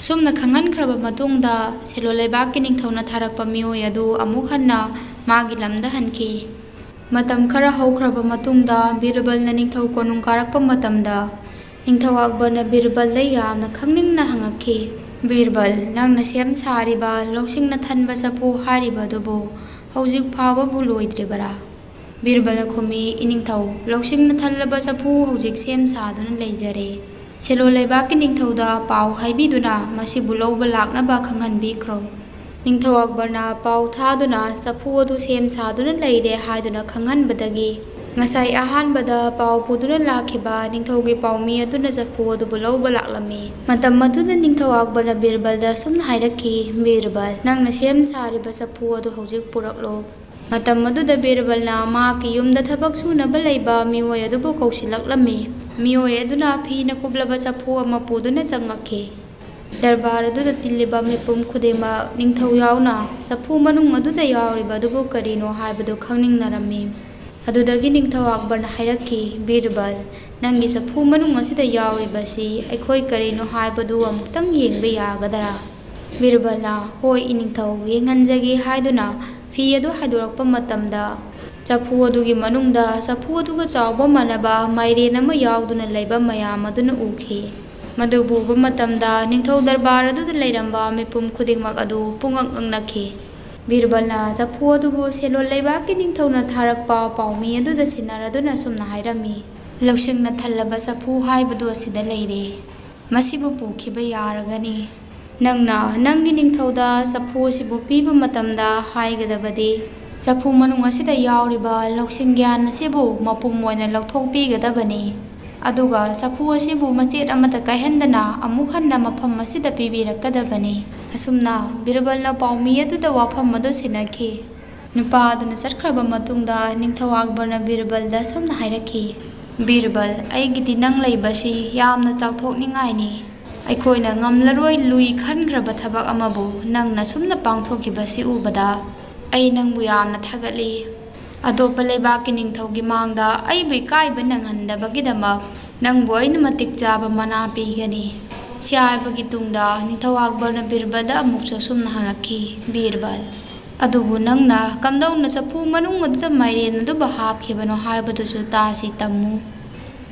ꯑꯁꯨꯝꯅ ꯈꯪꯍꯟꯈ꯭ꯔꯕ ꯃꯇꯨꯡꯗ ꯁꯤꯂꯣꯟ ꯂꯩꯕꯥꯛꯀꯤ ꯅꯤꯡꯊꯧꯅ ꯊꯥꯔꯛꯄ ꯃꯤꯑꯣꯏ ꯑꯗꯨ ꯑꯃꯨꯛ ꯍꯟꯅ ꯃꯥꯒꯤ ꯂꯝꯗ ꯍꯟꯈꯤ꯫ ꯃꯇꯝ ꯈꯔ ꯍꯧꯈ꯭ꯔꯕ ꯃꯇꯨꯡꯗ ꯕꯤꯔꯕꯜꯅ ꯅꯤꯡꯊꯧ ꯀꯣꯅꯨꯡ ꯀꯥꯔꯛꯄ ꯃꯇꯝꯗ ꯅꯤꯡꯊꯧ ꯑꯛꯕꯔꯅ ꯕꯤꯔꯕꯜꯗ ꯌꯥꯝꯅ ꯈꯪꯅꯤꯡꯅ ꯍꯪꯉꯛꯈꯤ, ꯕꯤꯔꯕꯜ, ꯅꯪꯅ ꯁꯦꯝ ꯁꯥꯔꯤꯕ ꯂꯧꯁꯤꯡꯅ ꯊꯟꯕ ꯆꯐꯨ ꯍꯥꯏꯔꯤꯕꯗꯨꯕꯨ ꯍꯧꯖꯤꯛ ꯐꯥꯎꯕꯕꯨ ꯂꯣꯏꯗ꯭ꯔꯤꯕꯔꯥ? ꯕꯤꯔꯕꯜꯅ ꯈꯨꯝꯃꯤ, ꯏꯅꯤꯡꯊꯧ, ꯂꯧꯁꯤꯡꯅ ꯊꯜꯂꯕ ꯆꯐꯨ ꯍꯧꯖꯤꯛ ꯁꯦꯝ ꯁꯥꯗꯨꯅ ꯂꯩꯖꯔꯦ꯫ ꯁꯤꯂꯣꯟ ꯂꯩꯕꯥꯛꯀꯤ ꯅꯤꯡꯊꯧꯗ ꯄꯥꯎ ꯍꯥꯏꯕꯤꯗꯨꯅ ꯃꯁꯤꯕꯨ ꯂꯧꯕ ꯂꯥꯛꯅꯕ ꯈꯪꯍꯟꯕꯤꯈ꯭ꯔꯣ꯫ ꯅꯤꯡꯊꯧ ꯑꯛꯕꯔꯅ ꯄꯥꯎ ꯊꯥꯗꯨꯅ ꯆꯐꯨ ꯑꯗꯨ ꯁꯦꯝ ꯁꯥꯗꯨꯅ ꯂꯩꯔꯦ ꯍꯥꯏꯗꯨꯅ ꯈꯪꯍꯟꯕꯗꯒꯤ ꯉꯁꯥꯏ ꯑꯍꯥꯟꯕꯗ ꯄꯥꯎ ꯄꯨꯗꯨꯅ ꯂꯥꯛꯈꯤꯕ ꯅꯤꯡꯊꯧꯒꯤ ꯄꯥꯎꯃꯤ ꯑꯗꯨꯅ ꯆꯐꯨ ꯑꯗꯨꯕꯨ ꯂꯧꯕ ꯂꯥꯛꯂꯝꯃꯤ꯫ ꯃꯇꯝ ꯑꯗꯨꯗ ꯅꯤꯡꯊꯧ ꯑꯛꯕꯔꯅ ꯕꯤꯔꯕꯜꯗ ꯑꯁꯨꯝꯅ ꯍꯥꯏꯔꯛꯈꯤ, ꯕꯤꯔꯕꯜ, ꯅꯪꯅ ꯁꯦꯝ ꯁꯥꯔꯤꯕ ꯆꯐꯨ ꯑꯗꯨ ꯍꯧꯖꯤꯛ ꯄꯨꯔꯛꯂꯣ꯫ ꯃꯇꯝ ꯑꯗꯨꯗ ꯕꯤꯔꯕꯜꯅ ꯃꯍꯥꯛꯀꯤ ꯌꯨꯝꯗ ꯊꯕꯛ ꯁꯨꯅꯕ ꯂꯩꯕ ꯃꯤꯑꯣꯏ ꯑꯗꯨꯕꯨ ꯀꯧꯁꯤꯜꯂꯛꯂꯝꯃꯤ꯫ ꯃꯤꯑꯣꯏ ꯑꯗꯨꯅ ꯐꯤꯅ ꯀꯨꯞꯂꯕ ꯆꯐꯨ ꯑꯃ ꯄꯨꯗꯨꯅ ꯆꯪꯂꯛꯈꯤ꯫ ꯗꯔꯕꯥꯔ ꯑꯗꯨꯗ ꯇꯤꯜꯂꯤꯕ ꯃꯤꯄꯨꯝ ꯈꯨꯗꯤꯡꯃꯛ ꯅꯤꯡꯊꯧ ꯌꯥꯎꯅ ꯆꯐꯨ ꯃꯅꯨꯡ ꯑꯗꯨꯗ ꯌꯥꯎꯔꯤꯕ ꯑꯗꯨꯕꯨ ꯀꯔꯤꯅꯣ ꯍꯥꯏꯕꯗꯨ ꯈꯪꯅꯤꯡꯅꯔꯝꯃꯤ꯫ ꯑꯗꯨꯗꯒꯤ ꯅꯤꯡꯊꯧ ꯑꯛꯕꯔꯅ ꯍꯥꯏꯔꯛꯈꯤ, ꯕꯤꯔꯕꯜ, ꯅꯪꯒꯤ ꯆꯐꯨ ꯃꯅꯨꯡ ꯑꯁꯤꯗ ꯌꯥꯎꯔꯤꯕꯁꯤ ꯑꯩꯈꯣꯏ ꯀꯔꯤꯅꯣ ꯍꯥꯏꯕꯗꯨ ꯑꯃꯨꯛꯇꯪ ꯌꯦꯡꯕ ꯌꯥꯒꯗꯔꯥ? ꯕꯤꯔꯕꯜꯅ ꯍꯣꯏ ꯏꯅꯤꯡꯊꯧ, ꯌꯦꯡꯍꯟꯖꯒꯦ ꯍꯥꯏꯗꯨꯅ ꯐꯤ ꯑꯗꯨ ꯍꯥꯏꯗꯣꯔꯛꯄ ꯃꯇꯝꯗ ꯆꯐꯨ ꯑꯗꯨꯒꯤ ꯃꯅꯨꯡꯗ ꯆꯐꯨ ꯑꯗꯨꯒ ꯆꯥꯎꯕ ꯃꯥꯟꯅꯕ ꯃꯥꯏꯔꯦꯟ ꯑꯃ ꯌꯥꯎꯗꯨꯅ ꯂꯩꯕ ꯃꯌꯥꯝ ꯑꯗꯨꯅ ꯎꯈꯤ꯫ ꯃꯗꯨꯕꯨ ꯎꯕ ꯃꯇꯝꯗ ꯅꯤꯡꯊꯧ ꯗꯔꯕꯥꯔ ꯑꯗꯨꯗ ꯂꯩꯔꯝꯕ ꯃꯤꯄꯨꯝ ꯈꯨꯗꯤꯡꯃꯛ ꯑꯗꯨ ꯄꯨꯡꯉꯛ ꯉꯛꯅꯈꯤ꯫ ꯕꯤꯔꯕꯜꯅ ꯆꯐꯨ ꯑꯗꯨꯕꯨ ꯁꯤꯂꯣꯟ ꯂꯩꯕꯥꯛꯀꯤ ꯅꯤꯡꯊꯧꯅ ꯊꯥꯔꯛꯄ ꯄꯥꯎꯃꯤ ꯑꯗꯨꯗ ꯁꯤꯟꯅꯔꯗꯨꯅ ꯑꯁꯨꯝꯅ ꯍꯥꯏꯔꯝꯃꯤ, ꯂꯧꯁꯤꯡꯅ ꯊꯜꯂꯕ ꯆꯐꯨ ꯍꯥꯏꯕꯗꯨ ꯑꯁꯤꯗ ꯂꯩꯔꯦ, ꯃꯁꯤꯕꯨ ꯄꯨꯈꯤꯕ ꯌꯥꯔꯒꯅꯤ꯫ ꯅꯪꯅ ꯅꯪꯒꯤ ꯅꯤꯡꯊꯧꯗ ꯆꯐꯨ ꯑꯁꯤꯕꯨ ꯄꯤꯕ ꯃꯇꯝꯗ ꯍꯥꯏꯒꯗꯕꯗꯤ ꯆꯐꯨ ꯃꯅꯨꯡ ꯑꯁꯤꯗ ꯌꯥꯎꯔꯤꯕ ꯂꯧꯁꯤꯡ ꯒ꯭ꯌꯥꯟ ꯑꯁꯤꯕꯨ ꯃꯄꯨꯝ ꯑꯣꯏꯅ ꯂꯧꯊꯣꯛꯄꯤꯒꯗꯕꯅꯤ, ꯑꯗꯨꯒ ꯆꯐꯨ ꯑꯁꯤꯕꯨ ꯃꯆꯦꯠ ꯑꯃꯠꯇ ꯀꯥꯏꯍꯟꯗꯅ ꯑꯃꯨꯛ ꯍꯟꯅ ꯃꯐꯝ ꯑꯁꯤꯗ ꯄꯤꯕꯤꯔꯛꯀꯗꯕꯅꯤ꯫ ꯑꯁꯨꯝꯅ ꯕꯤꯔꯕꯜꯅ ꯄꯥꯎꯃꯤ ꯑꯗꯨꯗ ꯋꯥꯐꯝ ꯑꯗꯨ ꯁꯤꯟꯅꯈꯤ꯫ ꯅꯨꯄꯥ ꯑꯗꯨꯅ ꯆꯠꯈ꯭ꯔꯕ ꯃꯇꯨꯡꯗ ꯅꯤꯡꯊꯧ ꯑꯛꯕꯔꯅ ꯕꯤꯔꯕꯜꯗ ꯑꯁꯨꯝꯅ ꯍꯥꯏꯔꯛꯈꯤ, ꯕꯤꯔꯕꯜ, ꯑꯩꯒꯤꯗꯤ ꯅꯪ ꯂꯩꯕꯁꯤ ꯌꯥꯝꯅ ꯆꯥꯎꯊꯣꯛꯅꯤꯡꯉꯥꯏꯅꯤ꯫ ꯑꯩꯈꯣꯏꯅ ꯉꯝꯂꯔꯣꯏ ꯂꯨꯏ ꯈꯟꯈ꯭ꯔꯕ ꯊꯕꯛ ꯑꯃꯕꯨ ꯅꯪꯅ ꯁꯨꯝꯅ ꯄꯥꯡꯊꯣꯛꯈꯤꯕꯁꯤ ꯎꯕꯗ ꯑꯩ ꯅꯪꯕꯨ ꯌꯥꯝꯅ ꯊꯥꯒꯠꯂꯤ꯫ ꯑꯇꯣꯞꯄ ꯂꯩꯕꯥꯛꯀꯤ ꯅꯤꯡꯊꯧꯒꯤ ꯃꯥꯡꯗ ꯑꯩꯕꯨ ꯏꯀꯥꯏꯕ ꯅꯪꯍꯟꯗꯕꯒꯤꯗꯃꯛ ꯅꯪꯕꯨ ꯑꯩꯅ ꯃꯇꯤꯛ ꯆꯥꯕ ꯃꯅꯥ ꯄꯤꯒꯅꯤ꯫ ꯁꯤ ꯍꯥꯏꯕꯒꯤ ꯇꯨꯡꯗ ꯅꯤꯡꯊꯧ ꯑꯛꯕꯔꯅ ꯕꯤꯔꯕꯜꯗ ꯑꯃꯨꯛꯁꯨ ꯑꯁꯨꯝꯅ ꯍꯪꯂꯛꯈꯤ, ꯕꯤꯔꯕꯜ, ꯑꯗꯨꯕꯨ ꯅꯪꯅ ꯀꯝꯗꯧꯅ ꯆꯐꯨ ꯃꯅꯨꯡ ꯑꯗꯨꯗ ꯃꯥꯏꯔꯦꯟ ꯑꯗꯨꯕꯨ ꯍꯥꯞꯈꯤꯕꯅꯣ ꯍꯥꯏꯕꯗꯨꯁꯨ ꯇꯥꯁꯤ ꯇꯝꯃꯨ꯫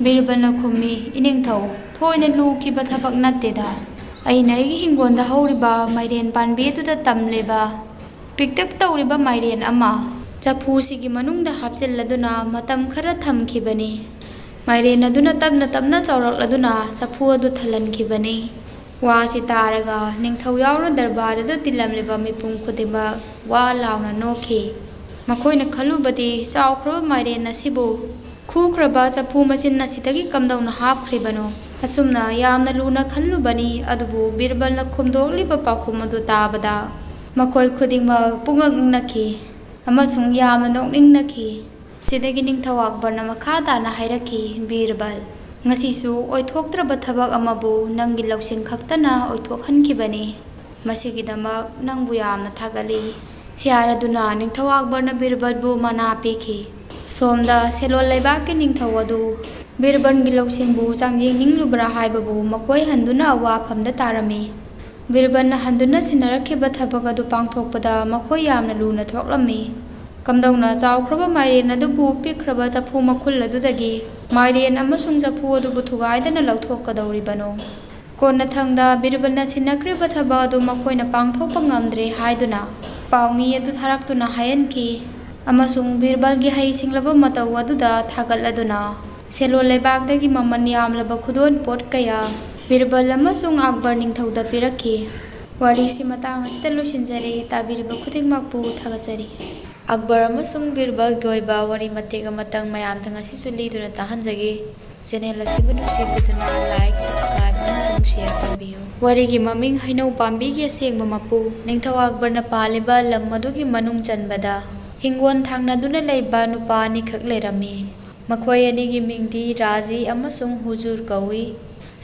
ꯕꯤꯔꯕꯜꯅ ꯈꯨꯝꯃꯤ, ꯏꯅꯤꯡꯊꯧ, ꯊꯣꯏꯅ ꯂꯨꯈꯤꯕ ꯊꯕꯛ ꯅꯠꯇꯦꯗ꯫ ꯑꯩꯅ ꯑꯩꯒꯤ ꯍꯤꯡꯒꯣꯜꯗ ꯍꯧꯔꯤꯕ ꯃꯥꯏꯔꯦꯟ ꯄꯥꯝꯕꯤ ꯑꯗꯨꯗ ꯇꯝꯂꯤꯕ ꯄꯤꯛꯇꯛ ꯇꯧꯔꯤꯕ ꯃꯥꯏꯔꯦꯟ ꯑꯃ ꯆꯐꯨꯁꯤꯒꯤ ꯃꯅꯨꯡꯗ ꯍꯥꯞꯆꯤꯜꯂꯗꯨꯅ ꯃꯇꯝ ꯈꯔ ꯊꯝꯈꯤꯕꯅꯤ꯫ ꯃꯥꯏꯔꯦꯟ ꯑꯗꯨꯅ ꯇꯞꯅ ꯇꯞꯅ ꯆꯥꯎꯔꯛꯂꯗꯨꯅ ꯆꯐꯨ ꯑꯗꯨ ꯊꯜꯍꯟꯈꯤꯕꯅꯤ꯫ ꯋꯥꯁꯤ ꯇꯥꯔꯒ ꯅꯤꯡꯊꯧ ꯌꯥꯎꯅ ꯗꯔꯕꯥꯔꯗꯨꯗ ꯇꯤꯜꯂꯝꯂꯤꯕ ꯃꯤꯄꯨꯝ ꯈꯨꯗꯤꯡꯃꯛ ꯋꯥ ꯂꯥꯎꯅ ꯅꯣꯛꯈꯤ꯫ ꯃꯈꯣꯏꯅ ꯈꯜꯂꯨꯕꯗꯤ ꯆꯥꯎꯈ꯭ꯔꯕ ꯃꯥꯏꯔꯦꯟ ꯑꯁꯤꯕꯨ ꯈꯨꯈ꯭ꯔꯕ ꯆꯐꯨ ꯃꯆꯤꯟ ꯑꯁꯤꯗꯒꯤ ꯀꯝꯗꯧꯅ ꯍꯥꯞꯈ꯭ꯔꯤꯕꯅꯣ, ꯑꯁꯨꯝꯅ ꯌꯥꯝꯅ ꯂꯨꯅ ꯈꯜꯂꯨꯕꯅꯤ꯫ ꯑꯗꯨꯕꯨ ꯕꯤꯔꯕꯜꯅ ꯈꯨꯝꯗꯣꯛꯂꯤꯕ ꯄꯥꯎꯈꯨꯝ ꯑꯗꯨ ꯇꯥꯕꯗ ꯃꯈꯣꯏ ꯈꯨꯗꯤꯡꯃꯛ ꯄꯨꯡꯉꯛ ꯉꯛꯅꯈꯤ ꯑꯃꯁꯨꯡ ꯌꯥꯝꯅ ꯅꯣꯛꯅꯤꯡꯅꯈꯤ꯫ ꯁꯤꯗꯒꯤ ꯅꯤꯡꯊꯧ ꯑꯛꯕꯔꯅ ꯃꯈꯥ ꯇꯥꯅ ꯍꯥꯏꯔꯛꯈꯤ, ꯕꯤꯔꯕꯜ, ꯉꯁꯤꯁꯨ ꯑꯣꯏꯊꯣꯛꯇ꯭ꯔꯕ ꯊꯕꯛ ꯑꯃꯕꯨ ꯅꯪꯒꯤ ꯂꯧꯁꯤꯡ ꯈꯛꯇꯅ ꯑꯣꯏꯊꯣꯛꯍꯟꯈꯤꯕꯅꯤ꯫ ꯃꯁꯤꯒꯤꯗꯃꯛ ꯅꯪꯕꯨ ꯌꯥꯝꯅ ꯊꯥꯒꯠꯂꯤ꯫ ꯁꯤꯌꯥꯔꯗꯨꯅ ꯅꯤꯡꯊꯧ ꯑꯛꯕꯔꯅ ꯕꯤꯔꯕꯜꯕꯨ ꯃꯅꯥ ꯄꯤꯈꯤ꯫ ꯑꯁꯣꯝꯗ ꯁꯦꯂꯣꯜ ꯂꯩꯕꯥꯛꯀꯤ ꯅꯤꯡꯊꯧ ꯑꯗꯨ ꯕꯤꯔꯕꯜꯒꯤ ꯂꯧꯁꯤꯡꯕꯨ ꯆꯥꯡꯌꯦꯡꯅꯤꯡꯂꯨꯕ꯭ꯔꯥ ꯍꯥꯏꯕꯕꯨ ꯃꯈꯣꯏ ꯍꯟꯗꯨꯅ ꯋꯥꯐꯝꯗ ꯇꯥꯔꯝꯃꯤ꯫ ꯕꯤꯔꯕꯜꯅ ꯍꯟꯗꯨꯅ ꯁꯤꯟꯅꯔꯛꯈꯤꯕ ꯊꯕꯛ ꯑꯗꯨ ꯄꯥꯡꯊꯣꯛꯄꯗ ꯃꯈꯣꯏ ꯌꯥꯝꯅ ꯂꯨꯅ ꯊꯣꯛꯂꯝꯃꯤ꯫ ꯀꯝꯗꯧꯅ ꯆꯥꯎꯈ꯭ꯔꯕ ꯃꯥꯏꯔꯦꯟ ꯑꯗꯨꯕꯨ ꯄꯤꯛꯈ꯭ꯔꯕ ꯆꯐꯨ ꯃꯈꯨꯜ ꯑꯗꯨꯗꯒꯤ ꯃꯥꯏꯔꯦꯟ ꯑꯃꯁꯨꯡ ꯆꯐꯨ ꯑꯗꯨꯕꯨ ꯊꯨꯒꯥꯏꯗꯅ ꯂꯧꯊꯣꯛꯀꯗꯧꯔꯤꯕꯅꯣ? ꯀꯣꯟꯅꯊꯪꯗ ꯕꯤꯔꯕꯜꯅ ꯁꯤꯟꯅꯈ꯭ꯔꯤꯕ ꯊꯕꯛ ꯑꯗꯨ ꯃꯈꯣꯏꯅ ꯄꯥꯡꯊꯣꯛꯄ ꯉꯝꯗ꯭ꯔꯦ ꯍꯥꯏꯗꯨꯅ ꯄꯥꯎꯃꯤ ꯑꯗꯨ ꯊꯥꯔꯛꯇꯨꯅ ꯍꯥꯏꯍꯟꯈꯤ ꯑꯃꯁꯨꯡ ꯕꯤꯔꯕꯜꯒꯤ ꯍꯩꯁꯤꯡꯂꯕ ꯃꯇꯧ ꯑꯗꯨꯗ ꯊꯥꯒꯠꯂꯗꯨꯅ ꯁꯦꯂꯣꯜ ꯂꯩꯕꯥꯛꯇꯒꯤ ꯃꯃꯜ ꯌꯥꯝꯂꯕ ꯈꯨꯗꯣꯜ ꯄꯣꯠ ꯀꯌꯥ ꯕꯤꯔꯕꯜ ꯑꯃꯁꯨꯡ ꯑꯛꯕꯔ ꯅꯤꯡꯊꯧꯗ ꯄꯤꯔꯛꯈꯤ꯫ ꯋꯥꯔꯤꯁꯤ ꯃꯇꯥꯡ ꯑꯁꯤꯗ ꯂꯣꯏꯁꯤꯟꯖꯔꯦ꯫ ꯇꯥꯕꯤꯔꯤꯕ ꯈꯨꯗꯤꯡꯃꯛꯄꯨ ꯊꯥꯒꯠꯆꯔꯤ꯫ ꯑꯛꯕꯔ ꯑꯃꯁꯨꯡ ꯕꯤꯔꯕꯜꯒꯤ ꯑꯣꯏꯕ ꯋꯥꯔꯤ ꯃꯇꯦꯛ ꯑꯃꯇꯪ ꯃꯌꯥꯝꯗ ꯉꯁꯤꯁꯨ ꯂꯤꯗꯨꯅ ꯇꯥꯍꯟꯖꯒꯦ꯫ ꯆꯦꯅꯦꯜ ꯑꯁꯤꯕꯨ ꯅꯨꯡꯁꯤꯕꯤꯗꯨꯅ ꯂꯥꯏꯛ, ꯁꯕꯁꯀ꯭ꯔꯥꯏꯕ ꯑꯃꯁꯨꯡ ꯁꯦꯌꯔ ꯇꯧꯕꯤꯌꯨ꯫ ꯋꯥꯔꯤꯒꯤ ꯃꯃꯤꯡ ꯍꯩꯅꯧ ꯄꯥꯝꯕꯤꯒꯤ ꯑꯁꯦꯡꯕ ꯃꯄꯨ꯫ ꯅꯤꯡꯊꯧ ꯑꯛꯕꯔꯅ ꯄꯥꯜꯂꯤꯕ ꯂꯝ ꯑꯗꯨꯒꯤ ꯃꯅꯨꯡ ꯆꯟꯕꯗ ꯍꯤꯡꯒꯣꯜ ꯊꯪꯅꯗꯨꯅ ꯂꯩꯕ ꯅꯨꯄꯥ ꯑꯅꯤꯈꯛ ꯂꯩꯔꯝꯃꯤ꯫ ꯃꯈꯣꯏ ꯑꯅꯤꯒꯤ ꯃꯤꯡꯗꯤ ꯔꯥꯖꯤ ꯑꯃꯁꯨꯡ ꯍꯨꯖꯨꯔ ꯀꯧꯏ꯫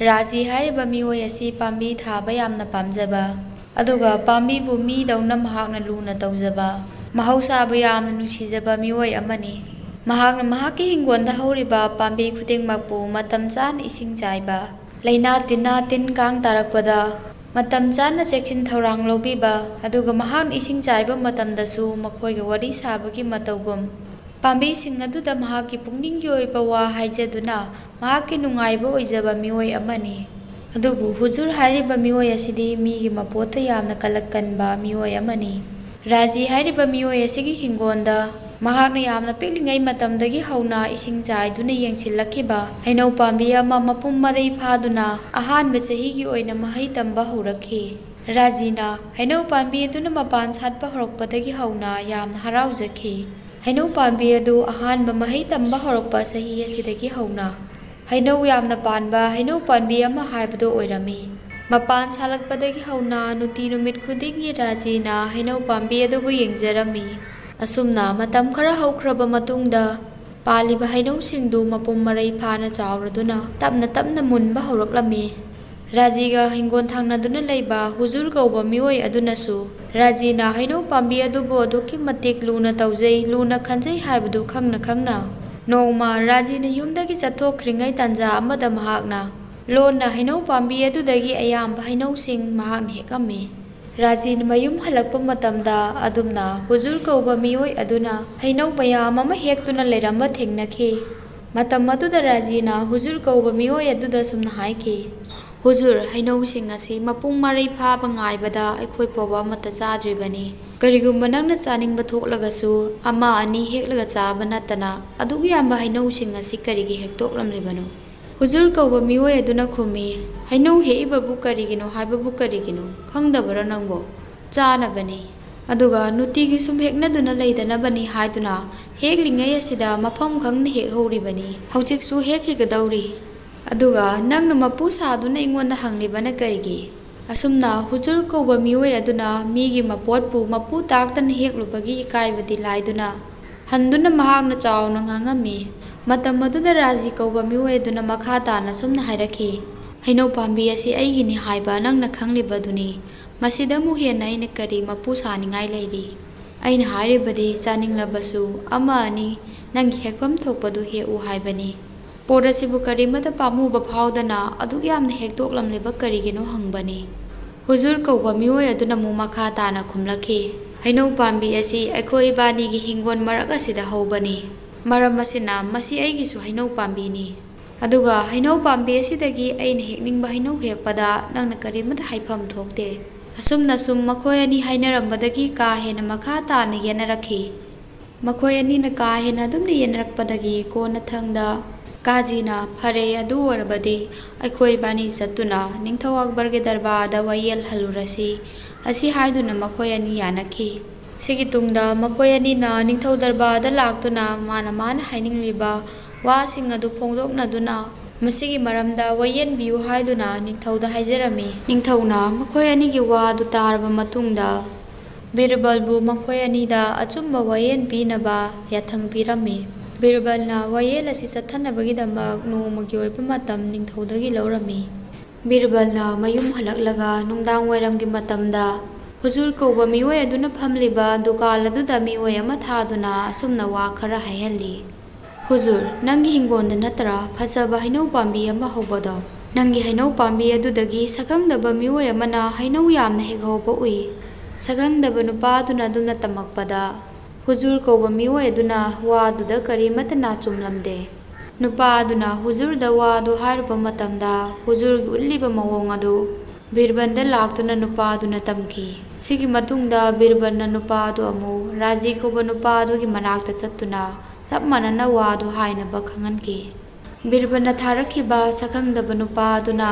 ꯔꯥꯖꯤ ꯍꯥꯏꯔꯤꯕ ꯃꯤꯑꯣꯏ ꯑꯁꯤ ꯄꯥꯝꯕꯤ ꯊꯥꯕ ꯌꯥꯝꯅ ꯄꯥꯝꯖꯕ ꯑꯗꯨꯒ ꯄꯥꯝꯕꯤꯕꯨ ꯃꯤꯗꯧꯅ ꯃꯍꯥꯛꯅ ꯂꯨꯅ ꯇꯧꯖꯕ, ꯃꯍꯧꯁꯥꯕꯨ ꯌꯥꯝꯅ ꯅꯨꯡꯁꯤꯖꯕ ꯃꯤꯑꯣꯏ ꯑꯃꯅꯤ꯫ ꯃꯍꯥꯛꯅ ꯃꯍꯥꯛꯀꯤ ꯍꯤꯡꯒꯣꯜꯗ ꯍꯧꯔꯤꯕ ꯄꯥꯝꯕꯤ ꯈꯨꯗꯤꯡꯃꯛꯄꯨ ꯃꯇꯝ ꯆꯥꯅ ꯏꯁꯤꯡ ꯆꯥꯏꯕ, ꯂꯩꯅꯥ ꯇꯤꯟꯅꯥ ꯇꯤꯟ ꯀꯥꯡ ꯇꯥꯔꯛꯄꯗ ꯃꯇꯝ ꯆꯥꯅ ꯆꯦꯛꯁꯤꯟ ꯊꯧꯔꯥꯡ ꯂꯧꯕꯤꯕ, ꯑꯗꯨꯒ ꯃꯍꯥꯛꯅ ꯏꯁꯤꯡ ꯆꯥꯏꯕ ꯃꯇꯝꯗꯁꯨ ꯃꯈꯣꯏꯒ ꯋꯥꯔꯤ ꯁꯥꯕꯒꯤ ꯃꯇꯧꯒꯨꯝ ꯄꯥꯝꯕꯤꯁꯤꯡ ꯑꯗꯨꯗ ꯃꯍꯥꯛꯀꯤ ꯄꯨꯛꯅꯤꯡꯒꯤ ꯑꯣꯏꯕ ꯋꯥ ꯍꯥꯏꯖꯗꯨꯅ ꯃꯍꯥꯛꯀꯤ ꯅꯨꯡꯉꯥꯏꯕ ꯑꯣꯏꯖꯕ ꯃꯤꯑꯣꯏ ꯑꯃꯅꯤ꯫ ꯑꯗꯨꯕꯨ ꯍꯨꯖꯨꯔ ꯍꯥꯏꯔꯤꯕ ꯃꯤꯑꯣꯏ ꯑꯁꯤꯗꯤ ꯃꯤꯒꯤ ꯃꯄꯣꯠꯇ ꯌꯥꯝꯅ ꯀꯂꯛ ꯀꯟꯕ ꯃꯤꯑꯣꯏ ꯑꯃꯅꯤ꯫ ꯔꯥꯖꯤ ꯍꯥꯏꯔꯤꯕ ꯃꯤꯑꯣꯏ ꯑꯁꯤꯒꯤ ꯍꯤꯡꯒꯣꯜꯗ ꯃꯍꯥꯛꯅ ꯌꯥꯝꯅ ꯄꯤꯛꯂꯤꯉꯩ ꯃꯇꯝꯗꯒꯤ ꯍꯧꯅ ꯏꯁꯤꯡ ꯆꯥꯏꯗꯨꯅ ꯌꯦꯡꯁꯤꯜꯂꯛꯈꯤꯕ ꯍꯩꯅꯧ ꯄꯥꯝꯕꯤ ꯑꯃ ꯃꯄꯨꯡ ꯃꯔꯩ ꯐꯥꯗꯨꯅ ꯑꯍꯥꯟꯕ ꯆꯍꯤꯒꯤ ꯑꯣꯏꯅ ꯃꯍꯩ ꯇꯝꯕ ꯍꯧꯔꯛꯈꯤ꯫ ꯔꯥꯖꯤꯅ ꯍꯩꯅꯧ ꯄꯥꯝꯕꯤ ꯑꯗꯨꯅ ꯃꯄꯥꯟ ꯁꯥꯠꯄ ꯍꯧꯔꯛꯄꯗꯒꯤ ꯍꯧꯅ ꯌꯥꯝꯅ ꯍꯔꯥꯎꯖꯈꯤ꯫ ꯍꯩꯅꯧ ꯄꯥꯝꯕꯤ ꯑꯗꯨ ꯑꯍꯥꯟꯕ ꯃꯍꯩ ꯇꯝꯕ ꯍꯧꯔꯛꯄ ꯆꯍꯤ ꯑꯁꯤꯗꯒꯤ ꯍꯧꯅ ꯍꯩꯅꯧ ꯌꯥꯝꯅ ꯄꯥꯟꯕ ꯍꯩꯅꯧ ꯄꯥꯝꯕꯤ ꯑꯃ ꯍꯥꯏꯕꯗꯨ ꯑꯣꯏꯔꯝꯃꯤ꯫ ꯃꯄꯥꯟ ꯁꯥꯠꯂꯛꯄꯗꯒꯤ ꯍꯧꯅ ꯅꯨꯡꯇꯤ ꯅꯨꯃꯤꯠ ꯈꯨꯗꯤꯡꯒꯤ ꯔꯥꯖꯤꯅ ꯍꯩꯅꯧ ꯄꯥꯝꯕꯤ ꯑꯗꯨꯕꯨ ꯌꯦꯡꯖꯔꯝꯃꯤ꯫ ꯑꯁꯨꯝꯅ ꯃꯇꯝ ꯈꯔ ꯍꯧꯈ꯭ꯔꯕ ꯃꯇꯨꯡꯗ ꯄꯥꯜꯂꯤꯕ ꯍꯩꯅꯧꯁꯤꯡꯗꯨ ꯃꯄꯨꯡ ꯃꯔꯩ ꯐꯥꯅ ꯆꯥꯎꯔꯗꯨꯅ ꯇꯞꯅ ꯇꯞꯅ ꯃꯨꯟꯕ ꯍꯧꯔꯛꯂꯝꯃꯤ꯫ ꯔꯥꯖꯤꯒ ꯍꯤꯡꯒꯣꯜ ꯊꯪꯅꯗꯨꯅ ꯂꯩꯕ ꯍꯨꯖꯨꯔ ꯀꯧꯕ ꯃꯤꯑꯣꯏ ꯑꯗꯨꯅꯁꯨ ꯔꯥꯖꯤꯅ ꯍꯩꯅꯧ ꯄꯥꯝꯕꯤ ꯑꯗꯨꯕꯨ ꯑꯗꯨꯛꯀꯤ ꯃꯇꯤꯛ ꯂꯨꯅ ꯇꯧꯖꯩ, ꯂꯨꯅ ꯈꯟꯖꯩ ꯍꯥꯏꯕꯗꯨ ꯈꯪꯅ ꯈꯪꯅ ꯅꯣꯡꯃ ꯔꯥꯖꯤꯅ ꯌꯨꯝꯗꯒꯤ ꯆꯠꯊꯣꯛꯈ꯭ꯔꯤꯉꯩ ꯇꯥꯟꯖꯥ ꯑꯃꯗ ꯃꯍꯥꯛꯅ ꯂꯣꯟꯅ ꯍꯩꯅꯧ ꯄꯥꯝꯕꯤ ꯑꯗꯨꯗꯒꯤ ꯑꯌꯥꯝꯕ ꯍꯩꯅꯧꯁꯤꯡ ꯃꯍꯥꯛꯅ ꯍꯦꯛꯑꯝꯃꯤ꯫ ꯔꯥꯖꯤꯅ ꯃꯌꯨꯝ ꯍꯜꯂꯛꯄ ꯃꯇꯝꯗ ꯑꯗꯨꯝꯅ ꯍꯨꯖꯨꯔ ꯀꯧꯕ ꯃꯤꯑꯣꯏ ꯑꯗꯨꯅ ꯍꯩꯅꯧ ꯃꯌꯥꯝ ꯑꯃ ꯍꯦꯛꯇꯨꯅ ꯂꯩꯔꯝꯕ ꯊꯦꯡꯅꯈꯤ꯫ ꯃꯇꯝ ꯑꯗꯨꯗ ꯔꯥꯖꯤꯅ ꯍꯨꯖꯨꯔ ꯀꯧꯕ ꯃꯤꯑꯣꯏ ꯑꯗꯨꯗ ꯁꯨꯝꯅ ꯍꯥꯏꯈꯤ, "ꯍꯨꯖꯨꯔ, ꯍꯩꯅꯧꯁꯤꯡ ꯑꯁꯤ ꯃꯄꯨꯡ ꯃꯔꯩ ꯐꯥꯕ ꯉꯥꯏꯕꯗ ꯑꯩꯈꯣꯏ ꯐꯥꯎꯕ ꯑꯃꯠꯇ ꯆꯥꯗ꯭ꯔꯤꯕꯅꯤ꯫ ꯀꯔꯤꯒꯨꯝꯕ ꯅꯪꯅ ꯆꯥꯅꯤꯡꯕ ꯊꯣꯛꯂꯒꯁꯨ ꯑꯃ ꯑꯅꯤ ꯍꯦꯛꯂꯒ ꯆꯥꯕ ꯅꯠꯇꯅ ꯑꯗꯨꯛ ꯌꯥꯝꯕ ꯍꯩꯅꯧꯁꯤꯡ ꯑꯁꯤ ꯀꯔꯤꯒꯤ ꯍꯦꯛꯇꯣꯛꯂꯝꯂꯤꯕꯅꯣ?" ꯍꯨꯖꯨꯔ ꯀꯧꯕ ꯃꯤꯑꯣꯏ ꯑꯗꯨꯅ ꯈꯨꯝꯃꯤ, "ꯍꯩꯅꯧ ꯍꯦꯛꯏꯕꯕꯨ ꯀꯔꯤꯒꯤꯅꯣ ꯍꯥꯏꯕꯕꯨ ꯀꯔꯤꯒꯤꯅꯣ? ꯈꯪꯗꯕꯔꯣ ꯅꯪꯕꯣ? ꯆꯥꯅꯕꯅꯤ, ꯑꯗꯨꯒ ꯅꯨꯡꯇꯤꯒꯤ ꯁꯨꯝ ꯍꯦꯛꯅꯗꯨꯅ ꯂꯩꯗꯅꯕꯅꯤ ꯍꯥꯏꯗꯨꯅ ꯍꯦꯛꯂꯤꯉꯩ ꯑꯁꯤꯗ ꯃꯐꯝ ꯈꯪꯅ ꯍꯦꯛꯍꯧꯔꯤꯕꯅꯤ꯫ ꯍꯧꯖꯤꯛꯁꯨ ꯍꯦꯛꯈꯤꯒꯗꯧꯔꯤ, ꯑꯗꯨꯒ ꯅꯪꯅ ꯃꯄꯨ ꯁꯥꯗꯨꯅ ꯑꯩꯉꯣꯟꯗ ꯍꯪꯂꯤꯕꯅ ꯀꯔꯤꯒꯤ?" ꯑꯁꯨꯝꯅ ꯍꯨꯖꯨꯔ ꯀꯧꯕ ꯃꯤꯑꯣꯏ ꯑꯗꯨꯅ ꯃꯤꯒꯤ ꯃꯄꯣꯠꯄꯨ ꯃꯄꯨ ꯇꯥꯛꯇꯅ ꯍꯦꯛꯂꯨꯕꯒꯤ ꯏꯀꯥꯏꯕꯗꯤ ꯂꯥꯏꯗꯨꯅ ꯍꯟꯗꯨꯅ ꯃꯍꯥꯛꯅ ꯆꯥꯎꯅ ꯉꯥꯡꯉꯝꯃꯤ꯫ ꯃꯇꯝ ꯑꯗꯨꯗ ꯔꯥꯖꯤ ꯀꯧꯕ ꯃꯤꯑꯣꯏ ꯑꯗꯨꯅ ꯃꯈꯥ ꯇꯥꯅ ꯁꯨꯝꯅ ꯍꯥꯏꯔꯛꯈꯤ, "ꯍꯩꯅꯧ ꯄꯥꯝꯕꯤ ꯑꯁꯤ ꯑꯩꯒꯤꯅꯤ ꯍꯥꯏꯕ ꯅꯪꯅ ꯈꯪꯂꯤꯕꯗꯨꯅꯤ꯫ ꯃꯁꯤꯗ ꯑꯃꯨꯛ ꯍꯦꯟꯅ ꯑꯩꯅ ꯀꯔꯤ ꯃꯄꯨ ꯁꯥꯅꯤꯡꯉꯥꯏ ꯂꯩꯔꯤ? ꯑꯩꯅ ꯍꯥꯏꯔꯤꯕꯗꯤ ꯆꯥꯅꯤꯡꯂꯕꯁꯨ ꯑꯃ ꯑꯅꯤ ꯅꯪꯒꯤ ꯍꯦꯛꯐꯝ ꯊꯣꯛꯄꯗꯨ ꯍꯦꯛꯎ ꯍꯥꯏꯕꯅꯤ꯫ ꯄꯣꯠ ꯑꯁꯤꯕꯨ ꯀꯔꯤꯃꯇ ꯄꯥꯝꯃꯨꯕ ꯐꯥꯎꯗꯅ ꯑꯗꯨꯛ ꯌꯥꯝꯅ ꯍꯦꯛꯇꯣꯛꯂꯝꯂꯤꯕ ꯀꯔꯤꯒꯤꯅꯣ ꯍꯪꯕꯅꯤ꯫ ꯍꯨꯖꯨꯔ ꯀꯧꯕ ꯃꯤꯑꯣꯏ ꯑꯗꯨꯅ ꯑꯃꯨꯛ ꯃꯈꯥ ꯇꯥꯅ ꯈꯨꯝꯂꯛꯈꯤ, "ꯍꯩꯅꯧ ꯄꯥꯝꯕꯤ ꯑꯁꯤ ꯑꯩꯈꯣꯏ ꯏꯕꯥꯅꯤꯒꯤ ꯍꯤꯡꯒꯣꯜ ꯃꯔꯛ ꯑꯁꯤꯗ ꯍꯧꯕꯅꯤ꯫ ꯃꯔꯝ ꯑꯁꯤꯅ ꯃꯁꯤ ꯑꯩꯒꯤꯁꯨ ꯍꯩꯅꯧ ꯄꯥꯝꯕꯤꯅꯤ꯫ ꯑꯗꯨꯒ ꯍꯩꯅꯧ ꯄꯥꯝꯕꯤ ꯑꯁꯤꯗꯒꯤ ꯑꯩꯅ ꯍꯦꯛꯅꯤꯡꯕ ꯍꯩꯅꯧ ꯍꯦꯛꯄꯗ ꯅꯪꯅ ꯀꯔꯤꯃꯇ ꯍꯥꯏꯐꯝ ꯊꯣꯛꯇꯦ." ꯑꯁꯨꯝꯅ ꯁꯨꯝ ꯃꯈꯣꯏ ꯑꯅꯤ ꯍꯥꯏꯅꯔꯝꯕꯗꯒꯤ ꯀꯥ ꯍꯦꯟꯅ ꯃꯈꯥ ꯇꯥꯅ ꯌꯦꯠꯅꯔꯛꯈꯤ꯫ ꯃꯈꯣꯏ ꯑꯅꯤꯅ ꯀꯥ ꯍꯦꯟꯅ ꯑꯗꯨꯝꯅ ꯌꯦꯠꯅꯔꯛꯄꯗꯒꯤ ꯀꯣꯟꯅꯊꯪꯗ ꯀꯥꯖꯤꯅ, "ꯐꯔꯦ, ꯑꯗꯨ ꯑꯣꯏꯔꯕꯗꯤ ꯑꯩꯈꯣꯏ ꯏꯕꯥꯅꯤ ꯆꯠꯇꯨꯅ ꯅꯤꯡꯊꯧ ꯑꯛꯕꯔꯒꯤ ꯗꯔꯕꯥꯔꯗ ꯋꯥꯌꯦꯜ ꯍꯜꯂꯨꯔꯁꯤ" ꯑꯁꯤ ꯍꯥꯏꯗꯨꯅ ꯃꯈꯣꯏ ꯑꯅꯤ ꯌꯥꯅꯈꯤ꯫ ꯁꯤꯒꯤ ꯇꯨꯡꯗ ꯃꯈꯣꯏ ꯑꯅꯤꯅ ꯅꯤꯡꯊꯧ ꯗꯔꯕꯥꯔꯗ ꯂꯥꯛꯇꯨꯅ ꯃꯥꯅ ꯍꯥꯏꯅꯤꯡꯂꯤꯕ ꯋꯥꯁꯤꯡ ꯑꯗꯨ ꯐꯣꯡꯗꯣꯛꯅꯗꯨꯅ ꯃꯁꯤꯒꯤ ꯃꯔꯝꯗ ꯋꯥꯌꯦꯟꯕꯤꯌꯨ ꯍꯥꯏꯗꯨꯅ ꯅꯤꯡꯊꯧꯗ ꯍꯥꯏꯖꯔꯝꯃꯤ꯫ ꯅꯤꯡꯊꯧꯅ ꯃꯈꯣꯏ ꯑꯅꯤꯒꯤ ꯋꯥ ꯑꯗꯨ ꯇꯥꯔꯕ ꯃꯇꯨꯡꯗ ꯕꯤꯔꯕꯜꯕꯨ ꯃꯈꯣꯏ ꯑꯅꯤꯗ ꯑꯆꯨꯝꯕ ꯋꯥꯌꯦꯜ ꯄꯤꯅꯕ ꯌꯥꯊꯪ ꯄꯤꯔꯝꯃꯤ꯫ ꯕꯤꯔꯕꯜꯅ ꯋꯥꯌꯦꯜ ꯑꯁꯤ ꯆꯠꯊꯅꯕꯒꯤꯗꯃꯛ ꯅꯣꯡꯃꯒꯤ ꯑꯣꯏꯕ ꯃꯇꯝ ꯅꯤꯡꯊꯧꯗꯒꯤ ꯂꯧꯔꯝꯃꯤ꯫ ꯕꯤꯔꯕꯜꯅ ꯃꯌꯨꯝ ꯍꯜꯂꯛꯂꯒ ꯅꯨꯡꯗꯥꯡꯋꯥꯏꯔꯝꯒꯤ ꯃꯇꯝꯗ ꯍꯨꯖꯨꯔ ꯀꯧꯕ ꯃꯤꯑꯣꯏ ꯑꯗꯨꯅ ꯐꯝꯂꯤꯕ ꯗꯨꯀꯥꯟ ꯑꯗꯨꯗ ꯃꯤꯑꯣꯏ ꯑꯃ ꯊꯥꯗꯨꯅ ꯑꯁꯨꯝꯅ ꯋꯥ ꯈꯔ ꯍꯥꯏꯍꯜꯂꯤ꯫ ꯍꯨꯖꯨꯔ, ꯅꯪꯒꯤ ꯍꯤꯡꯒꯣꯟꯗ ꯅꯠꯇ꯭ꯔꯥ ꯐꯖꯕ ꯍꯩꯅꯧ ꯄꯥꯝꯕꯤ ꯑꯃ ꯍꯧꯕꯗꯣ? ꯅꯪꯒꯤ ꯍꯩꯅꯧ ꯄꯥꯝꯕꯤ ꯑꯗꯨꯗꯒꯤ ꯁꯛꯈꯪꯗꯕ ꯃꯤꯑꯣꯏ ꯑꯃꯅ ꯍꯩꯅꯧ ꯌꯥꯝꯅ ꯍꯦꯛꯍꯧꯕ ꯎꯏ꯫ ꯁꯛꯈꯪꯗꯕ ꯅꯨꯄꯥ ꯑꯗꯨꯅ ꯑꯗꯨꯝꯅ ꯇꯝꯃꯛꯄꯗ ꯍꯨꯖꯨꯔ ꯀꯧꯕ ꯃꯤꯑꯣꯏ ꯑꯗꯨꯅ ꯋꯥꯗꯨꯗ ꯀꯔꯤꯃꯠꯇ ꯅꯥꯆꯨꯝꯂꯝꯗꯦ꯫ ꯅꯨꯄꯥ ꯑꯗꯨꯅ ꯍꯨꯖꯨꯔꯗ ꯋꯥꯗꯨ ꯍꯥꯏꯔꯨꯕ ꯃꯇꯝꯗ ꯍꯨꯖꯨꯔꯒꯤ ꯎꯠꯂꯤꯕ ꯃꯑꯣꯡ ꯑꯗꯨ ꯕꯤꯔꯕꯜꯗ ꯂꯥꯛꯇꯨꯅ ꯅꯨꯄꯥ ꯑꯗꯨꯅ ꯇꯝꯈꯤ꯫ ꯁꯤꯒꯤ ꯃꯇꯨꯡꯗ ꯕꯤꯔꯕꯜꯅ ꯅꯨꯄꯥ ꯑꯗꯨ ꯑꯃꯨꯛ ꯔꯥꯖꯤ ꯀꯧꯕ ꯅꯨꯄꯥ ꯑꯗꯨꯒꯤ ꯃꯅꯥꯛꯇ ꯆꯠꯇꯨꯅ ꯆꯞ ꯃꯥꯟꯅꯅ ꯋꯥꯗꯨ ꯍꯥꯏꯅꯕ ꯈꯪꯍꯟꯈꯤ꯫ ꯕꯤꯔꯕꯜꯅ ꯊꯥꯔꯛꯈꯤꯕ ꯁꯛꯈꯪꯗꯕ ꯅꯨꯄꯥ ꯑꯗꯨꯅ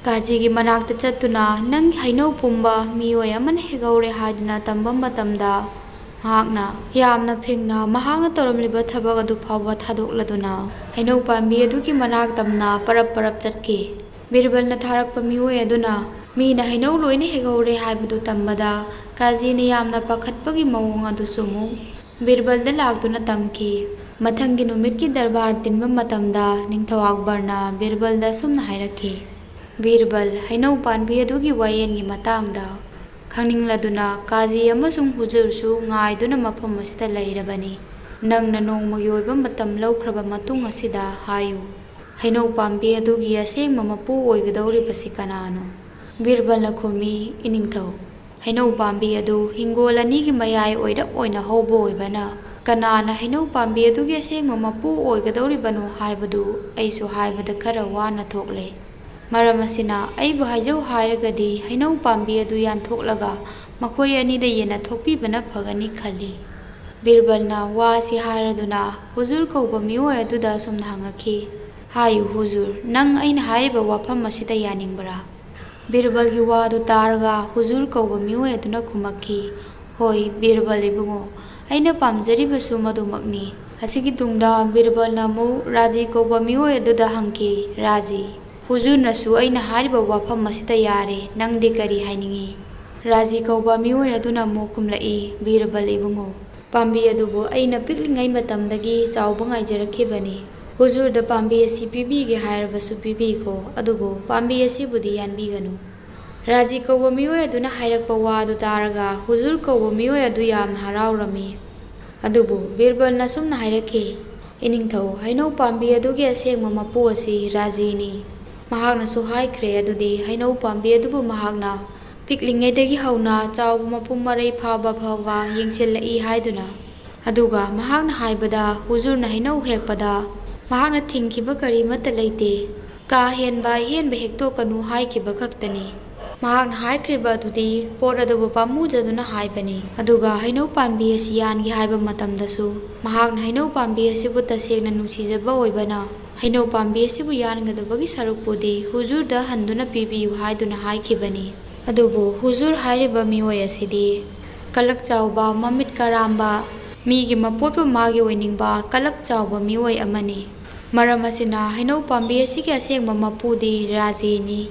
ꯀꯥꯖꯤꯒꯤ ꯃꯅꯥꯛꯇ ꯆꯠꯇꯨꯅ ꯅꯪꯒꯤ ꯍꯩꯅꯧ ꯄꯨꯝꯕ ꯃꯤꯑꯣꯏ ꯑꯃꯅ ꯍꯦꯛꯍꯧꯔꯦ ꯍꯥꯏꯗꯨꯅ ꯇꯝꯕ ꯃꯇꯝꯗ ꯃꯍꯥꯛꯅ ꯌꯥꯝꯅ ꯐꯤꯡꯅ ꯃꯍꯥꯛꯅ ꯇꯧꯔꯝꯂꯤꯕ ꯊꯕꯛ ꯑꯗꯨ ꯐꯥꯎꯕ ꯊꯥꯗꯣꯛꯂꯗꯨꯅ ꯍꯩꯅꯧ ꯄꯥꯝꯕꯤ ꯑꯗꯨꯒꯤ ꯃꯅꯥꯛ ꯇꯝꯅ ꯄꯔꯞ ꯄꯔꯞ ꯆꯠꯈꯤ꯫ ꯕꯤꯔꯕꯜꯅ ꯊꯥꯔꯛꯄ ꯃꯤꯑꯣꯏ ꯑꯗꯨꯅ ꯃꯤꯅ ꯍꯩꯅꯧ ꯂꯣꯏꯅ ꯍꯦꯛꯍꯧꯔꯦ ꯍꯥꯏꯕꯗꯨ ꯇꯝꯕꯗ ꯀꯥꯖꯤꯅ ꯌꯥꯝꯅ ꯄꯥꯈꯠꯄꯒꯤ ꯃꯑꯣꯡ ꯑꯗꯨꯁꯨ ꯑꯃꯨꯛ ꯕꯤꯔꯕꯜꯗ ꯂꯥꯛꯇꯨꯅ ꯇꯝꯈꯤ꯫ ꯃꯊꯪꯒꯤ ꯅꯨꯃꯤꯠꯀꯤ ꯗꯔꯕꯥꯔ ꯇꯤꯟꯕ ꯃꯇꯝꯗ ꯅꯤꯡꯊꯧ ꯑꯛꯕꯔꯅ ꯕꯤꯔꯕꯜꯗ ꯑꯁꯨꯝꯅ ꯍꯥꯏꯔꯛꯈꯤ, ꯕꯤꯔꯕꯜ, ꯍꯩꯅꯧ ꯄꯥꯝꯕꯤ ꯑꯗꯨꯒꯤ ꯋꯥꯌꯦꯟꯒꯤ ꯃꯇꯥꯡꯗ ꯈꯪꯅꯤꯡꯂꯗꯨꯅ ꯀꯥꯖꯤ ꯑꯃꯁꯨꯡ ꯍꯨꯖꯨꯔꯁꯨ ꯉꯥꯏꯗꯨꯅ ꯃꯐꯝ ꯑꯁꯤꯗ ꯂꯩꯔꯕꯅꯤ꯫ ꯅꯪꯅ ꯅꯣꯡꯃꯒꯤ ꯑꯣꯏꯕ ꯃꯇꯝ ꯂꯧꯈ꯭ꯔꯕ ꯃꯇꯨꯡ ꯑꯁꯤꯗ ꯍꯥꯏꯌꯨ, ꯍꯩꯅꯧ ꯄꯥꯝꯕꯤ ꯑꯗꯨꯒꯤ ꯑꯁꯦꯡꯕ ꯃꯄꯨ ꯑꯣꯏꯒꯗꯧꯔꯤꯕꯁꯤ ꯀꯅꯥꯅꯣ? ꯕꯤꯔꯕꯜꯅ ꯈꯨꯝꯃꯤ, ꯏꯅꯤꯡꯊꯧ, ꯍꯩꯅꯧ ꯄꯥꯝꯕꯤ ꯑꯗꯨ ꯍꯤꯡꯒꯣꯜ ꯑꯅꯤꯒꯤ ꯃꯌꯥꯏ ꯑꯣꯏꯔꯞ ꯑꯣꯏꯅ ꯍꯧꯕ ꯑꯣꯏꯕꯅ ꯀꯅꯥꯅ ꯍꯩꯅꯧ ꯄꯥꯝꯕꯤ ꯑꯗꯨꯒꯤ ꯑꯁꯦꯡꯕ ꯃꯄꯨ ꯑꯣꯏꯒꯗꯧꯔꯤꯕꯅꯣ ꯍꯥꯏꯕꯗꯨ ꯑꯩꯁꯨ ꯍꯥꯏꯕꯗ ꯈꯔ ꯋꯥꯅ ꯊꯣꯛꯂꯦ꯫ ꯃꯔꯝ ꯑꯁꯤꯅ ꯑꯩꯕꯨ ꯍꯥꯏꯖꯧ ꯍꯥꯏꯔꯒꯗꯤ ꯍꯩꯅꯧ ꯄꯥꯝꯕꯤ ꯑꯗꯨ ꯌꯥꯟꯊꯣꯛꯂꯒ ꯃꯈꯣꯏ ꯑꯅꯤꯗ ꯌꯦꯟꯅꯊꯣꯛꯄꯤꯕꯅ ꯐꯒꯅꯤ ꯈꯜꯂꯤ꯫ ꯕꯤꯔꯕꯜꯅ ꯋꯥꯁꯤ ꯍꯥꯏꯔꯗꯨꯅ ꯍꯨꯖꯨꯔ ꯀꯧꯕ ꯃꯤꯑꯣꯏ ꯑꯗꯨꯗ ꯑꯁꯨꯝꯅ ꯍꯪꯉꯛꯈꯤ, ꯍꯥꯏꯌꯨ ꯍꯨꯖꯨꯔ, ꯅꯪ ꯑꯩꯅ ꯍꯥꯏꯔꯤꯕ ꯋꯥꯐꯝ ꯑꯁꯤꯗ ꯌꯥꯅꯤꯡꯕ꯭ꯔꯥ? ꯕꯤꯔꯕꯜꯒꯤ ꯋꯥꯗꯨ ꯇꯥꯔꯒ ꯍꯨꯖꯨꯔ ꯀꯧꯕ ꯃꯤꯑꯣꯏ ꯑꯗꯨꯅ ꯈꯨꯝꯃꯛꯈꯤ, ꯍꯣꯏ ꯕꯤꯔꯕꯜ ꯏꯕꯨꯡꯉꯣ, ꯑꯩꯅ ꯄꯥꯝꯖꯔꯤꯕꯁꯨ ꯃꯗꯨꯃꯛꯅꯤ꯫ ꯑꯁꯤꯒꯤ ꯇꯨꯡꯗ ꯕꯤꯔꯕꯜꯅ ꯑꯃꯨꯛ ꯔꯥꯖꯤ ꯀꯧꯕ ꯃꯤꯑꯣꯏ ꯑꯗꯨꯗ ꯍꯪꯈꯤ, ꯔꯥꯖꯤ, ꯍꯨꯖꯨꯔꯅꯁꯨ ꯑꯩꯅ ꯍꯥꯏꯔꯤꯕ ꯋꯥꯐꯝ ꯑꯁꯤꯗ ꯌꯥꯔꯦ, ꯅꯪꯗꯤ ꯀꯔꯤ ꯍꯥꯏꯅꯤꯡꯉꯤ? ꯔꯥꯖꯤ ꯀꯧꯕ ꯃꯤꯑꯣꯏ ꯑꯗꯨꯅ ꯑꯃꯨꯛ ꯈꯨꯝꯂꯛꯏ, ꯕꯤꯔꯕꯜ ꯏꯕꯨꯡꯉꯣ, ꯄꯥꯝꯕꯤ ꯑꯗꯨꯕꯨ ꯑꯩꯅ ꯄꯤꯛꯂꯤꯉꯩ ꯃꯇꯝꯗꯒꯤ ꯆꯥꯎꯕ ꯉꯥꯏꯖꯔꯛꯈꯤꯕꯅꯤ꯫ ꯍꯨꯖꯨꯔꯗ ꯄꯥꯝꯕꯤ ꯑꯁꯤ ꯄꯤꯕꯤꯒꯦ ꯍꯥꯏꯔꯕꯁꯨ ꯄꯤꯕꯤꯈꯣ, ꯑꯗꯨꯕꯨ ꯄꯥꯝꯕꯤ ꯑꯁꯤꯕꯨꯗꯤ ꯌꯥꯟꯕꯤꯒꯅꯨ꯫ ꯔꯥꯖꯤ ꯀꯧꯕ ꯃꯤꯑꯣꯏ ꯑꯗꯨꯅ ꯍꯥꯏꯔꯛꯄ ꯋꯥꯗꯨ ꯇꯥꯔꯒ ꯍꯨꯖꯨꯔ ꯀꯧꯕ ꯃꯤꯑꯣꯏ ꯑꯗꯨ ꯌꯥꯝꯅ ꯍꯔꯥꯎꯔꯝꯃꯤ꯫ ꯑꯗꯨꯕꯨ ꯕꯤꯔꯕꯜꯅ ꯑꯁꯨꯝꯅ ꯍꯥꯏꯔꯛꯈꯤ, ꯏꯅꯤꯡꯊꯧ, ꯍꯩꯅꯧ ꯄꯥꯝꯕꯤ ꯑꯗꯨꯒꯤ ꯑꯁꯦꯡꯕ ꯃꯄꯨ ꯑꯁꯤ ꯔꯥꯖꯤꯅꯤ꯫ ꯃꯍꯥꯛꯅꯁꯨ ꯍꯥꯏꯈ꯭ꯔꯦ ꯑꯗꯨꯗꯤ ꯍꯩꯅꯧ ꯄꯥꯝꯕꯤ ꯑꯗꯨꯕꯨ ꯃꯍꯥꯛꯅ ꯄꯤꯛꯂꯤꯉꯩꯗꯒꯤ ꯍꯧꯅ ꯆꯥꯎꯕ ꯃꯄꯨꯡ ꯃꯔꯩ ꯐꯥꯎꯕ ꯌꯦꯡꯁꯤꯜꯂꯛꯏ ꯍꯥꯏꯗꯨꯅ, ꯑꯗꯨꯒ ꯃꯍꯥꯛꯅ ꯍꯥꯏꯕꯗ ꯍꯨꯖꯨꯔꯅ ꯍꯩꯅꯧ ꯍꯦꯛꯄꯗ ꯃꯍꯥꯛꯅ ꯊꯤꯡꯈꯤꯕ ꯀꯔꯤꯃꯠꯇ ꯂꯩꯇꯦ, ꯀꯥ ꯍꯦꯟꯕ ꯑꯍꯦꯟꯕ ꯍꯦꯛꯇꯣꯛꯀꯅꯨ ꯍꯥꯏꯈꯤꯕ ꯈꯛꯇꯅꯤ꯫ ꯃꯍꯥꯛꯅ ꯍꯥꯏꯈ꯭ꯔꯤꯕ ꯑꯗꯨꯗꯤ ꯄꯣꯠ ꯑꯗꯨꯕꯨ ꯄꯥꯝꯃꯨꯖꯗꯨꯅ ꯍꯥꯏꯕꯅꯤ꯫ ꯑꯗꯨꯒ ꯍꯩꯅꯧ ꯄꯥꯝꯕꯤ ꯑꯁꯤ ꯌꯥꯟꯒꯦ ꯍꯥꯏꯕ ꯃꯇꯝꯗꯁꯨ ꯃꯍꯥꯛꯅ ꯍꯩꯅꯧ ꯄꯥꯝꯕꯤ ꯑꯁꯤꯕꯨ ꯇꯁꯦꯡꯅ ꯅꯨꯡꯁꯤꯖꯕ ꯑꯣꯏꯕꯅ ꯍꯩꯅꯧ ꯄꯥꯝꯕꯤ ꯑꯁꯤꯕꯨ ꯌꯥꯟꯒꯗꯕꯒꯤ ꯁꯔꯨꯛꯄꯨꯗꯤ ꯍꯨꯖꯨꯔꯗ ꯍꯟꯗꯨꯅ ꯄꯤꯕꯤꯌꯨ ꯍꯥꯏꯗꯨꯅ ꯍꯥꯏꯈꯤꯕꯅꯤ꯫ ꯑꯗꯨꯕꯨ ꯍꯨꯖꯨꯔ ꯍꯥꯏꯔꯤꯕ ꯃꯤꯑꯣꯏ ꯑꯁꯤꯗꯤ ꯀꯂꯛ ꯆꯥꯎꯕ, ꯃꯃꯤꯠ ꯀꯔꯥꯝꯕ, ꯃꯤꯒꯤ ꯃꯄꯣꯠꯄꯨ ꯃꯥꯒꯤ ꯑꯣꯏꯅꯤꯡꯕ ꯀꯂꯛ ꯆꯥꯎꯕ ꯃꯤꯑꯣꯏ ꯑꯃꯅꯤ꯫ ꯃꯔꯝ ꯑꯁꯤꯅ ꯍꯩꯅꯧ ꯄꯥꯝꯕꯤ ꯑꯁꯤꯒꯤ ꯑꯁꯦꯡꯕ ꯃꯄꯨꯗꯤ ꯔꯥꯖꯤꯅꯤ꯫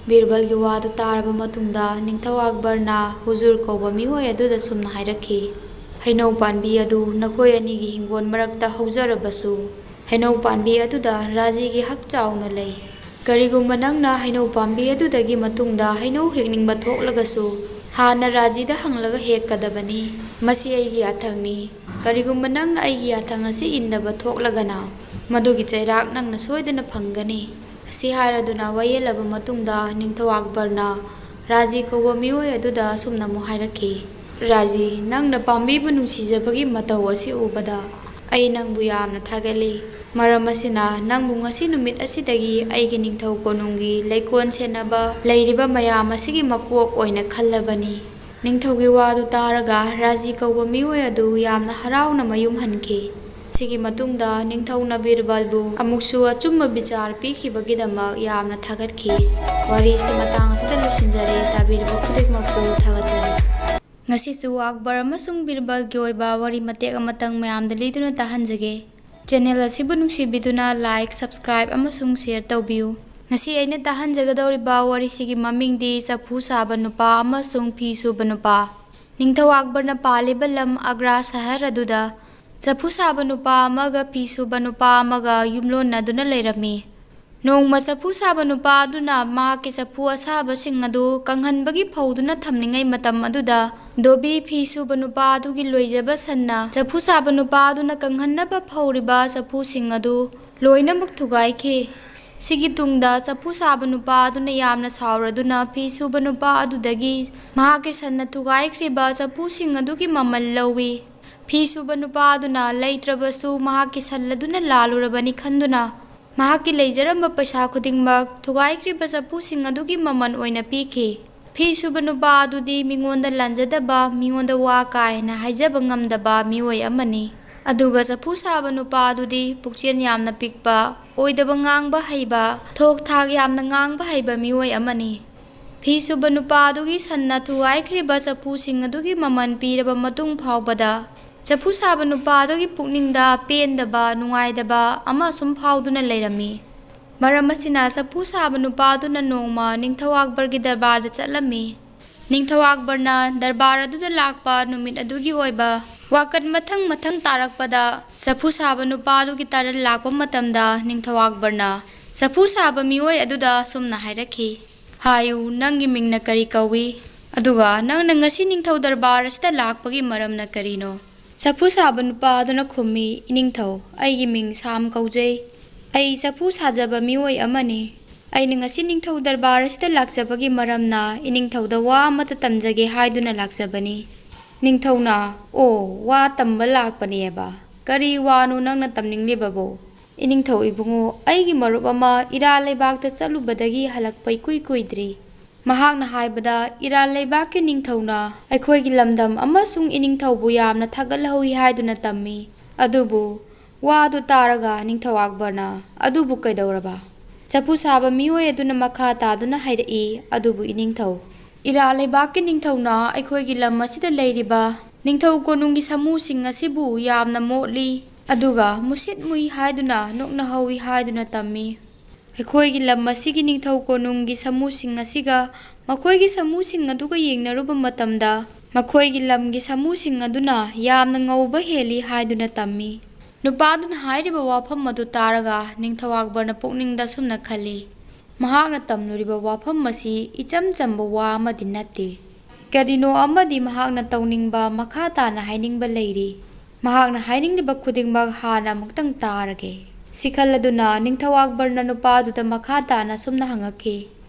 ꯕꯤꯔꯕꯜꯒꯤ ꯋꯥꯗꯨ ꯇꯥꯔꯕ ꯃꯇꯨꯡꯗ ꯅꯤꯡꯊꯧ ꯑꯛꯕꯔꯅ ꯍꯨꯖꯨꯔ ꯀꯧꯕ ꯃꯤꯑꯣꯏ ꯑꯗꯨꯗ ꯁꯨꯝꯅ ꯍꯥꯏꯔꯛꯈꯤ, ꯍꯩꯅꯧ ꯄꯥꯝꯕꯤ ꯑꯗꯨ ꯅꯈꯣꯏ ꯑꯅꯤꯒꯤ ꯍꯤꯡꯒꯣꯜ ꯃꯔꯛꯇ ꯍꯧꯖꯔꯕꯁꯨ ꯍꯩꯅꯧ ꯄꯥꯝꯕꯤ ꯑꯗꯨꯗ ꯔꯥꯖꯤꯒꯤ ꯍꯛ ꯆꯥꯎꯅ ꯂꯩ꯫ ꯀꯔꯤꯒꯨꯝꯕ ꯅꯪꯅ ꯍꯩꯅꯧ ꯄꯥꯝꯕꯤ ꯑꯗꯨꯗꯒꯤ ꯃꯇꯨꯡꯗ ꯍꯩꯅꯧ ꯍꯦꯛꯅꯤꯡꯕ ꯊꯣꯛꯂꯒꯁꯨ ꯍꯥꯟꯅ ꯔꯥꯖꯤꯗ ꯍꯪꯂꯒ ꯍꯦꯛꯀꯗꯕꯅꯤ꯫ ꯃꯁꯤ ꯑꯩꯒꯤ ꯌꯥꯊꯪꯅꯤ꯫ ꯀꯔꯤꯒꯨꯝꯕ ꯅꯪꯅ ꯑꯩꯒꯤ ꯌꯥꯊꯪ ꯑꯁꯤ ꯏꯟꯗꯕ ꯊꯣꯛꯂꯒꯅ ꯃꯗꯨꯒꯤ ꯆꯩꯔꯥꯛ ꯅꯪꯅ ꯁꯣꯏꯗꯅ ꯐꯪꯒꯅꯤ꯫ ꯑꯁꯤ ꯍꯥꯏꯔꯗꯨꯅ ꯋꯥꯌꯦꯜꯂꯕ ꯃꯇꯨꯡꯗ ꯅꯤꯡꯊꯧ ꯑꯛꯕꯔꯅ ꯔꯥꯖꯤ ꯀꯧꯕ ꯃꯤꯑꯣꯏ ꯑꯗꯨꯗ ꯑꯁꯨꯝꯅ ꯑꯃꯨꯛ ꯍꯥꯏꯔꯛꯈꯤ, ꯔꯥꯖꯤ, ꯅꯪꯅ ꯄꯥꯝꯕꯤꯕꯨ ꯅꯨꯡꯁꯤꯖꯕꯒꯤ ꯃꯇꯧ ꯑꯁꯤ ꯎꯕꯗ ꯑꯩ ꯅꯪꯕꯨ ꯌꯥꯝꯅ ꯊꯥꯒꯠꯂꯤ꯫ ꯃꯔꯝ ꯑꯁꯤꯅ ꯅꯪꯕꯨ ꯉꯁꯤ ꯅꯨꯃꯤꯠ ꯑꯁꯤꯗꯒꯤ ꯑꯩꯒꯤ ꯅꯤꯡꯊꯧ ꯀꯣꯅꯨꯡꯒꯤ ꯂꯩꯀꯣꯜ ꯁꯦꯟꯅꯕ ꯂꯩꯔꯤꯕ ꯃꯌꯥꯝ ꯑꯁꯤꯒꯤ ꯃꯀꯣꯛ ꯑꯣꯏꯅ ꯈꯜꯂꯕꯅꯤ꯫ ꯅꯤꯡꯊꯧꯒꯤ ꯋꯥꯗꯨ ꯇꯥꯔꯒ ꯔꯥꯖꯤ ꯀꯧꯕ ꯃꯤꯑꯣꯏ ꯑꯗꯨ ꯌꯥꯝꯅ ꯍꯔꯥꯎꯅ ꯃꯌꯨꯝ ꯍꯟꯈꯤ꯫ ꯁꯤꯒꯤ ꯃꯇꯨꯡꯗ ꯅꯤꯡꯊꯧꯅ ꯕꯤꯔꯕꯜꯕꯨ ꯑꯃꯨꯛꯁꯨ ꯑꯆꯨꯝꯕ ꯕꯤꯆꯥꯔ ꯄꯤꯈꯤꯕꯒꯤꯗꯃꯛ ꯌꯥꯝꯅ ꯊꯥꯒꯠꯈꯤ꯫ ꯋꯥꯔꯤꯁꯤ ꯃꯇꯥꯡ ꯑꯁꯤꯗ ꯂꯣꯏꯁꯤꯟꯖꯔꯦ꯫ ꯇꯥꯕꯤꯔꯤꯕ ꯈꯨꯗꯤꯡꯃꯛꯄꯨ ꯊꯥꯒꯠꯆꯔꯤ꯫ ꯉꯁꯤꯁꯨ ꯑꯛꯕꯔ ꯑꯃꯁꯨꯡ ꯕꯤꯔꯕꯜꯒꯤ ꯑꯣꯏꯕ ꯋꯥꯔꯤ ꯃꯇꯦꯛ ꯑꯃꯇꯪ ꯃꯌꯥꯝꯗ ꯂꯤꯗꯨꯅ ꯇꯥꯍꯟꯖꯒꯦ꯫ ꯆꯦꯅꯦꯜ ꯑꯁꯤꯕꯨ ꯅꯨꯡꯁꯤꯕꯤꯗꯨꯅ ꯂꯥꯏꯛ, ꯁꯕꯁꯀ꯭ꯔꯥꯏꯕ ꯑꯃꯁꯨꯡ ꯁꯦꯌꯔ ꯇꯧꯕꯤꯌꯨ꯫ ꯉꯁꯤ ꯑꯩꯅ ꯇꯥꯍꯟꯖꯒꯗꯧꯔꯤꯕ ꯋꯥꯔꯤꯁꯤꯒꯤ ꯃꯃꯤꯡꯗꯤ ꯆꯐꯨ ꯁꯥꯕ ꯅꯨꯄꯥ ꯑꯃꯁꯨꯡ ꯐꯤ ꯁꯨꯕ ꯅꯨꯄꯥ꯫ ꯅꯤꯡꯊꯧ ꯑꯛꯕꯔꯅ ꯄꯥꯜꯂꯤꯕ ꯂꯝ ꯑꯒ꯭ꯔꯥ ꯁꯍꯔ ꯑꯗꯨꯗ ꯆꯐꯨ ꯁꯥꯕ ꯅꯨꯄꯥ ꯑꯃꯒ ꯐꯤ ꯁꯨꯕ ꯅꯨꯄꯥ ꯑꯃꯒ ꯌꯨꯝꯂꯣꯟꯅꯗꯨꯅ ꯂꯩꯔꯝꯃꯤ꯫ ꯅꯣꯡꯃ ꯆꯐꯨ ꯁꯥꯕ ꯅꯨꯄꯥ ꯑꯗꯨꯅ ꯃꯍꯥꯛꯀꯤ ꯆꯐꯨ ꯑꯁꯥꯕꯁꯤꯡ ꯑꯗꯨ ꯀꯪꯍꯟꯕꯒꯤ ꯐꯧꯗꯨꯅ ꯊꯝꯂꯤꯉꯩ ꯃꯇꯝ ꯑꯗꯨꯗ ꯗꯣꯕꯤ ꯐꯤ ꯁꯨꯕ ꯅꯨꯄꯥ ꯑꯗꯨꯒꯤ ꯂꯣꯏꯖꯕ ꯁꯟꯅ ꯆꯐꯨ ꯁꯥꯕ ꯅꯨꯄꯥ ꯑꯗꯨꯅ ꯀꯪꯍꯟꯅꯕ ꯐꯧꯔꯤꯕ ꯆꯐꯨꯁꯤꯡ ꯑꯗꯨ ꯂꯣꯏꯅꯃꯛ ꯊꯨꯒꯥꯏꯈꯤ꯫ ꯁꯤꯒꯤ ꯇꯨꯡꯗ ꯆꯐꯨ ꯁꯥꯕ ꯅꯨꯄꯥ ꯑꯗꯨꯅ ꯌꯥꯝꯅ ꯁꯥꯎꯔꯗꯨꯅ ꯐꯤ ꯁꯨꯕ ꯅꯨꯄꯥ ꯑꯗꯨꯗꯒꯤ ꯃꯍꯥꯛꯀꯤ ꯁꯟꯅ ꯊꯨꯒꯥꯏꯈ꯭ꯔꯤꯕ ꯆꯐꯨꯁꯤꯡ ꯑꯗꯨꯒꯤ ꯃꯃꯜ ꯂꯧꯏ꯫ ꯐꯤ ꯁꯨꯕ ꯅꯨꯄꯥ ꯑꯗꯨꯅ ꯂꯩꯇ꯭ꯔꯕꯁꯨ ꯃꯍꯥꯛꯀꯤ ꯁꯟ ꯑꯗꯨꯅ ꯂꯥꯜꯂꯨꯔꯕꯅꯤ ꯈꯟꯗꯨꯅ ꯃꯍꯥꯛꯀꯤ ꯂꯩꯖꯔꯝꯕ ꯄꯩꯁꯥ ꯈꯨꯗꯤꯡꯃꯛ ꯊꯨꯒꯥꯏꯈ꯭ꯔꯤꯕ ꯆꯐꯨꯁꯤꯡ ꯑꯗꯨꯒꯤ ꯃꯃꯜ ꯑꯣꯏꯅ ꯄꯤꯈꯤ꯫ ꯐꯤ ꯁꯨꯕ ꯅꯨꯄꯥ ꯑꯗꯨꯗꯤ ꯃꯤꯉꯣꯟꯗ ꯂꯥꯟꯖꯗꯕ, ꯃꯤꯉꯣꯟꯗ ꯋꯥ ꯀꯥ ꯍꯦꯟꯅ ꯍꯥꯏꯖꯕ ꯉꯝꯗꯕ ꯃꯤꯑꯣꯏ ꯑꯃꯅꯤ꯫ ꯑꯗꯨꯒ ꯆꯐꯨ ꯁꯥꯕ ꯅꯨꯄꯥ ꯑꯗꯨꯗꯤ ꯄꯨꯛꯆꯦꯜ ꯌꯥꯝꯅ ꯄꯤꯛꯄ, ꯑꯣꯏꯗꯕ ꯉꯥꯡꯕ ꯍꯩꯕ, ꯊꯣꯛ ꯊꯥꯛ ꯌꯥꯝꯅ ꯉꯥꯡꯕ ꯍꯩꯕ ꯃꯤꯑꯣꯏ ꯑꯃꯅꯤ꯫ ꯐꯤ ꯁꯨꯕ ꯅꯨꯄꯥ ꯑꯗꯨꯒꯤ ꯁꯟꯅ ꯊꯨꯒꯥꯏꯈ꯭ꯔꯤꯕ ꯆꯐꯨꯁꯤꯡ ꯑꯗꯨꯒꯤ ꯃꯃꯜ ꯄꯤꯔꯕ ꯃꯇꯨꯡ ꯐꯥꯎꯕꯗ ꯆꯐꯨ ꯁꯥꯕ ꯅꯨꯄꯥ ꯑꯗꯨꯒꯤ ꯄꯨꯛꯅꯤꯡꯗ ꯄꯦꯟꯗꯕ, ꯅꯨꯡꯉꯥꯏꯇꯕ ꯑꯃ ꯁꯨꯝ ꯐꯥꯎꯗꯨꯅ ꯂꯩꯔꯝꯃꯤ꯫ ꯃꯔꯝ ꯑꯁꯤꯅ ꯆꯐꯨ ꯁꯥꯕ ꯅꯨꯄꯥ ꯑꯗꯨꯅ ꯅꯣꯡꯃ ꯅꯤꯡꯊꯧ ꯑꯛꯕꯔꯒꯤ ꯗꯔꯕꯥꯔꯗ ꯆꯠꯂꯝꯃꯤ꯫ ꯅꯤꯡꯊꯧ ꯑꯛꯕꯔꯅ ꯗꯔꯕꯥꯔ ꯑꯗꯨꯗ ꯂꯥꯛꯄ ꯅꯨꯃꯤꯠ ꯑꯗꯨꯒꯤ ꯑꯣꯏꯕ ꯋꯥꯀꯠ ꯃꯊꯪ ꯃꯊꯪ ꯇꯥꯔꯛꯄꯗ ꯆꯐꯨ ꯁꯥꯕ ꯅꯨꯄꯥ ꯑꯗꯨꯒꯤ ꯇꯔꯟ ꯂꯥꯛꯄ ꯃꯇꯝꯗ ꯅꯤꯡꯊꯧ ꯑꯛꯕꯔꯅ ꯆꯐꯨ ꯁꯥꯕ ꯃꯤꯑꯣꯏ ꯑꯗꯨꯗ ꯁꯨꯝꯅ ꯍꯥꯏꯔꯛꯈꯤ, "ꯍꯥꯏꯌꯨ, ꯅꯪꯒꯤ ꯃꯤꯡꯅ ꯀꯔꯤ ꯀꯧꯏ? ꯑꯗꯨꯒ ꯅꯪꯅ ꯉꯁꯤ ꯅꯤꯡꯊꯧ ꯗꯔꯕꯥꯔ ꯑꯁꯤꯗ ꯂꯥꯛꯄꯒꯤ ꯃꯔꯝꯅ ꯀꯔꯤꯅꯣ?" ꯆꯐꯨ ꯁꯥꯕ ꯅꯨꯄꯥ ꯑꯗꯨꯅ ꯈꯨꯝꯃꯤ, "ꯏꯅꯤꯡꯊꯧ, ꯑꯩꯒꯤ ꯃꯤꯡ ꯁꯥꯝ ꯀꯧꯖꯩ꯫ ꯑꯩ ꯆꯐꯨ ꯁꯥꯖꯕ ꯃꯤꯑꯣꯏ ꯑꯃꯅꯤ꯫ ꯑꯩꯅ ꯉꯁꯤ ꯅꯤꯡꯊꯧ ꯗꯔꯕꯥꯔ ꯑꯁꯤꯗ ꯂꯥꯛꯆꯕꯒꯤ ꯃꯔꯝꯅ ꯏꯅꯤꯡꯊꯧꯗ ꯋꯥ ꯑꯃꯠꯇ ꯇꯝꯖꯒꯦ ꯍꯥꯏꯗꯨꯅ ꯂꯥꯛꯆꯕꯅꯤ꯫" ꯅꯤꯡꯊꯧꯅ, "ꯑꯣ, ꯋꯥ ꯇꯝꯕ ꯂꯥꯛꯄꯅꯦꯕ? ꯀꯔꯤ ꯋꯥꯅꯣ ꯅꯪꯅ ꯇꯝꯅꯤꯡꯂꯤꯕꯕꯣ?" "ꯏꯅꯤꯡꯊꯧ ꯏꯕꯨꯡꯉꯣ, ꯑꯩꯒꯤ ꯃꯔꯨꯞ ꯑꯃ ꯏꯔꯥꯜ ꯂꯩꯕꯥꯛꯇ ꯆꯠꯂꯨꯕꯗꯒꯤ ꯍꯜꯂꯛꯄ ꯏꯀꯨꯏ ꯀꯨꯏꯗ꯭ꯔꯤ꯫ ꯃꯍꯥꯛꯅ ꯍꯥꯏꯕꯗ ꯏꯔꯥꯜ ꯂꯩꯕꯥꯛꯀꯤ ꯅꯤꯡꯊꯧꯅ ꯑꯩꯈꯣꯏꯒꯤ ꯂꯝꯗꯝ ꯑꯃꯁꯨꯡ ꯏꯅꯤꯡꯊꯧꯕꯨ ꯌꯥꯝꯅ ꯊꯥꯒꯠꯍꯧꯏ ꯍꯥꯏꯗꯨꯅ ꯇꯝꯃꯤ꯫ ꯑꯗꯨꯕꯨ ꯋꯥꯗꯨ ꯇꯥꯔꯒ ꯅꯤꯡꯊꯧ ꯑꯛꯕꯔꯅ, "ꯑꯗꯨꯕꯨ ꯀꯩꯗꯧꯔꯕ?" ꯆꯐꯨ ꯁꯥꯕ ꯃꯤꯑꯣꯏ ꯑꯗꯨꯅ ꯃꯈꯥ ꯇꯥꯗꯨꯅ ꯍꯥꯏꯔꯛꯏ, "ꯑꯗꯨꯕꯨ ꯏꯅꯤꯡꯊꯧ, ꯏꯔꯥꯜ ꯂꯩꯕꯥꯛꯀꯤ ꯅꯤꯡꯊꯧꯅ ꯑꯩꯈꯣꯏꯒꯤ ꯂꯝ ꯑꯁꯤꯗ ꯂꯩꯔꯤꯕ ꯅꯤꯡꯊꯧ ꯀꯣꯅꯨꯡꯒꯤ ꯁꯥꯃꯨꯁꯤꯡ ꯑꯁꯤꯕꯨ ꯌꯥꯝꯅ ꯃꯣꯠꯂꯤ, ꯑꯗꯨꯒ ꯃꯨꯁꯤꯠ ꯃꯨꯏ ꯍꯥꯏꯗꯨꯅ ꯅꯣꯛꯅꯍꯧꯏ ꯍꯥꯏꯗꯨꯅ ꯇꯝꯃꯤ꯫ ꯑꯩꯈꯣꯏꯒꯤ ꯂꯝ ꯑꯁꯤꯒꯤ ꯅꯤꯡꯊꯧ ꯀꯣꯅꯨꯡꯒꯤ ꯁꯥꯃꯨꯁꯤꯡ ꯑꯁꯤꯒ ꯃꯈꯣꯏꯒꯤ ꯁꯥꯃꯨꯁꯤꯡ ꯑꯗꯨꯒ ꯌꯦꯡꯅꯔꯨꯕ ꯃꯇꯝꯗ ꯃꯈꯣꯏꯒꯤ ꯂꯝꯒꯤ ꯁꯥꯃꯨꯁꯤꯡ ꯑꯗꯨꯅ ꯌꯥꯝꯅ ꯉꯧꯕ ꯍꯦꯜꯂꯤ ꯍꯥꯏꯗꯨꯅ ꯇꯝꯃꯤ꯫ ꯅꯨꯄꯥꯗꯨꯅ ꯍꯥꯏꯔꯤꯕ ꯋꯥꯐꯝ ꯑꯗꯨ ꯇꯥꯔꯒ ꯅꯤꯡꯊꯧ ꯑꯛꯕꯔꯅ ꯄꯨꯛꯅꯤꯡꯗ ꯁꯨꯝꯅ ꯈꯜꯂꯤ, ꯃꯍꯥꯛꯅ ꯇꯝꯂꯨꯔꯤꯕ ꯋꯥꯐꯝ ꯑꯁꯤ ꯏꯆꯝ ꯆꯝꯕ ꯋꯥ ꯑꯃꯗꯤ ꯅꯠꯇꯦ꯫ ꯀꯔꯤꯅꯣ ꯑꯃꯗꯤ ꯃꯍꯥꯛꯅ ꯇꯧꯅꯤꯡꯕ, ꯃꯈꯥ ꯇꯥꯅ ꯍꯥꯏꯅꯤꯡꯕ ꯂꯩꯔꯤ꯫ ꯃꯍꯥꯛꯅ ꯍꯥꯏꯅꯤꯡꯂꯤꯕ ꯈꯨꯗꯤꯡꯃꯛ ꯍꯥꯟꯅ ꯑꯃꯨꯛꯇꯪ ꯇꯥꯔꯒꯦ꯫ ꯁꯤ ꯈꯜꯂꯗꯨꯅ ꯅꯤꯡꯊꯧ ꯑꯛꯕꯔꯅ ꯅꯨꯄꯥꯗꯨꯗ ꯃꯈꯥ ꯇꯥꯅ ꯁꯨꯝꯅ ꯍꯪꯉꯛꯈꯤ,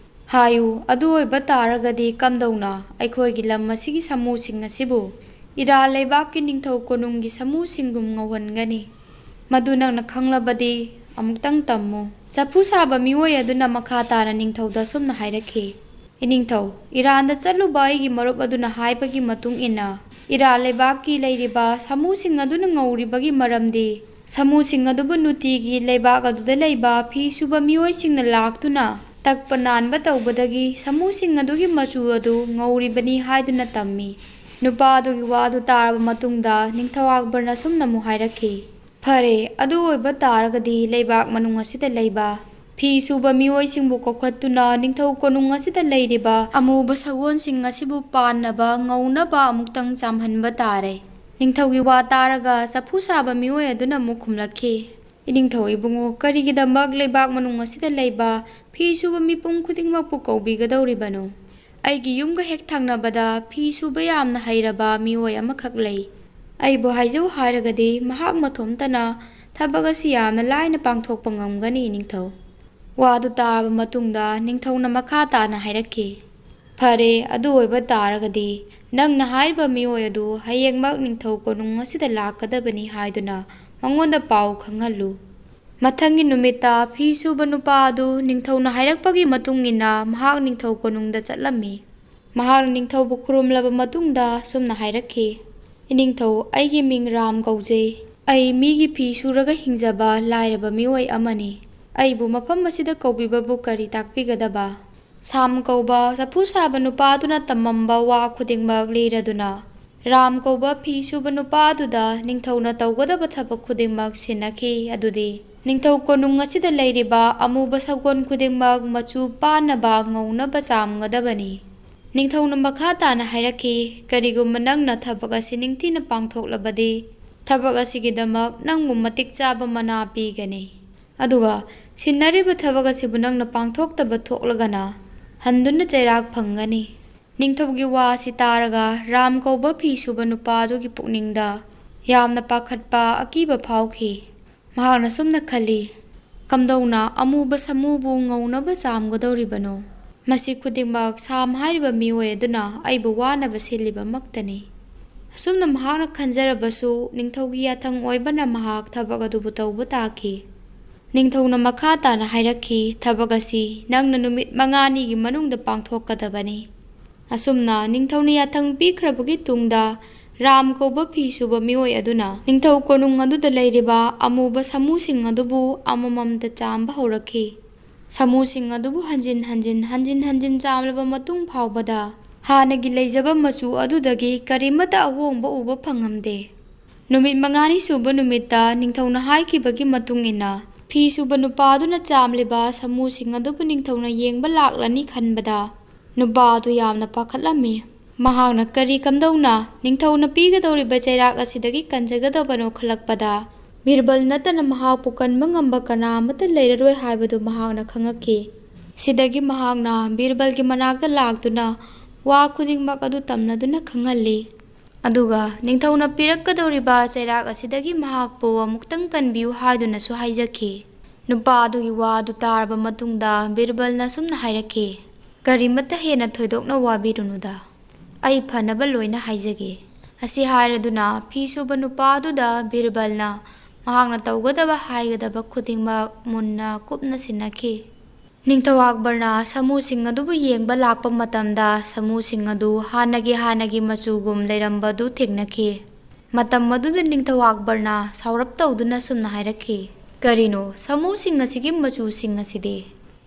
"ꯍꯥꯏꯌꯨ, ꯑꯗꯨ ꯑꯣꯏꯕ ꯇꯥꯔꯒꯗꯤ ꯀꯝꯗꯧꯅ ꯑꯩꯈꯣꯏꯒꯤ ꯂꯝ ꯑꯁꯤꯒꯤ ꯁꯥꯃꯨꯁꯤꯡ ꯑꯁꯤꯕꯨ ꯏꯔꯥꯜ ꯂꯩꯕꯥꯛꯀꯤ ꯅꯤꯡꯊꯧ ꯀꯣꯅꯨꯡꯒꯤ ꯁꯥꯃꯨꯁꯤꯡꯒꯨꯝ ꯉꯧꯍꯟꯒꯅꯤ? ꯃꯗꯨ ꯅꯪꯅ ꯈꯪꯂꯕꯗꯤ ꯑꯃꯨꯛꯇꯪ ꯇꯝꯃꯨ." ꯆꯐꯨ ꯁꯥꯕ ꯃꯤꯑꯣꯏ ꯑꯗꯨꯅ ꯃꯈꯥ ꯇꯥꯅ ꯅꯤꯡꯊꯧꯗ ꯁꯨꯝꯅ ꯍꯥꯏꯔꯛꯈꯤ, "ꯏꯅꯤꯡꯊꯧ, ꯏꯔꯥꯟꯗ ꯆꯠꯂꯨꯕ ꯑꯩꯒꯤ ꯃꯔꯨꯞ ꯑꯗꯨꯅ ꯍꯥꯏꯕꯒꯤ ꯃꯇꯨꯡ ꯏꯟꯅ ꯏꯔꯥꯜ ꯂꯩꯕꯥꯛꯀꯤ ꯂꯩꯔꯤꯕ ꯁꯥꯃꯨꯁꯤꯡ ꯑꯗꯨꯅ ꯉꯧꯔꯤꯕꯒꯤ ꯃꯔꯝꯗꯤ ꯁꯥꯃꯨꯁꯤꯡ ꯑꯗꯨꯕꯨ ꯅꯨꯡꯇꯤꯒꯤ ꯂꯩꯕꯥꯛ ꯑꯗꯨꯗ ꯂꯩꯕ ꯐꯤ ꯁꯨꯕ ꯃꯤꯑꯣꯏꯁꯤꯡꯅ ꯂꯥꯛꯇꯨꯅ ꯇꯛꯄ ꯅꯥꯟꯕ ꯇꯧꯕꯗꯒꯤ ꯁꯥꯃꯨꯁꯤꯡ ꯑꯗꯨꯒꯤ ꯃꯆꯨ ꯑꯗꯨ ꯉꯧꯔꯤꯕꯅꯤ ꯍꯥꯏꯗꯨꯅ ꯇꯝꯃꯤ꯫ ꯅꯨꯄꯥ ꯑꯗꯨꯒꯤ ꯋꯥ ꯑꯗꯨ ꯇꯥꯔꯕ ꯃꯇꯨꯡꯗ ꯅꯤꯡꯊꯧ ꯑꯛꯕꯔꯅ ꯁꯨꯝꯅ ꯑꯃꯨꯛ ꯍꯥꯏꯔꯛꯈꯤ, "ꯐꯔꯦ, ꯑꯗꯨ ꯑꯣꯏꯕ ꯇꯥꯔꯒꯗꯤ ꯂꯩꯕꯥꯛ ꯃꯅꯨꯡ ꯑꯁꯤꯗ ꯂꯩꯕ ꯐꯤ ꯁꯨꯕ ꯃꯤꯑꯣꯏꯁꯤꯡꯕꯨ ꯀꯧꯈꯠꯇꯨꯅ ꯅꯤꯡꯊꯧ ꯀꯣꯅꯨꯡ ꯑꯁꯤꯗ ꯂꯩꯔꯤꯕ ꯑꯃꯨꯕ ꯁꯒꯣꯜꯁꯤꯡ ꯑꯁꯤꯕꯨ ꯄꯥꯟꯅꯕ, ꯉꯧꯅꯕ ꯑꯃꯨꯛꯇꯪ ꯆꯥꯝꯍꯟꯕ ꯇꯥꯔꯦ꯫" ꯅꯤꯡꯊꯧꯒꯤ ꯋꯥ ꯇꯥꯔꯒ ꯆꯐꯨ ꯁꯥꯕ ꯃꯤꯑꯣꯏ ꯑꯗꯨꯅ ꯑꯃꯨꯛ ꯈꯨꯝꯂꯛꯈꯤ, "ꯏꯅꯤꯡꯊꯧ ꯏꯕꯨꯡꯉꯣ, ꯀꯔꯤꯒꯤꯗꯃꯛ ꯂꯩꯕꯥꯛ ꯃꯅꯨꯡ ꯑꯁꯤꯗ ꯂꯩꯕ ꯐꯤ ꯁꯨꯕ ꯃꯤꯄꯨꯝ ꯈꯨꯗꯤꯡꯃꯛꯄꯨ ꯀꯧꯕꯤꯒꯗꯧꯔꯤꯕꯅꯣ? ꯑꯩꯒꯤ ꯌꯨꯝꯒ ꯍꯦꯛ ꯊꯪꯅꯕꯗ ꯐꯤ ꯁꯨꯕ ꯌꯥꯝꯅ ꯍꯩꯔꯕ ꯃꯤꯑꯣꯏ ꯑꯃꯈꯛ ꯂꯩ꯫ ꯑꯩꯕꯨ ꯍꯥꯏꯖꯧ ꯍꯥꯏꯔꯒꯗꯤ ꯃꯍꯥꯛ ꯃꯇꯣꯝꯇꯅ ꯊꯕꯛ ꯑꯁꯤ ꯌꯥꯝꯅ ꯂꯥꯏꯅ ꯄꯥꯡꯊꯣꯛꯄ ꯉꯝꯒꯅꯤ ꯏꯅꯤꯡꯊꯧ." ꯋꯥꯗꯨ ꯇꯥꯔꯕ ꯃꯇꯨꯡꯗ ꯅꯤꯡꯊꯧꯅ ꯃꯈꯥ ꯇꯥꯅ ꯍꯥꯏꯔꯛꯈꯤ, "ꯐꯔꯦ, ꯑꯗꯨ ꯑꯣꯏꯕ ꯇꯥꯔꯒꯗꯤ ꯅꯪꯅ ꯍꯥꯏꯔꯤꯕ ꯃꯤꯑꯣꯏ ꯑꯗꯨ ꯍꯌꯦꯡꯃꯛ ꯅꯤꯡꯊꯧ ꯀꯣꯅꯨꯡ ꯑꯁꯤꯗ ꯂꯥꯛꯀꯗꯕꯅꯤ ꯍꯥꯏꯗꯨꯅ ꯃꯉꯣꯟꯗ ꯄꯥꯎ ꯈꯪꯍꯜꯂꯨ." ꯃꯊꯪꯒꯤ ꯅꯨꯃꯤꯠꯇ ꯐꯤ ꯁꯨꯕ ꯅꯨꯄꯥ ꯑꯗꯨ ꯅꯤꯡꯊꯧꯅ ꯍꯥꯏꯔꯛꯄꯒꯤ ꯃꯇꯨꯡ ꯏꯟꯅ ꯃꯍꯥꯛ ꯅꯤꯡꯊꯧ ꯀꯣꯅꯨꯡꯗ ꯆꯠꯂꯝꯃꯤ꯫ ꯃꯍꯥꯛꯅ ꯅꯤꯡꯊꯧꯕꯨ ꯈꯨꯔꯨꯝꯂꯕ ꯃꯇꯨꯡꯗ ꯁꯨꯝꯅ ꯍꯥꯏꯔꯛꯈꯤ, "ꯏꯅꯤꯡꯊꯧ, ꯑꯩꯒꯤ ꯃꯤꯡ ꯔꯥꯝ ꯀꯧꯖꯩ꯫ ꯑꯩ ꯃꯤꯒꯤ ꯐꯤ ꯁꯨꯔꯒ ꯍꯤꯡꯖꯕ ꯂꯥꯏꯔꯕ ꯃꯤꯑꯣꯏ ꯑꯃꯅꯤ꯫ ꯑꯩꯕꯨ ꯃꯐꯝ ꯑꯁꯤꯗ ꯀꯧꯕꯤꯕꯕꯨ ꯀꯔꯤ ꯇꯥꯛꯄꯤꯒꯗꯕ?" ꯁꯥꯝ ꯀꯧꯕ ꯆꯐꯨ ꯁꯥꯕ ꯅꯨꯄꯥ ꯑꯗꯨꯅ ꯇꯝꯃꯝꯕ ꯋꯥ ꯈꯨꯗꯤꯡꯃꯛ ꯂꯤꯔꯗꯨꯅ ꯔꯥꯝ ꯀꯧꯕ ꯐꯤ ꯁꯨꯕ ꯅꯨꯄꯥ ꯑꯗꯨꯗ ꯅꯤꯡꯊꯧꯅ ꯇꯧꯒꯗꯕ ꯊꯕꯛ ꯈꯨꯗꯤꯡꯃꯛ ꯁꯤꯟꯅꯈꯤ꯫ ꯑꯗꯨꯗꯤ ꯅꯤꯡꯊꯧ ꯀꯣꯅꯨꯡ ꯑꯁꯤꯗ ꯂꯩꯔꯤꯕ ꯑꯃꯨꯕ ꯁꯒꯣꯜ ꯈꯨꯗꯤꯡꯃꯛ ꯃꯆꯨ ꯄꯥꯟꯅꯕ, ꯉꯧꯅꯕ ꯆꯥꯝꯒꯗꯕꯅꯤ꯫ ꯅꯤꯡꯊꯧꯅ ꯃꯈꯥ ꯇꯥꯅ ꯍꯥꯏꯔꯛꯈꯤ, "ꯀꯔꯤꯒꯨꯝꯕ ꯅꯪꯅ ꯊꯕꯛ ꯑꯁꯤ ꯅꯤꯡꯊꯤꯅ ꯄꯥꯡꯊꯣꯛꯂꯕꯗꯤ ꯊꯕꯛ ꯑꯁꯤꯒꯤꯗꯃꯛ ꯅꯪꯕꯨ ꯃꯇꯤꯛ ꯆꯥꯕ ꯃꯅꯥ ꯄꯤꯒꯅꯤ꯫ ꯑꯗꯨꯒ ꯁꯤꯟꯅꯔꯤꯕ ꯊꯕꯛ ꯑꯁꯤꯕꯨ ꯅꯪꯅ ꯄꯥꯡꯊꯣꯛꯇꯕ ꯊꯣꯛꯂꯒꯅ ꯍꯟꯗꯨꯅ ꯆꯩꯔꯥꯛ ꯐꯪꯒꯅꯤ꯫ ꯅꯤꯡꯊꯧꯒꯤ ꯋꯥ ꯑꯁꯤ ꯇꯥꯔꯒ ꯔꯥꯝ ꯀꯧꯕ ꯐꯤ ꯁꯨꯕ ꯅꯨꯄꯥ ꯑꯗꯨꯒꯤ ꯄꯨꯛꯅꯤꯡꯗ ꯌꯥꯝꯅ ꯄꯥꯈꯠꯄ ꯑꯀꯤꯕ ꯐꯥꯎꯈꯤ꯫ ꯃꯍꯥꯛꯅ ꯁꯨꯝꯅ ꯈꯜꯂꯤ, ꯀꯝꯗꯧꯅ ꯑꯃꯨꯕ ꯁꯥꯃꯨꯕꯨ ꯉꯧꯅꯕ ꯆꯥꯝꯒꯗꯧꯔꯤꯕꯅꯣ? ꯃꯁꯤ ꯈꯨꯗꯤꯡꯃꯛ ꯁꯥꯝ ꯍꯥꯏꯔꯤꯕ ꯃꯤꯑꯣꯏ ꯑꯗꯨꯅ ꯑꯩꯕꯨ ꯋꯥꯅꯕ ꯁꯤꯜꯂꯤꯕꯃꯛꯇꯅꯤ꯫ ꯑꯁꯨꯝꯅ ꯃꯍꯥꯛꯅ ꯈꯟꯖꯔꯕꯁꯨ ꯅꯤꯡꯊꯧꯒꯤ ꯌꯥꯊꯪ ꯑꯣꯏꯕꯅ ꯃꯍꯥꯛ ꯊꯕꯛ ꯑꯗꯨꯕꯨ ꯇꯧꯕ ꯇꯥꯈꯤ꯫ ꯅꯤꯡꯊꯧꯅ ꯃꯈꯥ ꯇꯥꯅ ꯍꯥꯏꯔꯛꯈꯤ, ꯊꯕꯛ ꯑꯁꯤ ꯅꯪꯅ ꯅꯨꯃꯤꯠ 5ꯅꯤꯒꯤ ꯃꯅꯨꯡꯗ ꯄꯥꯡꯊꯣꯛꯀꯗꯕꯅꯤ꯫ ꯑꯁꯨꯝꯅ ꯅꯤꯡꯊꯧꯅ ꯌꯥꯊꯪ ꯄꯤꯈ꯭ꯔꯕꯒꯤ ꯇꯨꯡꯗ ꯔꯥꯝ ꯀꯧꯕ ꯐꯤ ꯁꯨꯕ ꯃꯤꯑꯣꯏ ꯑꯗꯨꯅ ꯅꯤꯡꯊꯧ ꯀꯣꯅꯨꯡ ꯑꯗꯨꯗ ꯂꯩꯔꯤꯕ ꯑꯃꯨꯕ ꯁꯥꯃꯨꯁꯤꯡ ꯑꯗꯨꯕꯨ ꯑꯃꯃꯝꯇ ꯆꯥꯝꯕ ꯍꯧꯔꯛꯈꯤ꯫ ꯁꯥꯃꯨꯁꯤꯡ ꯑꯗꯨꯕꯨ ꯍꯟꯖꯤꯟ ꯍꯟꯖꯤꯟ ꯆꯥꯝꯂꯕ ꯃꯇꯨꯡ ꯐꯥꯎꯕꯗ ꯍꯥꯟꯅꯒꯤ ꯂꯩꯖꯕ ꯃꯆꯨ ꯑꯗꯨꯗꯒꯤ ꯀꯔꯤꯃꯠꯇ ꯑꯍꯣꯡꯕ ꯎꯕ ꯐꯪꯉꯝꯗꯦ꯫ ꯅꯨꯃꯤꯠ 5ꯅꯤ ꯁꯨꯕ ꯅꯨꯃꯤꯠꯇ ꯅꯤꯡꯊꯧꯅ ꯍꯥꯏꯈꯤꯕꯒꯤ ꯃꯇꯨꯡ ꯏꯟꯅ ꯐꯤ ꯁꯨꯕ ꯅꯨꯄꯥ ꯑꯗꯨꯅ ꯆꯥꯝꯂꯤꯕ ꯁꯥꯃꯨꯁꯤꯡ ꯑꯗꯨꯕꯨ ꯅꯤꯡꯊꯧꯅ ꯌꯦꯡꯕ ꯂꯥꯛꯂꯅꯤ ꯈꯟꯕꯗ ꯅꯨꯄꯥ ꯑꯗꯨ ꯌꯥꯝꯅ ꯄꯥꯈꯠꯂꯝꯃꯤ꯫ ꯃꯍꯥꯛꯅ ꯀꯔꯤ ꯀꯝꯗꯧꯅ ꯅꯤꯡꯊꯧꯅ ꯄꯤꯒꯗꯧꯔꯤꯕ ꯆꯩꯔꯥꯛ ꯑꯁꯤꯗꯒꯤ ꯀꯟꯖꯒꯗꯕꯅꯣ ꯈꯜꯂꯛꯄꯗ ꯕꯤꯔꯕꯜ ꯅꯠꯇꯅ ꯃꯍꯥꯛꯄꯨ ꯀꯟꯕ ꯉꯝꯕ ꯀꯅꯥ ꯑꯃꯠꯇ ꯂꯩꯔꯔꯣꯏ ꯍꯥꯏꯕꯗꯨ ꯃꯍꯥꯛꯅ ꯈꯪꯉꯛꯈꯤ꯫ ꯁꯤꯗꯒꯤ ꯃꯍꯥꯛꯅ ꯕꯤꯔꯕꯜꯒꯤ ꯃꯅꯥꯛꯇ ꯂꯥꯛꯇꯨꯅ ꯋꯥ ꯈꯨꯗꯤꯡꯃꯛ ꯑꯗꯨ ꯇꯝꯅꯗꯨꯅ ꯈꯪꯍꯜꯂꯤ꯫ ꯑꯗꯨꯒ ꯅꯤꯡꯊꯧꯅ ꯄꯤꯔꯛꯀꯗꯧꯔꯤꯕ ꯆꯩꯔꯥꯛ ꯑꯁꯤꯗꯒꯤ ꯃꯍꯥꯛꯄꯨ ꯑꯃꯨꯛꯇꯪ ꯀꯟꯕꯤꯌꯨ ꯍꯥꯏꯗꯨꯅꯁꯨ ꯍꯥꯏꯖꯈꯤ꯫ ꯅꯨꯄꯥ ꯑꯗꯨꯒꯤ ꯋꯥ ꯑꯗꯨ ꯇꯥꯔꯕ ꯃꯇꯨꯡꯗ ꯕꯤꯔꯕꯜꯅ ꯁꯨꯝꯅ ꯍꯥꯏꯔꯛꯈꯤ, ꯀꯔꯤꯃꯠꯇ ꯍꯦꯟꯅ ꯊꯣꯏꯗꯣꯛꯅ ꯋꯥꯕꯤꯔꯨꯅꯨꯗ, ꯑꯩ ꯐꯅꯕ ꯂꯣꯏꯅ ꯍꯥꯏꯖꯒꯦ꯫ ꯑꯁꯤ ꯍꯥꯏꯔꯗꯨꯅ ꯐꯤ ꯁꯨꯕ ꯅꯨꯄꯥ ꯑꯗꯨꯗ ꯕꯤꯔꯕꯜꯅ ꯃꯍꯥꯛꯅ ꯇꯧꯒꯗꯕ ꯍꯥꯏꯒꯗꯕ ꯈꯨꯗꯤꯡꯃꯛ ꯃꯨꯟꯅ ꯀꯨꯞꯅ ꯁꯤꯟꯅꯈꯤ꯫ ꯅꯤꯡꯊꯧ ꯑꯛꯕꯔꯅ ꯁꯥꯃꯨꯁꯤꯡ ꯑꯗꯨꯕꯨ ꯌꯦꯡꯕ ꯂꯥꯛꯄ ꯃꯇꯝꯗ ꯁꯥꯃꯨꯁꯤꯡ ꯑꯗꯨ ꯍꯥꯟꯅꯒꯤ ꯃꯆꯨꯒꯨꯝ ꯂꯩꯔꯝꯕꯗꯨ ꯊꯦꯡꯅꯈꯤ꯫ ꯃꯇꯝ ꯑꯗꯨꯗ ꯅꯤꯡꯊꯧ ꯑꯛꯕꯔꯅ ꯁꯥꯎꯔꯞ ꯇꯧꯗꯨꯅ ꯁꯨꯝꯅ ꯍꯥꯏꯔꯛꯈꯤ, ꯀꯔꯤꯅꯣ ꯁꯥꯃꯨꯁꯤꯡ ꯑꯁꯤꯒꯤ ꯃꯆꯨꯁꯤꯡ ꯑꯁꯤꯗꯤ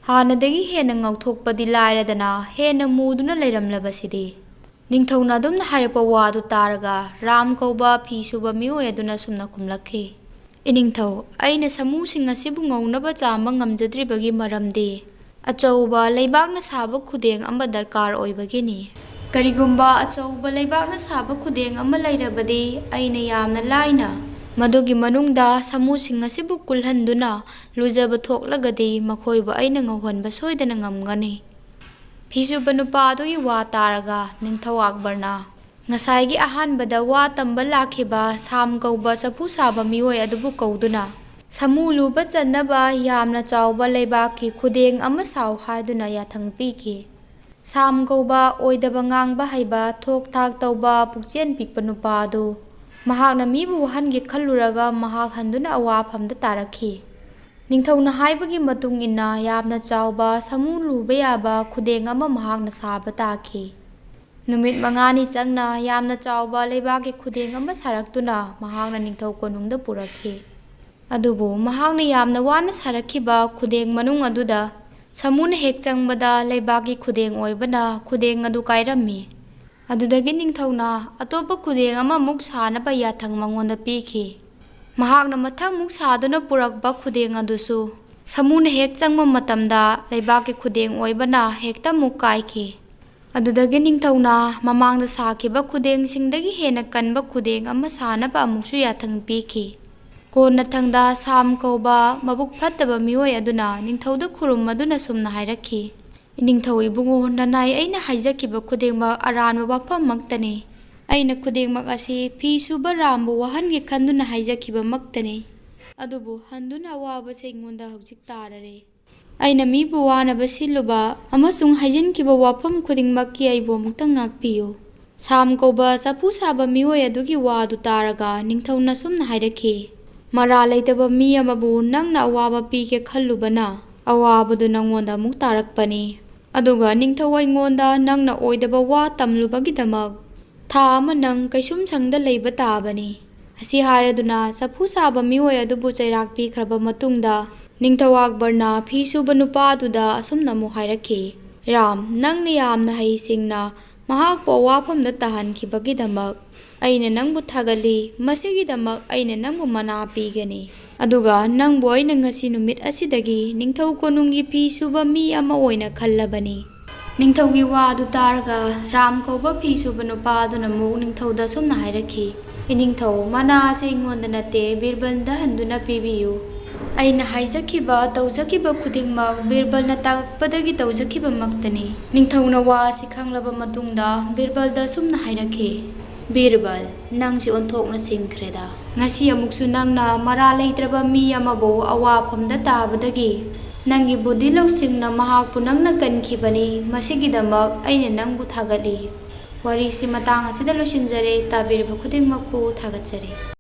ꯍꯥꯟꯅꯗꯒꯤ ꯍꯦꯟꯅ ꯉꯧꯊꯣꯛꯄꯗꯤ ꯂꯥꯏꯔꯗꯅ ꯍꯦꯟꯅ ꯃꯨꯗꯨꯅ ꯂꯩꯔꯝꯂꯕꯁꯤꯗꯤ? ꯅꯤꯡꯊꯧꯅ ꯑꯗꯨꯝꯅ ꯍꯥꯏꯔꯛꯄ ꯋꯥ ꯑꯗꯨ ꯇꯥꯔꯒ ꯔꯥꯝ ꯀꯧꯕ ꯐꯤ ꯁꯨꯕ ꯃꯤꯑꯣꯏ ꯑꯗꯨꯅ ꯁꯨꯝꯅ ꯈꯨꯝꯂꯛꯈꯤ, ꯏꯅꯤꯡꯊꯧ, ꯑꯩꯅ ꯁꯥꯃꯨꯁꯤꯡ ꯑꯁꯤꯕꯨ ꯉꯧꯅꯕ ꯆꯥꯝꯕ ꯉꯝꯖꯗ꯭ꯔꯤꯕꯒꯤ ꯃꯔꯝꯗꯤ ꯑꯆꯧꯕ ꯂꯩꯕꯥꯛꯅ ꯁꯥꯕ ꯈꯨꯗꯦꯡ ꯑꯃ ꯗꯔꯀꯥꯔ ꯑꯣꯏꯕꯒꯤꯅꯤ꯫ ꯀꯔꯤꯒꯨꯝꯕ ꯑꯆꯧꯕ ꯂꯩꯕꯥꯛꯅ ꯁꯥꯕ ꯈꯨꯗꯦꯡ ꯑꯃ ꯂꯩꯔꯕꯗꯤ ꯑꯩꯅ ꯌꯥꯝꯅ ꯂꯥꯏꯅ ꯃꯗꯨꯒꯤ ꯃꯅꯨꯡꯗ ꯁꯥꯃꯨꯁꯤꯡ ꯑꯁꯤꯕꯨ ꯀꯨꯜꯍꯟꯗꯨꯅ ꯂꯨꯖꯕ ꯊꯣꯛꯂꯒꯗꯤ ꯃꯈꯣꯏꯕꯨ ꯑꯩꯅ ꯉꯧꯍꯟꯕ ꯁꯣꯏꯗꯅ ꯉꯝꯒꯅꯤ꯫ ꯐꯤ ꯁꯨꯕ ꯅꯨꯄꯥ ꯑꯗꯨꯒꯤ ꯋꯥ ꯇꯥꯔꯒ ꯅꯤꯡꯊꯧ ꯑꯛꯕꯔꯅ ꯉꯁꯥꯏꯒꯤ ꯑꯍꯥꯟꯕꯗ ꯋꯥ ꯇꯝꯕ ꯂꯥꯛꯈꯤꯕ ꯁꯥꯝ ꯀꯧꯕ ꯆꯐꯨ ꯁꯥꯕ ꯃꯤꯑꯣꯏ ꯑꯗꯨꯕꯨ ꯀꯧꯗꯨꯅ ꯁꯥꯃꯨ ꯂꯨꯕ ꯆꯟꯅꯕ ꯌꯥꯝꯅ ꯆꯥꯎꯕ ꯂꯩꯕꯥꯛꯀꯤ ꯈꯨꯗꯦꯡ ꯑꯃ ꯁꯥꯎ ꯍꯥꯏꯗꯨꯅ ꯌꯥꯊꯪ ꯄꯤꯈꯤ꯫ ꯁꯥꯝ ꯀꯧꯕ ꯑꯣꯏꯗꯕ ꯉꯥꯡꯕ ꯍꯩꯕ ꯊꯣꯛ ꯊꯥꯛ ꯇꯧꯕ ꯄꯨꯛꯆꯦꯜ ꯄꯤꯛꯄ ꯅꯨꯄꯥ ꯑꯗꯨ ꯃꯍꯥꯛꯅ ꯃꯤꯕꯨ ꯋꯥꯍꯟꯒꯦ ꯈꯜꯂꯨꯔꯒ ꯃꯍꯥꯛ ꯍꯟꯗꯨꯅ ꯑꯋꯥꯐꯝꯗ ꯇꯥꯔꯛꯈꯤ꯫ ꯅꯤꯡꯊꯧꯅ ꯍꯥꯏꯕꯒꯤ ꯃꯇꯨꯡ ꯏꯟꯅ ꯌꯥꯝꯅ ꯆꯥꯎꯕ ꯁꯥꯃꯨ ꯂꯨꯕ ꯌꯥꯕ ꯈꯨꯗꯦꯡ ꯑꯃ ꯃꯍꯥꯛꯅ ꯁꯥꯕ ꯇꯥꯈꯤ꯫ ꯅꯨꯃꯤꯠ 5ꯅꯤ ꯆꯪꯅ ꯌꯥꯝꯅ ꯆꯥꯎꯕ ꯂꯩꯕꯥꯛꯀꯤ ꯈꯨꯗꯦꯡ ꯑꯃ ꯁꯥꯔꯛꯇꯨꯅ ꯃꯍꯥꯛꯅ ꯅꯤꯡꯊꯧ ꯀꯣꯅꯨꯡꯗ ꯄꯨꯔꯛꯈꯤ꯫ ꯑꯗꯨꯕꯨ ꯃꯍꯥꯛꯅ ꯌꯥꯝꯅ ꯋꯥꯅ ꯁꯥꯔꯛꯈꯤꯕ ꯈꯨꯗꯦꯡ ꯃꯅꯨꯡ ꯑꯗꯨꯗ ꯁꯥꯃꯨꯅ ꯍꯦꯛ ꯆꯪꯕꯗ ꯂꯩꯕꯥꯛꯀꯤ ꯈꯨꯗꯦꯡ ꯑꯣꯏꯕꯅ ꯈꯨꯗꯦꯡ ꯑꯗꯨ ꯀꯥꯏꯔꯝꯃꯤ꯫ ꯑꯗꯨꯗꯒꯤ ꯅꯤꯡꯊꯧꯅ ꯑꯇꯣꯞꯄ ꯈꯨꯗꯦꯡ ꯑꯃꯃꯨꯛ ꯁꯥꯅꯕ ꯌꯥꯊꯪ ꯃꯉꯣꯟꯗ ꯄꯤꯈꯤ꯫ ꯃꯍꯥꯛꯅ ꯃꯊꯪꯃꯨꯛ ꯁꯥꯗꯨꯅ ꯄꯨꯔꯛꯄ ꯈꯨꯗꯦꯡ ꯑꯗꯨꯁꯨ ꯁꯥꯃꯨꯅ ꯍꯦꯛ ꯆꯪꯕ ꯃꯇꯝꯗ ꯂꯩꯕꯥꯛꯀꯤ ꯈꯨꯗꯦꯡ ꯑꯣꯏꯕꯅ ꯍꯦꯛꯇ ꯑꯃꯨꯛ ꯀꯥꯏꯈꯤ꯫ ꯑꯗꯨꯗꯒꯤ ꯅꯤꯡꯊꯧꯅ ꯃꯃꯥꯡꯗ ꯁꯥꯈꯤꯕ ꯈꯨꯗꯦꯡꯁꯤꯡꯗꯒꯤ ꯍꯦꯟꯅ ꯀꯟꯕ ꯈꯨꯗꯦꯡ ꯑꯃ ꯁꯥꯅꯕ ꯑꯃꯨꯛꯁꯨ ꯌꯥꯊꯪ ꯄꯤꯈꯤ꯫ ꯀꯣꯟꯅꯊꯪꯗ ꯁꯥꯝ ꯀꯧꯕ ꯃꯕꯨꯛ ꯐꯠꯇꯕ ꯃꯤꯑꯣꯏ ꯑꯗꯨꯅ ꯅꯤꯡꯊꯧꯗ ꯈꯨꯔꯨꯝꯃꯗꯨꯅ ꯁꯨꯝꯅ ꯍꯥꯏꯔꯛꯈꯤ, ꯏꯅꯤꯡꯊꯧ ꯏꯕꯨꯡꯉꯣ, ꯅꯅꯥꯏ ꯑꯩꯅ ꯍꯥꯏꯖꯈꯤꯕ ꯈꯨꯗꯤꯡꯃꯛ ꯑꯔꯥꯟꯕ ꯋꯥꯐꯝꯃꯛꯇꯅꯤ꯫ ꯑꯩꯅ ꯈꯨꯗꯤꯡꯃꯛ ꯑꯁꯤ ꯐꯤ ꯁꯨꯕ ꯔꯥꯝꯕꯨ ꯋꯥꯍꯟꯒꯦ ꯈꯟꯗꯨꯅ ꯍꯥꯏꯖꯈꯤꯕꯃꯛꯇꯅꯤ꯫ ꯑꯗꯨꯕꯨ ꯍꯟꯗꯨꯅ ꯑꯋꯥꯕꯁꯦ ꯑꯩꯉꯣꯟꯗ ꯍꯧꯖꯤꯛ ꯇꯥꯔꯔꯦ꯫ ꯑꯩꯅ ꯃꯤꯕꯨ ꯋꯥꯅꯕ ꯁꯤꯜꯂꯨꯕ ꯑꯃꯁꯨꯡ ꯍꯥꯏꯖꯤꯟꯈꯤꯕ ꯋꯥꯐꯝ ꯈꯨꯗꯤꯡꯃꯛꯀꯤ ꯑꯩꯕꯨ ꯑꯃꯨꯛꯇꯪ ꯉꯥꯛꯄꯤꯌꯨ꯫ ꯁꯥꯝ ꯀꯧꯕ ꯆꯐꯨ ꯁꯥꯕ ꯃꯤꯑꯣꯏ ꯑꯗꯨꯒꯤ ꯋꯥ ꯑꯗꯨ ꯇꯥꯔꯒ ꯅꯤꯡꯊꯧꯅ ꯁꯨꯝꯅ ꯍꯥꯏꯔꯛꯈꯤ, ꯃꯔꯥꯜ ꯂꯩꯇꯕ ꯃꯤ ꯑꯃꯕꯨ ꯅꯪꯅ ꯑꯋꯥꯕ ꯄꯤꯒꯦ ꯈꯜꯂꯨꯕꯅ ꯑꯋꯥꯕꯗꯨ ꯅꯪꯉꯣꯟꯗ ꯑꯃꯨꯛ ꯇꯥꯔꯛꯄꯅꯤ꯫ ꯑꯗꯨꯒ ꯅꯤꯡꯊꯧ ꯑꯩꯉꯣꯟꯗ ꯅꯪꯅ ꯑꯣꯏꯗꯕ ꯋꯥ ꯇꯝꯂꯨꯕꯒꯤꯗꯃꯛ ꯊꯥ ꯑꯃ ꯅꯪ ꯀꯩꯁꯨꯝꯁꯪꯗ ꯂꯩꯕ ꯇꯥꯕꯅꯤ꯫ ꯑꯁꯤ ꯍꯥꯏꯔꯗꯨꯅ ꯆꯐꯨ ꯁꯥꯕ ꯃꯤꯑꯣꯏ ꯑꯗꯨꯕꯨ ꯆꯩꯔꯥꯛ ꯄꯤꯈ꯭ꯔꯕ ꯃꯇꯨꯡꯗ ꯅꯤꯡꯊꯧ ꯑꯛꯕꯔꯅ ꯐꯤ ꯁꯨꯕ ꯅꯨꯄꯥ ꯑꯗꯨꯗ ꯑꯁꯨꯝꯅ ꯑꯃꯨꯛ ꯍꯥꯏꯔꯛꯈꯤ, ꯔꯥꯝ, ꯅꯪꯅ ꯌꯥꯝꯅ ꯍꯩꯁꯤꯡꯅ ꯃꯍꯥꯛꯄꯨ ꯑꯋꯥꯐꯝꯗ ꯇꯥꯍꯟꯈꯤꯕꯒꯤꯗꯃꯛ ꯑꯩꯅ ꯅꯪꯕꯨ ꯊꯥꯒꯠꯂꯤ꯫ ꯃꯁꯤꯒꯤꯗꯃꯛ ꯑꯩꯅ ꯅꯪꯕꯨ ꯃꯅꯥ ꯄꯤꯒꯅꯤ꯫ ꯑꯗꯨꯒ ꯅꯪꯕꯨ ꯑꯩꯅ ꯉꯁꯤ ꯅꯨꯃꯤꯠ ꯑꯁꯤꯗꯒꯤ ꯅꯤꯡꯊꯧ ꯀꯣꯅꯨꯡꯒꯤ ꯐꯤ ꯁꯨꯕ ꯃꯤ ꯑꯃ ꯑꯣꯏꯅ ꯈꯜꯂꯕꯅꯤ꯫ ꯅꯤꯡꯊꯧꯒꯤ ꯋꯥ ꯑꯗꯨ ꯇꯥꯔꯒ ꯔꯥꯝ ꯀꯧꯕ ꯐꯤ ꯁꯨꯕ ꯅꯨꯄꯥ ꯑꯗꯨꯅ ꯑꯃꯨꯛ ꯅꯤꯡꯊꯧꯗ ꯁꯨꯝꯅ ꯍꯥꯏꯔꯛꯈꯤ, ꯏꯅꯤꯡꯊꯧ, ꯃꯅꯥ ꯑꯁꯤ ꯑꯩꯉꯣꯟꯗ ꯅꯠꯇꯦ ꯕꯤꯔꯕꯜꯗ ꯍꯟꯗꯨꯅ ꯄꯤꯕꯤꯌꯨ꯫ ꯑꯩꯅ ꯍꯥꯏꯖꯈꯤꯕ ꯇꯧꯖꯈꯤꯕ ꯈꯨꯗꯤꯡꯃꯛ ꯕꯤꯔꯕꯜꯅ ꯇꯥꯛꯄꯗꯒꯤ ꯇꯧꯖꯈꯤꯕꯃꯛꯇꯅꯤ꯫ ꯅꯤꯡꯊꯧꯅ ꯋꯥ ꯑꯁꯤ ꯈꯪꯂꯕ ꯃꯇꯨꯡꯗ ꯕꯤꯔꯕꯜꯗ ꯑꯁꯨꯝꯅ ꯍꯥꯏꯔꯛꯈꯤ, ꯕꯤꯔꯕꯜ, ꯅꯪꯁꯤ ꯑꯣꯟꯊꯣꯛꯅ ꯁꯤꯡꯈ꯭ꯔꯦꯗ꯫ ꯉꯁꯤ ꯑꯃꯨꯛꯁꯨ ꯅꯪꯅ ꯃꯔꯥꯜ ꯂꯩꯇ꯭ꯔꯕ ꯃꯤ ꯑꯃꯕꯨ ꯑꯋꯥꯐꯝꯗ ꯇꯥꯕꯗꯒꯤ ꯅꯪꯒꯤ ꯕꯨꯙꯤ ꯂꯧꯁꯤꯡꯅ ꯃꯍꯥꯛꯄꯨ ꯅꯪꯅ ꯀꯟꯈꯤꯕꯅꯤ, ꯃꯁꯤꯒꯤꯗꯃꯛ ꯑꯩꯅ ꯅꯪꯕꯨ ꯊꯥꯒꯠꯂꯤ꯫ ꯋꯥꯔꯤꯁꯤ ꯃꯇꯥꯡ ꯑꯁꯤꯗ ꯂꯣꯏꯁꯤꯟꯖꯔꯦ꯫ ꯇꯥꯕꯤꯔꯤꯕ ꯈꯨꯗꯤꯡꯃꯛꯄꯨ ꯊꯥꯒꯠꯆꯔꯤ꯫